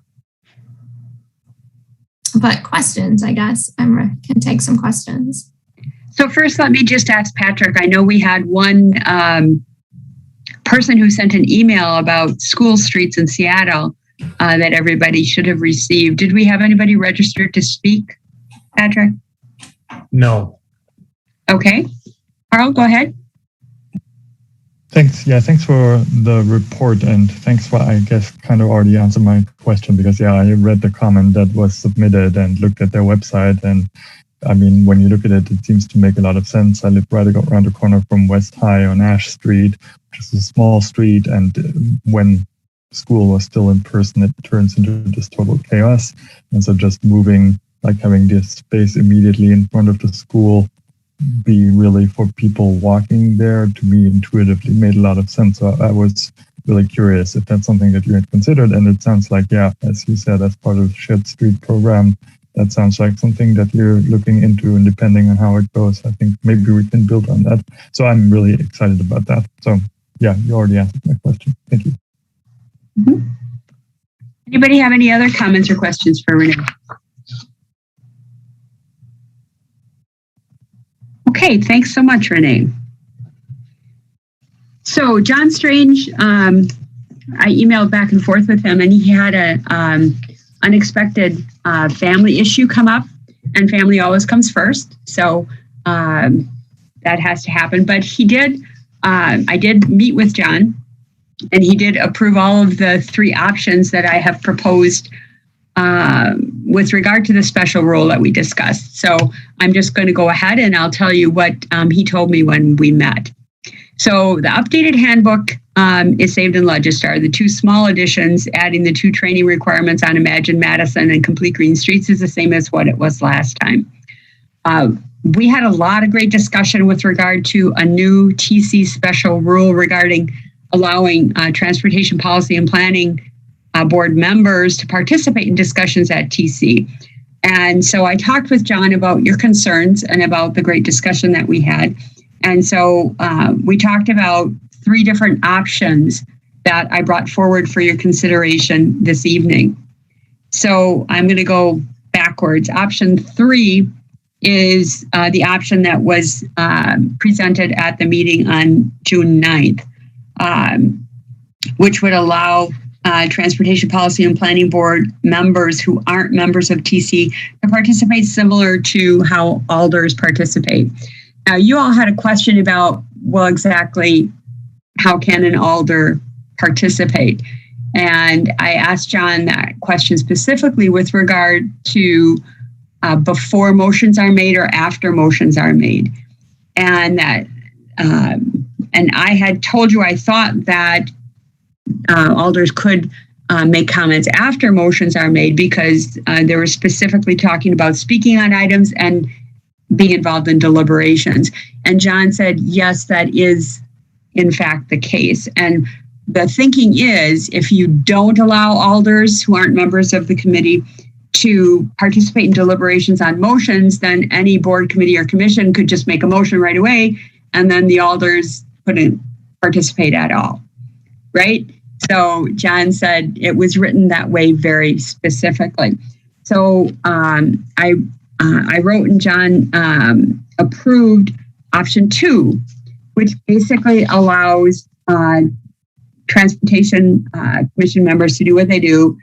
But questions, I guess. I can take some questions.
So first, let me just ask Patrick. I know we had one person who sent an email about school streets in Seattle that everybody should have received. Did we have anybody registered to speak, Patrick?
No.
Okay. Carl, go ahead.
Thanks. Yeah, thanks for the report, and thanks for, I guess, kind of already answered my question, because, yeah, I read the comment that was submitted and looked at their website. And I mean, when you look at it, it seems to make a lot of sense. I live right around the corner from West High on Ash Street, which is a small street. And when school was still in person, it turns into just total chaos. And so just moving, like having this space immediately in front of the school be really for people walking there, to me intuitively made a lot of sense. So I was really curious if that's something that you had considered. And it sounds like, yeah, as you said, as part of the Shared Street program, that sounds like something that you're looking into, and depending on how it goes, I think maybe we can build on that. So I'm really excited about that. So yeah, you already answered my question. Thank you.
Mm-hmm. Anybody have any other comments or questions for Renee? Okay, thanks so much, Renee. So John Strange, I emailed back and forth with him, and he had a unexpected family issue come up, and family always comes first. So that has to happen. But he did, I did meet with John, and he did approve all of the 3 options that I have proposed with regard to the special rule that we discussed. So I'm just going to go ahead and I'll tell you what he told me when we met. So the updated handbook is saved in Legistar. The 2 small additions, adding the 2 training requirements on Imagine Madison and Complete Green Streets, is the same as what it was last time. We had a lot of great discussion with regard to a new TC special rule regarding allowing transportation policy and planning board members to participate in discussions at TC. And so I talked with John about your concerns and about the great discussion that we had. And so we talked about 3 different options that I brought forward for your consideration this evening. So I'm going to go backwards. Option 3 is the option that was presented at the meeting on June 9th, which would allow Transportation Policy and Planning Board members who aren't members of TC to participate similar to how alders participate. Now, you all had a question about, well, exactly how can an alder participate? And I asked John that question specifically with regard to before motions are made or after motions are made. And that, and I had told you I thought that alders could make comments after motions are made because they were specifically talking about speaking on items and being involved in deliberations. And John said, yes, that is in fact the case. And the thinking is if you don't allow alders who aren't members of the committee to participate in deliberations on motions, then any board, committee, or commission could just make a motion right away, and then the alders couldn't participate at all, right? So John said it was written that way very specifically. So I wrote and John approved option 2, which basically allows Transportation Commission members to do what they do,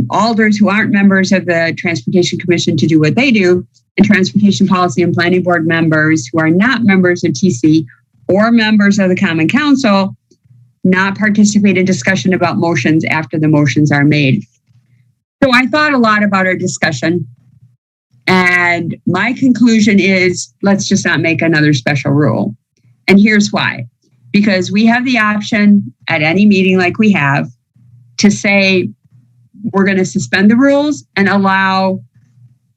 alders who aren't members of the Transportation Commission to do what they do, and Transportation Policy and Planning Board members who are not members of TC or members of the Common Council not participate in discussion about motions after the motions are made. So I thought a lot about our discussion, and my conclusion is let's just not make another special rule. And here's why. Because we have the option at any meeting like we have to say we're going to suspend the rules and allow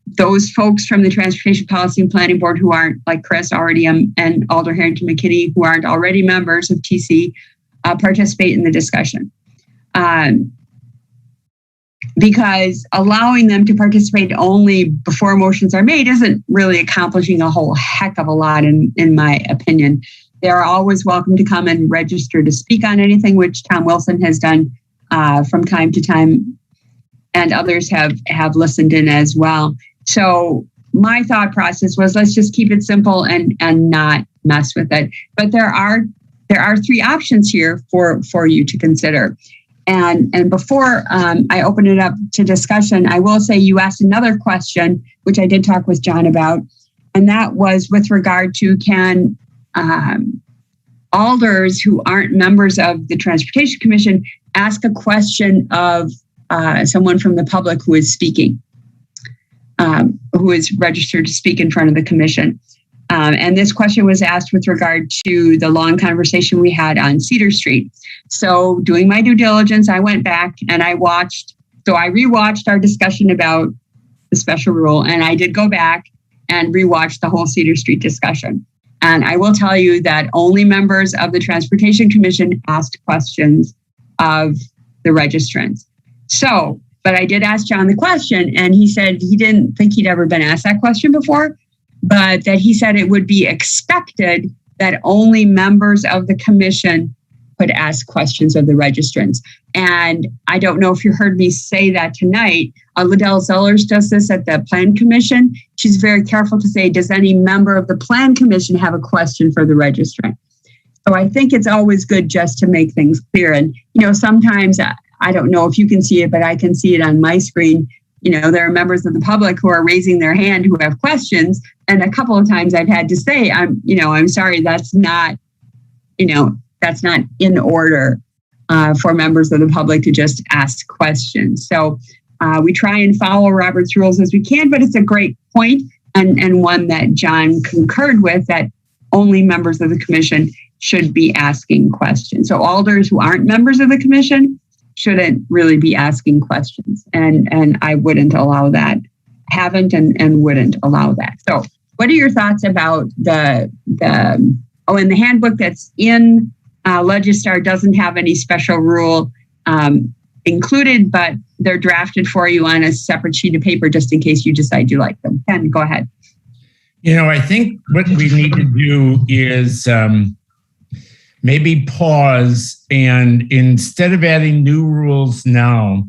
those folks from the Transportation Policy and Planning Board who aren't, like Chris already and Alder Harrington McKinney, who aren't already members of TC, participate in the discussion. Because allowing them to participate only before motions are made isn't really accomplishing a whole heck of a lot in my opinion. They are always welcome to come and register to speak on anything, which Tom Wilson has done from time to time, and others have listened in as well. So my thought process was let's just keep it simple and not mess with it. But there are 3 options here for you to consider. And before I open it up to discussion, I will say you asked another question, which I did talk with John about, and that was with regard to can alders who aren't members of the Transportation Commission ask a question of someone from the public who is speaking, who is registered to speak in front of the commission. And this question was asked with regard to the long conversation we had on Cedar Street. So doing my due diligence, I went back and I rewatched our discussion about the special rule, and I did go back and rewatch the whole Cedar Street discussion. And I will tell you that only members of the Transportation Commission asked questions of the registrants. So, but I did ask John the question, and he said he didn't think he'd ever been asked that question before, but that he said it would be expected that only members of the commission could ask questions of the registrants. And I don't know if you heard me say that tonight. Liddell Zellers does this at the Plan Commission. She's very careful to say, does any member of the Plan Commission have a question for the registrant? So I think it's always good just to make things clear. And, sometimes, I don't know if you can see it, but I can see it on my screen. There are members of the public who are raising their hand who have questions. And a couple of times I've had to say, I'm sorry, that's not in order for members of the public to just ask questions. So we try and follow Robert's rules as we can, but it's a great point and one that John concurred with, that only members of the commission should be asking questions. So alders who aren't members of the commission shouldn't really be asking questions. And I wouldn't allow that, haven't and wouldn't allow that. So what are your thoughts about and the handbook that's in Legistar doesn't have any special rule included, but they're drafted for you on a separate sheet of paper just in case you decide you like them. Ken, go ahead.
I think what we need to do is maybe pause, and instead of adding new rules now,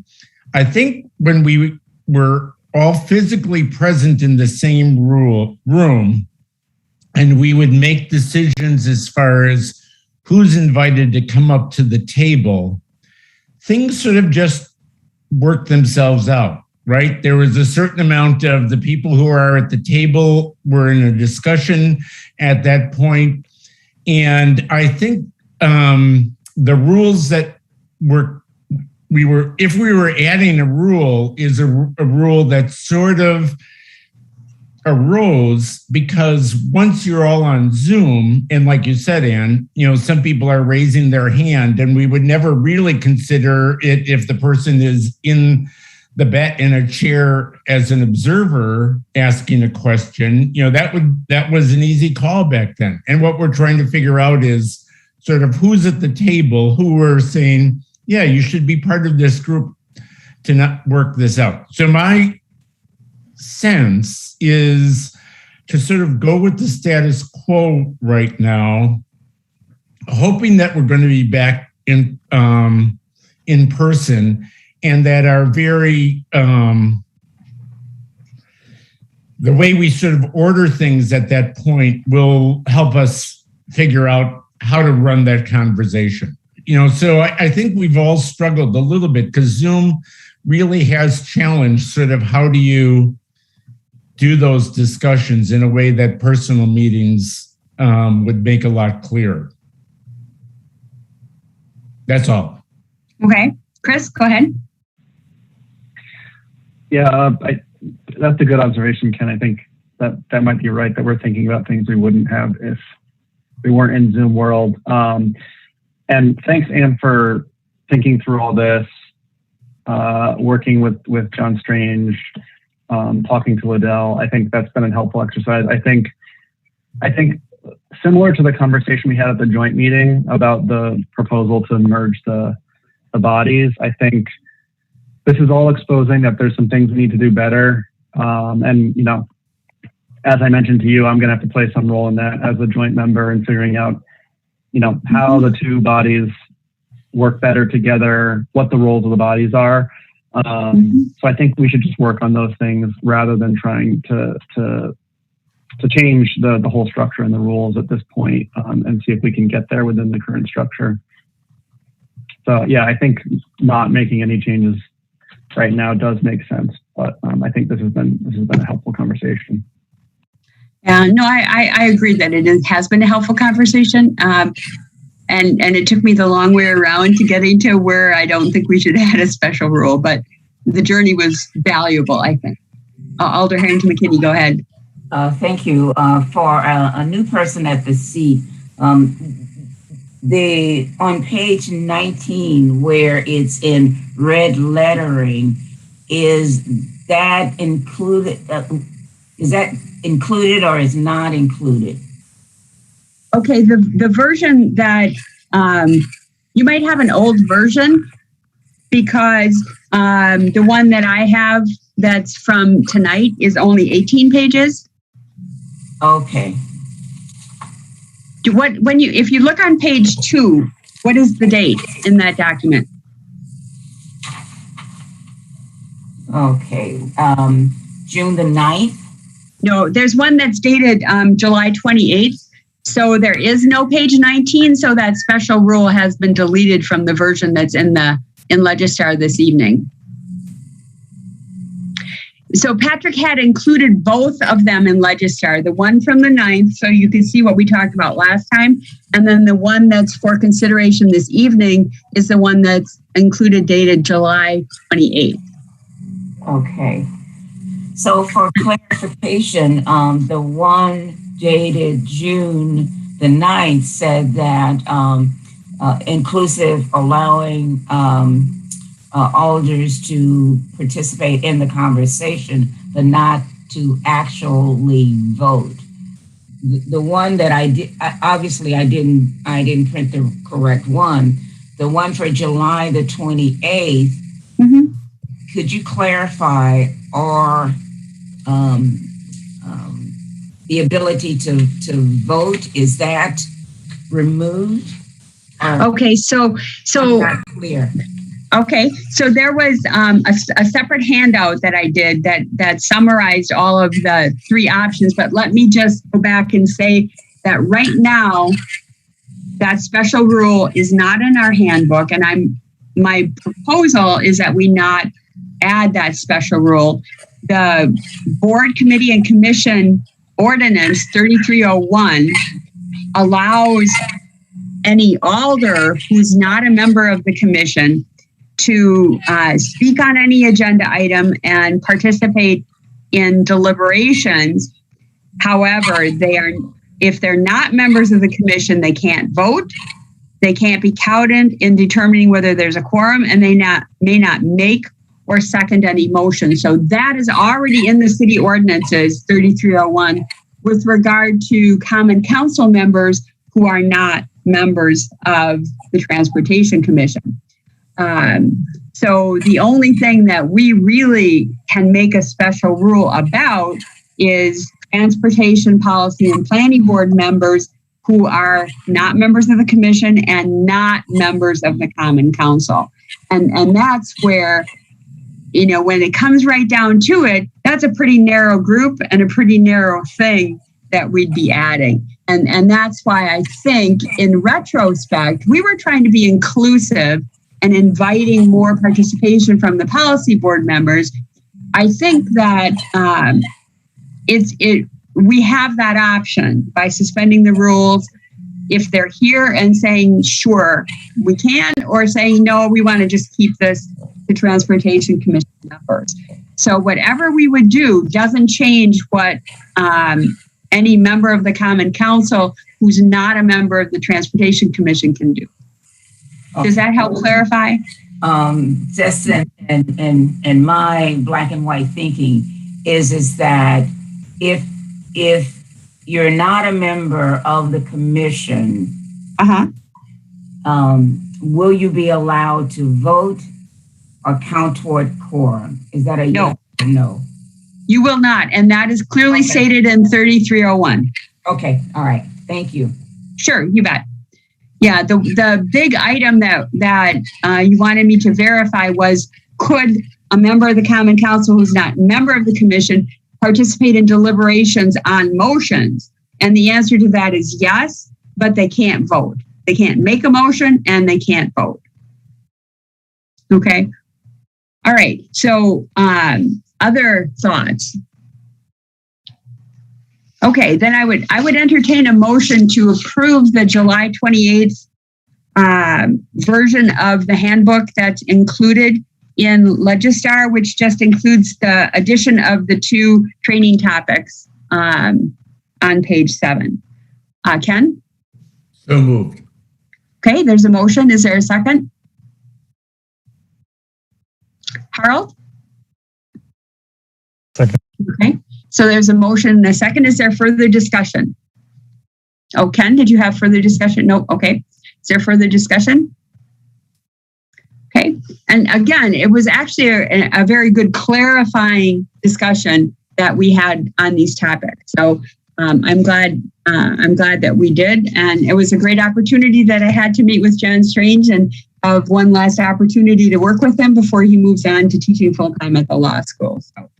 I think when we were all physically present in the same room and we would make decisions as far as who's invited to come up to the table, things sort of just work themselves out, right? There was a certain amount of the people who are at the table were in a discussion at that point. And I think the rules that if we were adding a rule is a rule that sort of arose because once you're all on Zoom, and like you said, Ann, some people are raising their hand, and we would never really consider it if the person is in a chair as an observer asking a question. That was an easy call back then. And what we're trying to figure out is sort of who's at the table, who were saying, yeah, you should be part of this group to not work this out. So my sense is to sort of go with the status quo right now, hoping that we're going to be back in person, and that our very the way we sort of order things at that point will help us figure out how to run that conversation. So I think we've all struggled a little bit because Zoom really has challenged sort of how do you do those discussions in a way that personal meetings would make a lot clearer. That's all.
Okay. Chris, go ahead.
Yeah, that's a good observation, Ken. I think that might be right, that we're thinking about things we wouldn't have if we weren't in Zoom world. And thanks, Ann, for thinking through all this, working with John Strange, talking to Liddell. I think that's been a helpful exercise. I think similar to the conversation we had at the joint meeting about the proposal to merge the bodies, I think this is all exposing that there's some things we need to do better. And, as I mentioned to you, I'm going to have to play some role in that as a joint member and figuring out, how the two bodies work better together, what the roles of the bodies are. So I think we should just work on those things rather than trying to change the whole structure and the rules at this point, and see if we can get there within the current structure. So yeah, I think not making any changes right now does make sense, but I think this has been a helpful conversation.
Yeah, no, I agree that it has been a helpful conversation. And it took me the long way around to getting to where I don't think we should add a special rule, but the journey was valuable, I think. Alder Harrington McKinney, go ahead.
Thank you. For a new person at the seat, on page 19, where it's in red lettering, is that included? Is that included or is not included?
Okay, the version that you might have an old version, because the one that I have that's from tonight is only 18 pages.
Okay.
If you look on page 2, what is the date in that document?
Okay, June the 9th?
No, there's one that's dated July 28th. So there is no page 19. So that special rule has been deleted from the version that's in Legistar this evening. So Patrick had included both of them in Legistar, the one from the 9th, so you can see what we talked about last time. And then the one that's for consideration this evening is the one that's included dated July 28th.
Okay. So for clarification, the one dated June the 9th said that inclusive, allowing alders to participate in the conversation, but not to actually vote. The one that I did, obviously I didn't print the correct one. The one for July the 28th, could you clarify, or the ability to vote, is that removed?
Okay, so
not clear.
Okay, so there was a separate handout that I did that summarized all of the 3 options, but let me just go back and say that right now, that special rule is not in our handbook, and I'm my proposal is that we not add that special rule. The board, committee, and commission ordinance 3301 allows any alder who's not a member of the commission to speak on any agenda item and participate in deliberations. However, if they're not members of the commission, they can't vote. They can't be counted in determining whether there's a quorum, and they may not make or second any motion. So that is already in the city ordinances 3301 with regard to common council members who are not members of the Transportation Commission. So the only thing that we really can make a special rule about is transportation policy and planning board members who are not members of the commission and not members of the common council. And that's where, you know, when it comes right down to it, that's a pretty narrow group and a pretty narrow thing that we'd be adding. And that's why I think in retrospect, we were trying to be inclusive and inviting more participation from the policy board members. I think that we have that option by suspending the rules if they're here and saying, sure, we can, or saying, no, we want to just keep this to Transportation Commission members. So whatever we would do doesn't change what any member of the Common Council who's not a member of the Transportation Commission can do. Does that help clarify?
Just and my black and white thinking is that if you're not a member of the commission, will you be allowed to vote or count toward quorum? Is that a yes or no?
You will not, and that is clearly stated in 3301.
Okay, all right, thank you.
Sure, you bet. Yeah, the big item that you wanted me to verify was, could a member of the Common Council who's not a member of the commission participate in deliberations on motions? And the answer to that is yes, but they can't vote. They can't make a motion and they can't vote. Okay. All right. So other thoughts? Okay, then I would entertain a motion to approve the July 28th version of the handbook that's included in Legistar, which just includes the addition of the 2 training topics on page 7. Ken?
So moved.
Okay, there's a motion. Is there a second? Harold?
Second.
Okay, so there's a motion and a second. Is there further discussion? Oh, Ken, did you have further discussion? No, okay. Is there further discussion? Okay, and again, it was actually a very good clarifying discussion that we had on these topics. So I'm glad that we did, and it was a great opportunity that I had to meet with John Strange and have one last opportunity to work with him before he moves on to teaching full-time at the law school. So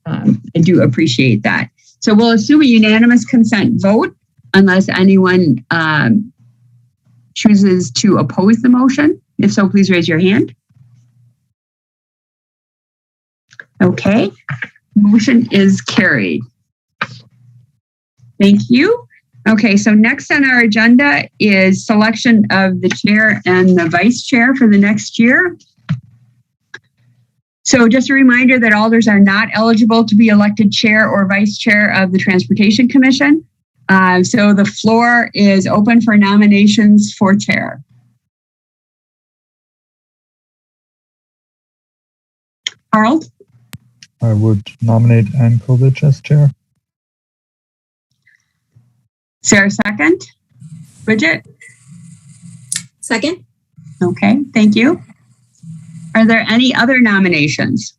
I do appreciate that. So we'll assume a unanimous consent vote unless anyone chooses to oppose the motion. If so, please raise your hand. Okay, motion is carried. Thank you. Okay, so next on our agenda is selection of the chair and the vice chair for the next year. So just a reminder that alders are not eligible to be elected chair or vice chair of the Transportation Commission. So the floor is open for nominations for chair. Harold?
I would nominate Ann Kovich as chair.
Is there a second? Bridget?
Second.
Okay, thank you. Are there any other nominations?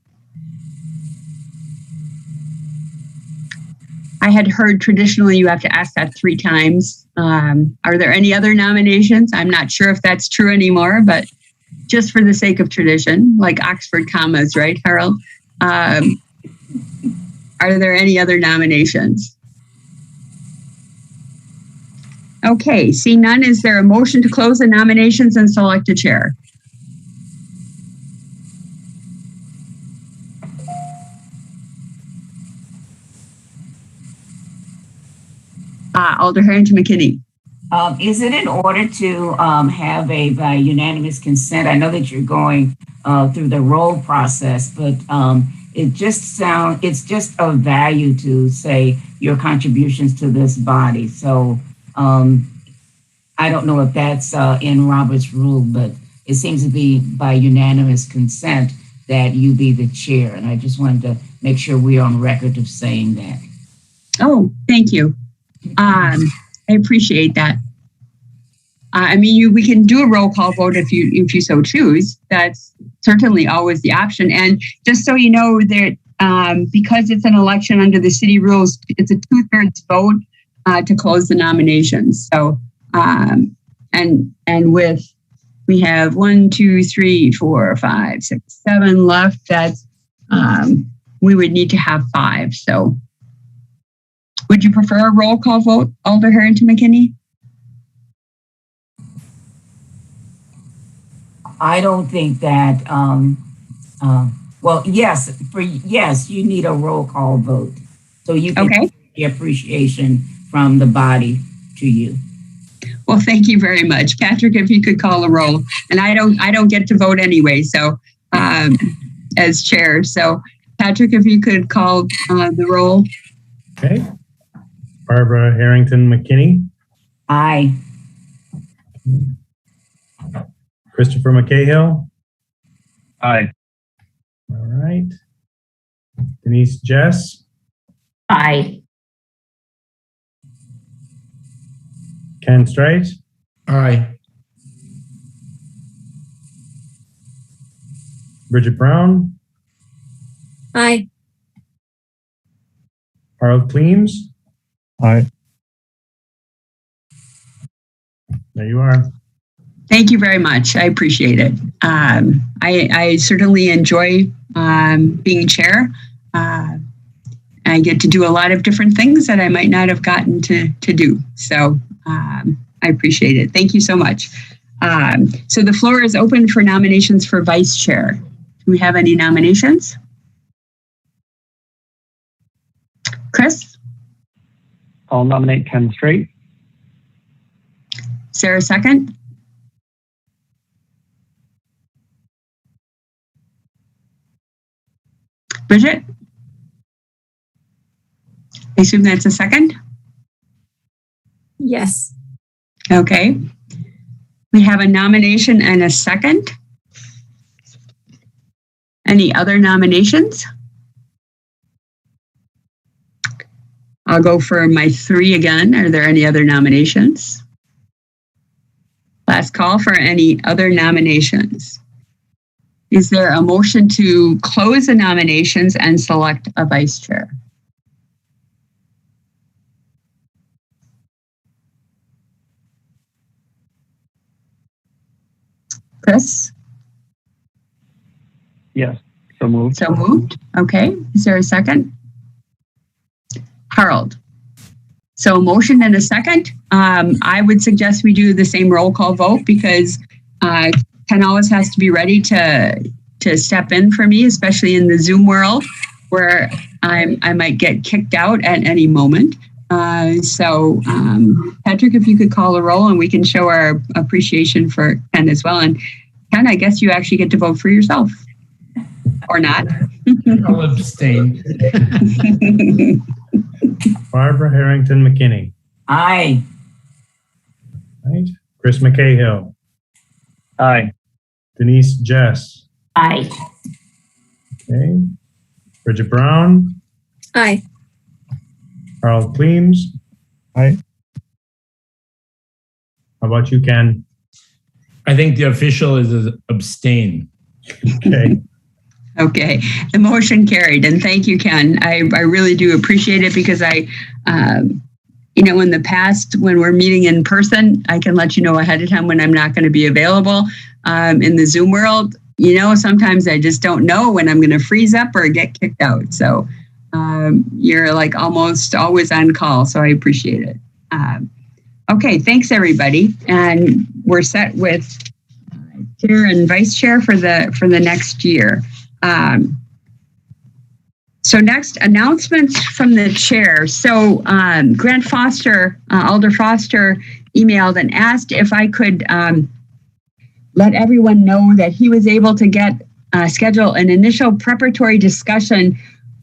I had heard traditionally you have to ask that 3 times. Are there any other nominations? I'm not sure if that's true anymore, but just for the sake of tradition, like Oxford commas, right, Harold? Are there any other nominations? Okay, see none. Is there a motion to close the nominations and select a chair? Alder Harrington McKinney.
Is it in order to have a by unanimous consent? I know that you're going through the roll process, but it's just of value to say your contributions to this body. So I don't know if that's in Robert's rule, but it seems to be by unanimous consent that you be the chair. And I just wanted to make sure we're on record of saying that.
Oh, thank you. I appreciate that. I mean, we can do a roll call vote if you so choose. That's certainly always the option. And just so you know that because it's an election under the city rules, it's a 2/3 vote to close the nominations. So, we have 1, 2, 3, 4, 5, 6, 7 left. That's we would need to have 5. So, would you prefer a roll call vote, Alder Harrington McKinney?
I don't think that. Well, yes, you need a roll call vote, so you can get the appreciation from the body to you.
Well, thank you very much, Patrick. If you could call a roll, and I don't get to vote anyway, so as chair. So, Patrick, if you could call the roll.
Okay. Barbara Harrington McKinney.
Aye.
Christopher McCahill.
Aye.
All right. Denise Jess.
Aye.
Ken Streit.
Aye.
Bridget Brown.
Aye.
Harold Cleams.
Aye.
There you are.
Thank you very much. I appreciate it. I certainly enjoy being chair. I get to do a lot of different things that I might not have gotten to do. So I appreciate it. Thank you so much. So the floor is open for nominations for vice chair. Do we have any nominations? Chris?
I'll nominate Ken Streit.
Sarah, second. Bridget? I assume that's a second?
Yes.
Okay. We have a nomination and a second. Any other nominations? I'll go for my 3 again. Are there any other nominations? Last call for any other nominations. Is there a motion to close the nominations and select a vice chair? Chris?
Yes, so moved.
So moved. Okay. Is there a second? Harold? So a motion and a second. I would suggest we do the same roll call vote because Ken always has to be ready to step in for me, especially in the Zoom world where I might get kicked out at any moment. So Patrick, if you could call a roll and we can show our appreciation for Ken as well. And Ken, I guess you actually get to vote for yourself or not.
I'll abstain.
Barbara Harrington McKinney.
Aye.
Right. Chris McCahill.
Aye.
Denise Jess.
Aye.
Okay. Bridget Brown.
Aye.
Harold Cleams.
Aye.
How about you, Ken?
I think the official is abstain.
Okay.
Okay, the motion carried, and thank you, Ken. I really do appreciate it because in the past when we're meeting in person, I can let you know ahead of time when I'm not going to be available. In the Zoom world, sometimes I just don't know when I'm going to freeze up or get kicked out. So you're like almost always on call, so I appreciate it. Okay, thanks everybody, and we're set with chair and vice chair for the next year. So So next, announcements from the chair. So Grant Foster, Alder Foster, emailed and asked if I could let everyone know that he was able to schedule an initial preparatory discussion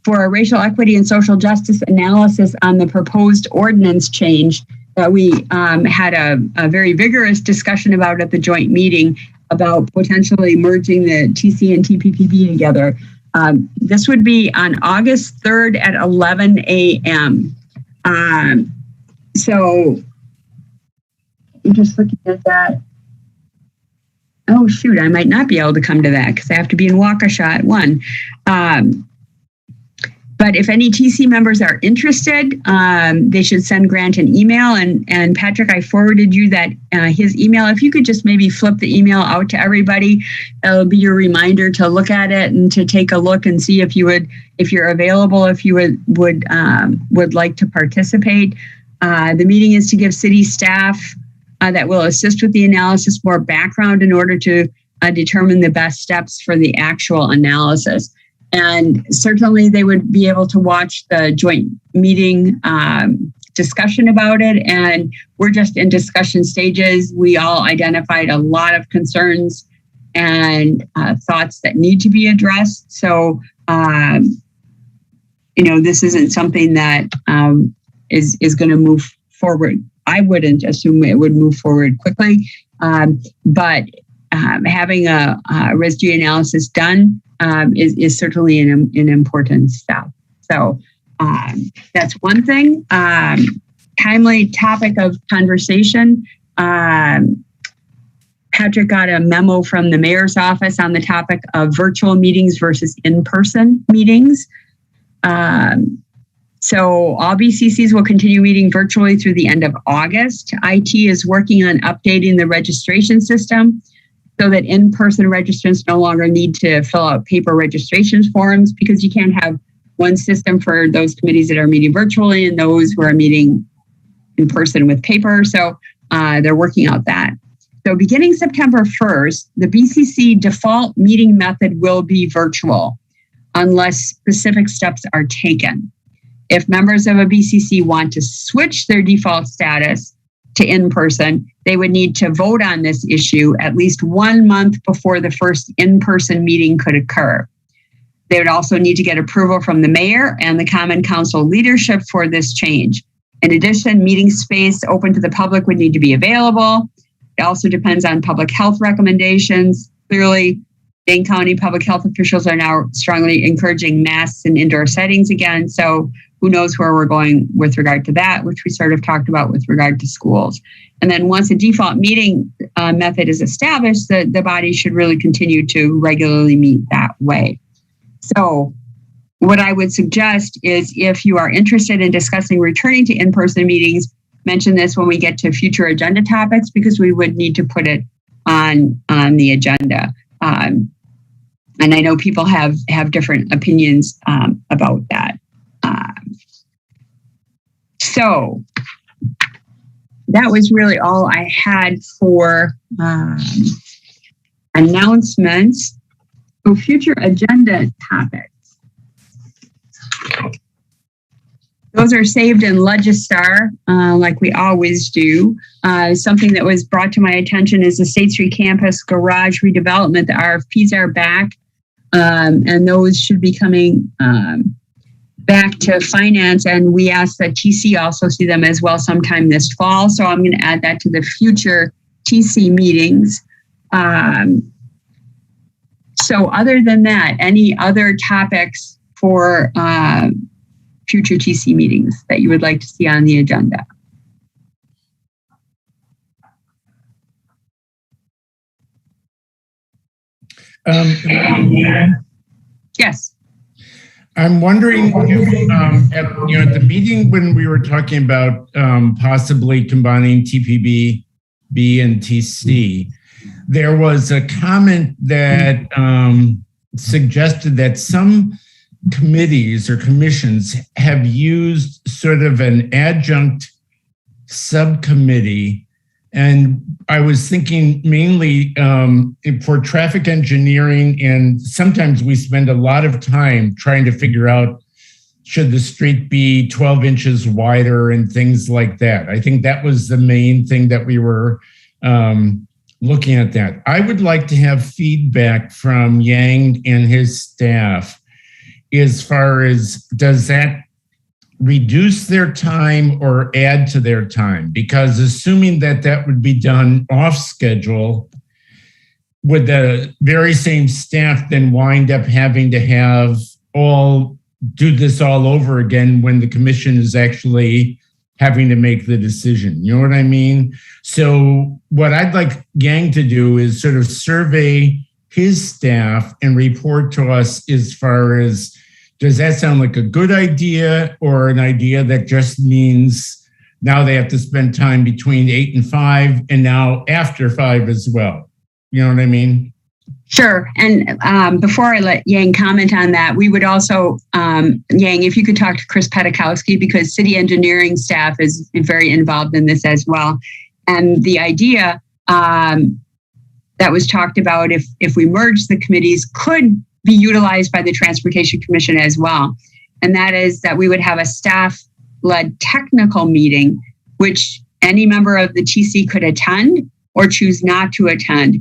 for a racial equity and social justice analysis on the proposed ordinance change that we had a very vigorous discussion about at the joint meeting about potentially merging the TC and TPPB together. This would be on August 3rd at 11 a.m. So I'm just looking at that. Oh, shoot, I might not be able to come to that because I have to be in Waukesha at 1. But if any TC members are interested, they should send Grant an email. And Patrick, I forwarded you his email. If you could just maybe flip the email out to everybody, that'll be your reminder to look at it and to take a look and see if you're available, if you would like to participate. The meeting is to give city staff that will assist with the analysis more background in order to determine the best steps for the actual analysis. And certainly they would be able to watch the joint meeting discussion about it. And we're just in discussion stages. We all identified a lot of concerns and thoughts that need to be addressed. So, this isn't something that is going to move forward. I wouldn't assume it would move forward quickly, but having a residue analysis done is certainly an important step. So that's one thing. Timely topic of conversation. Patrick got a memo from the mayor's office on the topic of virtual meetings versus in-person meetings. So all BCCs will continue meeting virtually through the end of August. IT is working on updating the registration system so that in-person registrants no longer need to fill out paper registration forms, because you can't have one system for those committees that are meeting virtually and those who are meeting in person with paper. So they're working out that. So beginning September 1st, the BCC default meeting method will be virtual unless specific steps are taken. If members of a BCC want to switch their default status to in-person, they would need to vote on this issue at least 1 month before the first in-person meeting could occur. They would also need to get approval from the mayor and the Common Council leadership for this change. In addition, meeting space open to the public would need to be available. It also depends on public health recommendations. Clearly, Dane County public health officials are now strongly encouraging masks in indoor settings again. So who knows where we're going with regard to that, which we sort of talked about with regard to schools. And then once a default meeting method is established, the body should really continue to regularly meet that way. So what I would suggest is, if you are interested in discussing returning to in-person meetings, mention this when we get to future agenda topics, because we would need to put it on the agenda. And I know people have different opinions about that. So that was really all I had for announcements. So future agenda topics. Those are saved in Legistar, like we always do. Something that was brought to my attention is the State Street campus garage redevelopment. The RFPs are back, and those should be coming back to finance. And we ask that TC also see them as well sometime this fall. So I'm going to add that to the future TC meetings. So other than that, any other topics for future TC meetings that you would like to see on the agenda? Yes.
I'm wondering if, at the meeting when we were talking about possibly combining TPB, B, and TC, there was a comment that suggested that some committees or commissions have used sort of an adjunct subcommittee. And I was thinking mainly for traffic engineering, and sometimes we spend a lot of time trying to figure out should the street be 12 inches wider and things like that. I think that was the main thing that we were looking at that. I would like to have feedback from Yang and his staff as far as, does that reduce their time or add to their time? Because assuming that that would be done off schedule, would the very same staff then wind up having to have do this all over again when the commission is actually having to make the decision? You know what I mean? So what I'd like Yang to do is sort of survey his staff and report to us as far as, does that sound like a good idea or an idea that just means now they have to spend time between 8 and 5 and now after 5 as well? You know what I mean?
Sure. And before I let Yang comment on that, we would also, Yang, if you could talk to Chris Pedakowski, because city engineering staff is very involved in this as well. And the idea that was talked about, if we merge the committees, could be utilized by the Transportation Commission as well. And that is that we would have a staff-led technical meeting, which any member of the TC could attend or choose not to attend.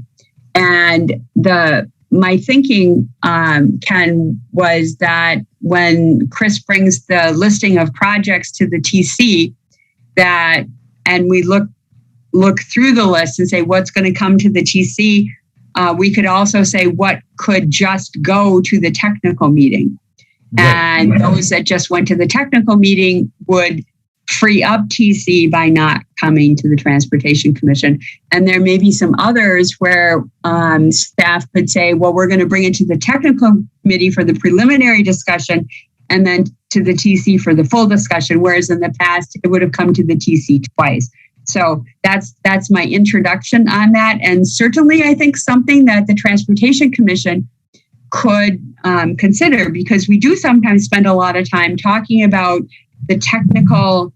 And my thinking, Ken, was that when Chris brings the listing of projects to the TC, and we look through the list and say what's going to come to the TC, we could also say what could just go to the technical meeting. And those that just went to the technical meeting would free up TC by not coming to the Transportation Commission. And there may be some others where staff could say, well, we're going to bring it to the technical committee for the preliminary discussion and then to the TC for the full discussion, whereas in the past, it would have come to the TC twice. So that's my introduction on that. And certainly, I think something that the Transportation Commission could consider, because we do sometimes spend a lot of time talking about the technical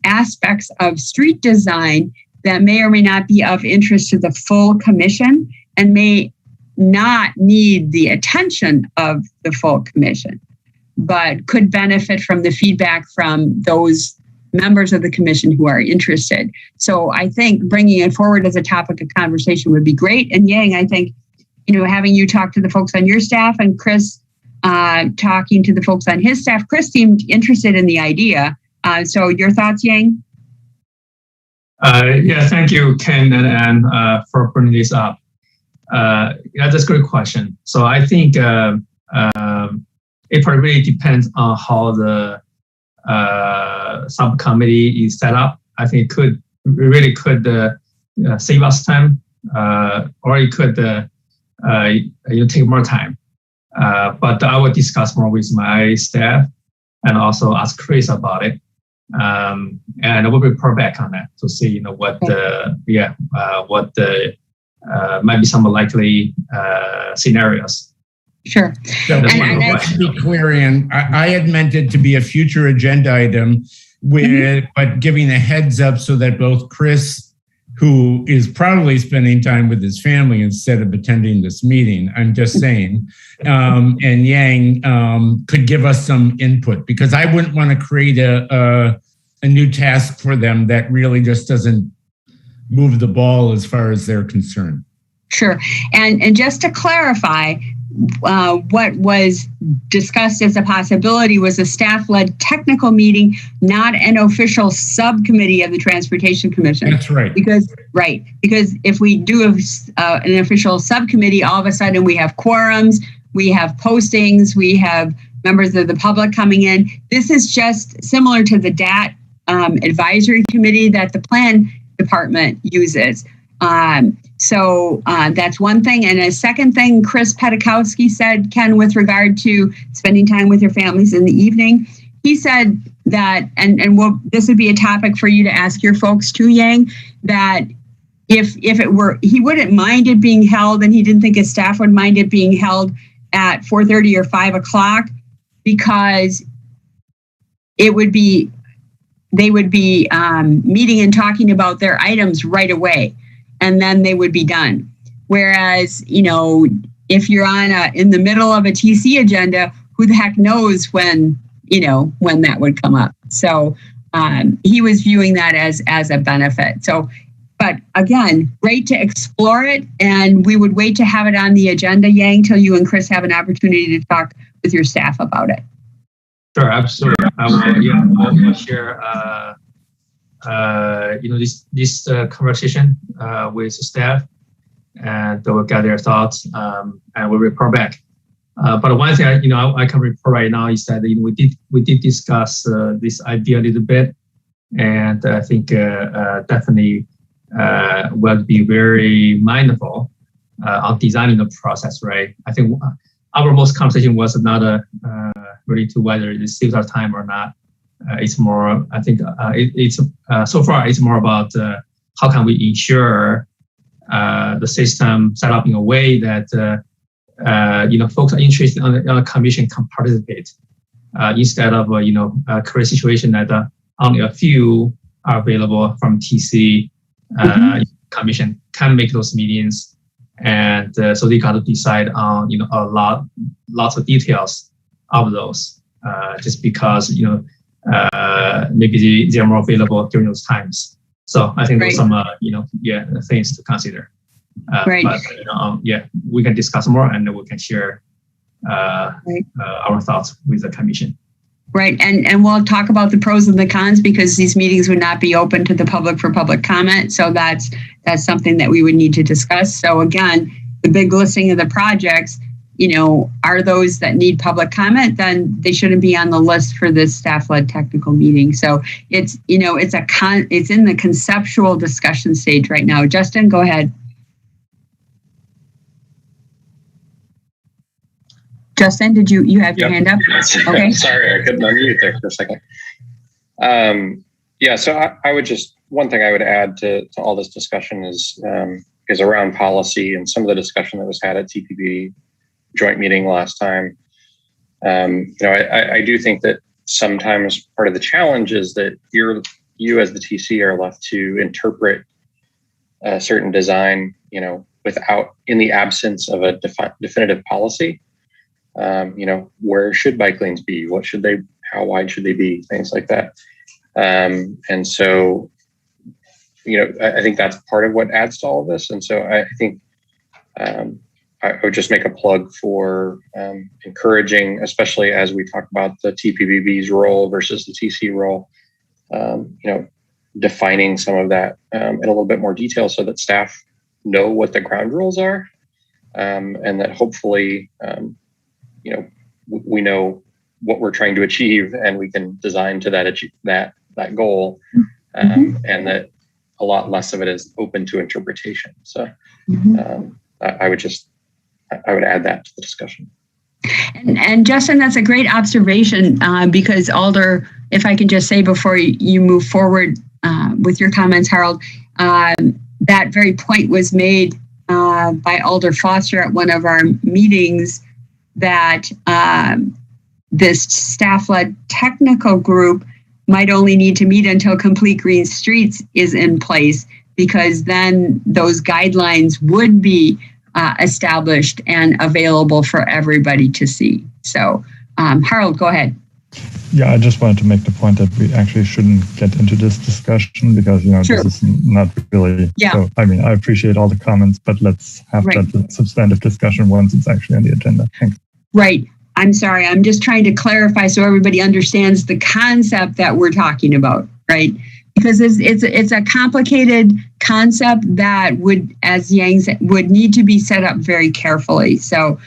aspects of street design that may or may not be of interest to the full commission and may not need the attention of the full commission, but could benefit from the feedback from those members of the commission who are interested. So I think bringing it forward as a topic of conversation would be great. And Yang, I think, having you talk to the folks on your staff and Chris talking to the folks on his staff, Chris seemed interested in the idea. So your thoughts, Yang?
Yeah, thank you, Ken and Anne, for bringing this up. Yeah, that's a great question. So I think it probably really depends on how the subcommittee is set up. I think it really could save us time, or it could take more time. But I will discuss more with my staff and also ask Chris about it. And I will report back on that to see, what might be some likely scenarios.
Sure.
So let's be clear, Ann. I had meant it to be a future agenda item, but giving a heads up so that both Chris, who is probably spending time with his family instead of attending this meeting, I'm just saying, and Yang could give us some input, because I wouldn't want to create a new task for them that really just doesn't move the ball as far as they're concerned.
Sure. And just to clarify, what was discussed as a possibility was a staff-led technical meeting, not an official subcommittee of the Transportation Commission.
That's right.
Because if we do an official subcommittee, all of a sudden we have quorums, we have postings, we have members of the public coming in. This is just similar to the DAT advisory committee that the plan department uses. So that's one thing. And a second thing, Chris Pedakowski said, Ken, with regard to spending time with your families in the evening, he said that, and this would be a topic for you to ask your folks too, Yang, that if it were, he wouldn't mind it being held, and he didn't think his staff would mind it being held at 4:30 or 5 o'clock, because they would be meeting and talking about their items right away, and then they would be done. Whereas, if you're in the middle of a TC agenda, who the heck knows when that would come up. So he was viewing that as a benefit. So, but again, great to explore it, and we would wait to have it on the agenda, Yang, till you and Chris have an opportunity to talk with your staff about it.
Sure, absolutely. I will share this conversation with staff, and we'll get their thoughts, and we'll report back. But one thing I can report right now is that we did discuss this idea a little bit, and I think definitely will be very mindful on designing the process. Right? I think our most conversation was not really to whether it saves our time or not. It's more, I think, it's so far it's more about how can we ensure the system set up in a way that folks are interested on the commission can participate instead of create a situation that only a few are available from TC. Commission can make those meetings, and so they got to decide on lots of details of those just because maybe they're more available during those times. So I think there's some things to consider.
Right.
But we can discuss more, and we can share our thoughts with the commission.
Right, and we'll talk about the pros and the cons, because these meetings would not be open to the public for public comment. So that's something that we would need to discuss. So again, the big listing of the projects, are those that need public comment, then they shouldn't be on the list for this staff-led technical meeting. So it's it's in the conceptual discussion stage right now. Justin, go ahead. Justin, did you have your hand up? Okay.
Sorry, I couldn't unmute there for a second. So I would one thing I would add to all this discussion is around policy and some of the discussion that was had at TPB joint meeting last time. I do think that sometimes part of the challenge is that you as the TC are left to interpret a certain design, without, in the absence of a definitive policy. Where should bike lanes be? How wide should they be? Things like that. And so, I think that's part of what adds to all of this. And so I think I would just make a plug for encouraging, especially as we talk about the TPBB's role versus the TC role, defining some of that in a little bit more detail so that staff know what the ground rules are, and that hopefully, we know what we're trying to achieve, and we can design to that goal, and that a lot less of it is open to interpretation. So I would add that to the discussion.
And Justin, that's a great observation, because Alder, if I can just say before you move forward with your comments, Harold, that very point was made by Alder Foster at one of our meetings, that this staff-led technical group might only need to meet until Complete Green Streets is in place, because then those guidelines would be established and available for everybody to see. So, Harold, go ahead.
Yeah, I just wanted to make the point that we actually shouldn't get into this discussion because,
Sure.
This is not really.
Yeah.
So, I appreciate all the comments, but let's have that substantive discussion once it's actually on the agenda. Thanks.
Right. I'm sorry. I'm just trying to clarify so everybody understands the concept that we're talking about, right? Because it's a complicated concept that would, as Yang said, would need to be set up very carefully. So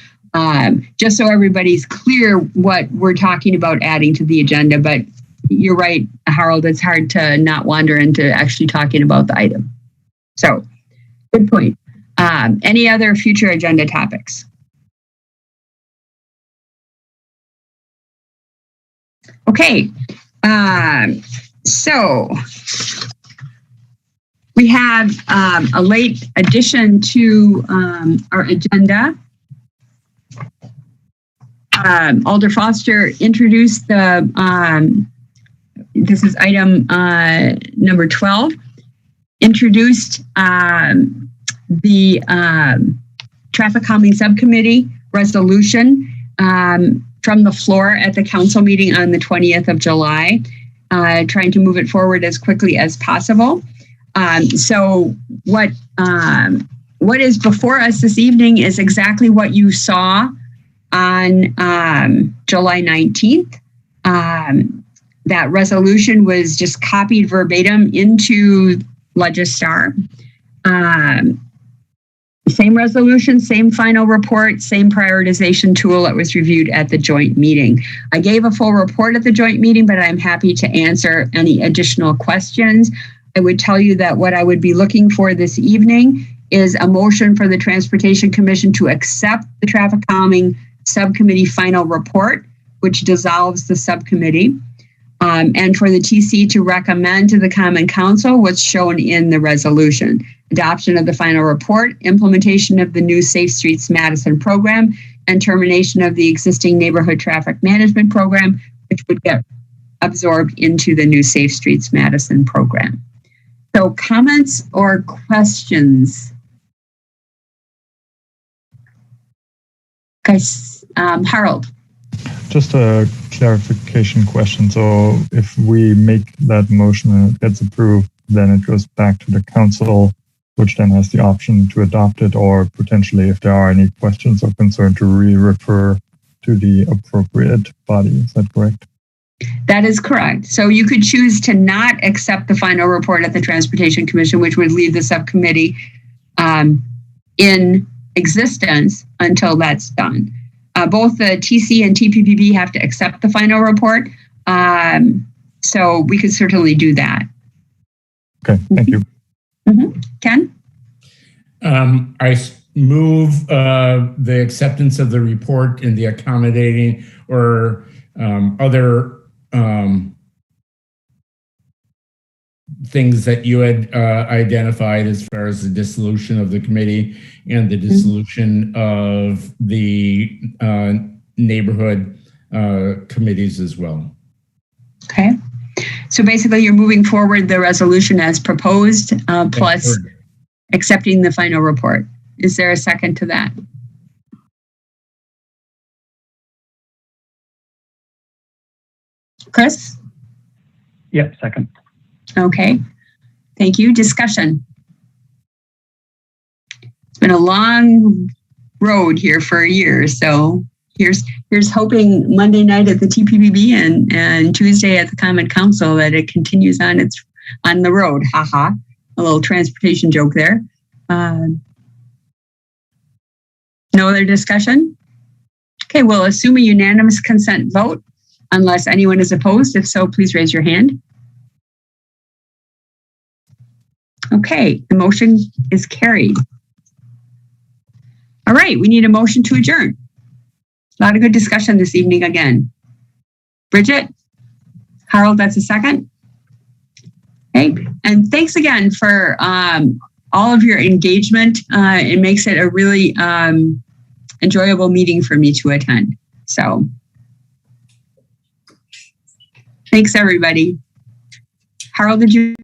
just so everybody's clear what we're talking about adding to the agenda. But you're right, Harold, it's hard to not wander into actually talking about the item. So good point. Any other future agenda topics? Okay, so we have a late addition to our agenda. Alder Foster introduced this is item number 12, introduced the traffic calming subcommittee resolution. from the floor at the council meeting on the 20th of July, trying to move it forward as quickly as possible. So what is before us this evening is exactly what you saw on July 19th. That resolution was just copied verbatim into Legistar. Same resolution, same final report, same prioritization tool that was reviewed at the joint meeting. I gave a full report at the joint meeting, but I'm happy to answer any additional questions. I would tell you that what I would be looking for this evening is a motion for the Transportation Commission to accept the traffic calming subcommittee final report, which dissolves the subcommittee, and for the TC to recommend to the Common Council what's shown in the resolution. Adoption of the final report, implementation of the new Safe Streets Madison program, and termination of the existing neighborhood traffic management program, which would get absorbed into the new Safe Streets Madison program. So comments or questions? Guys, Harold.
Just a clarification question. So if we make that motion and it gets approved, then it goes back to the council, which then has the option to adopt it, or potentially, if there are any questions or concern, to re-refer to the appropriate body. Is that correct?
That is correct. So you could choose to not accept the final report at the Transportation Commission, which would leave the subcommittee in existence until that's done. Both the TC and TPPB have to accept the final report. So we could certainly do that.
Okay, thank you.
Mm-hmm. Ken?
I move the acceptance of the report and the accommodating or other things that you had identified as far as the dissolution of the committee and the dissolution of the neighborhood committees as well.
Okay. So basically you're moving forward the resolution as proposed, plus accepting the final report. Is there a second to that? Chris?
Yep, second.
Okay. Thank you. Discussion. It's been a long road here for a year. So here's hoping Monday night at the TPPB and Tuesday at the Common Council that it continues on the road. Haha. A little transportation joke there. No other discussion? Okay, we'll assume a unanimous consent vote unless anyone is opposed. If so, please raise your hand. Okay, the motion is carried. All right, we need a motion to adjourn. A lot of good discussion this evening again. Bridget? Harold, that's a second? Okay, and thanks again for all of your engagement. It makes it a really enjoyable meeting for me to attend. So, thanks everybody. Harold, did you?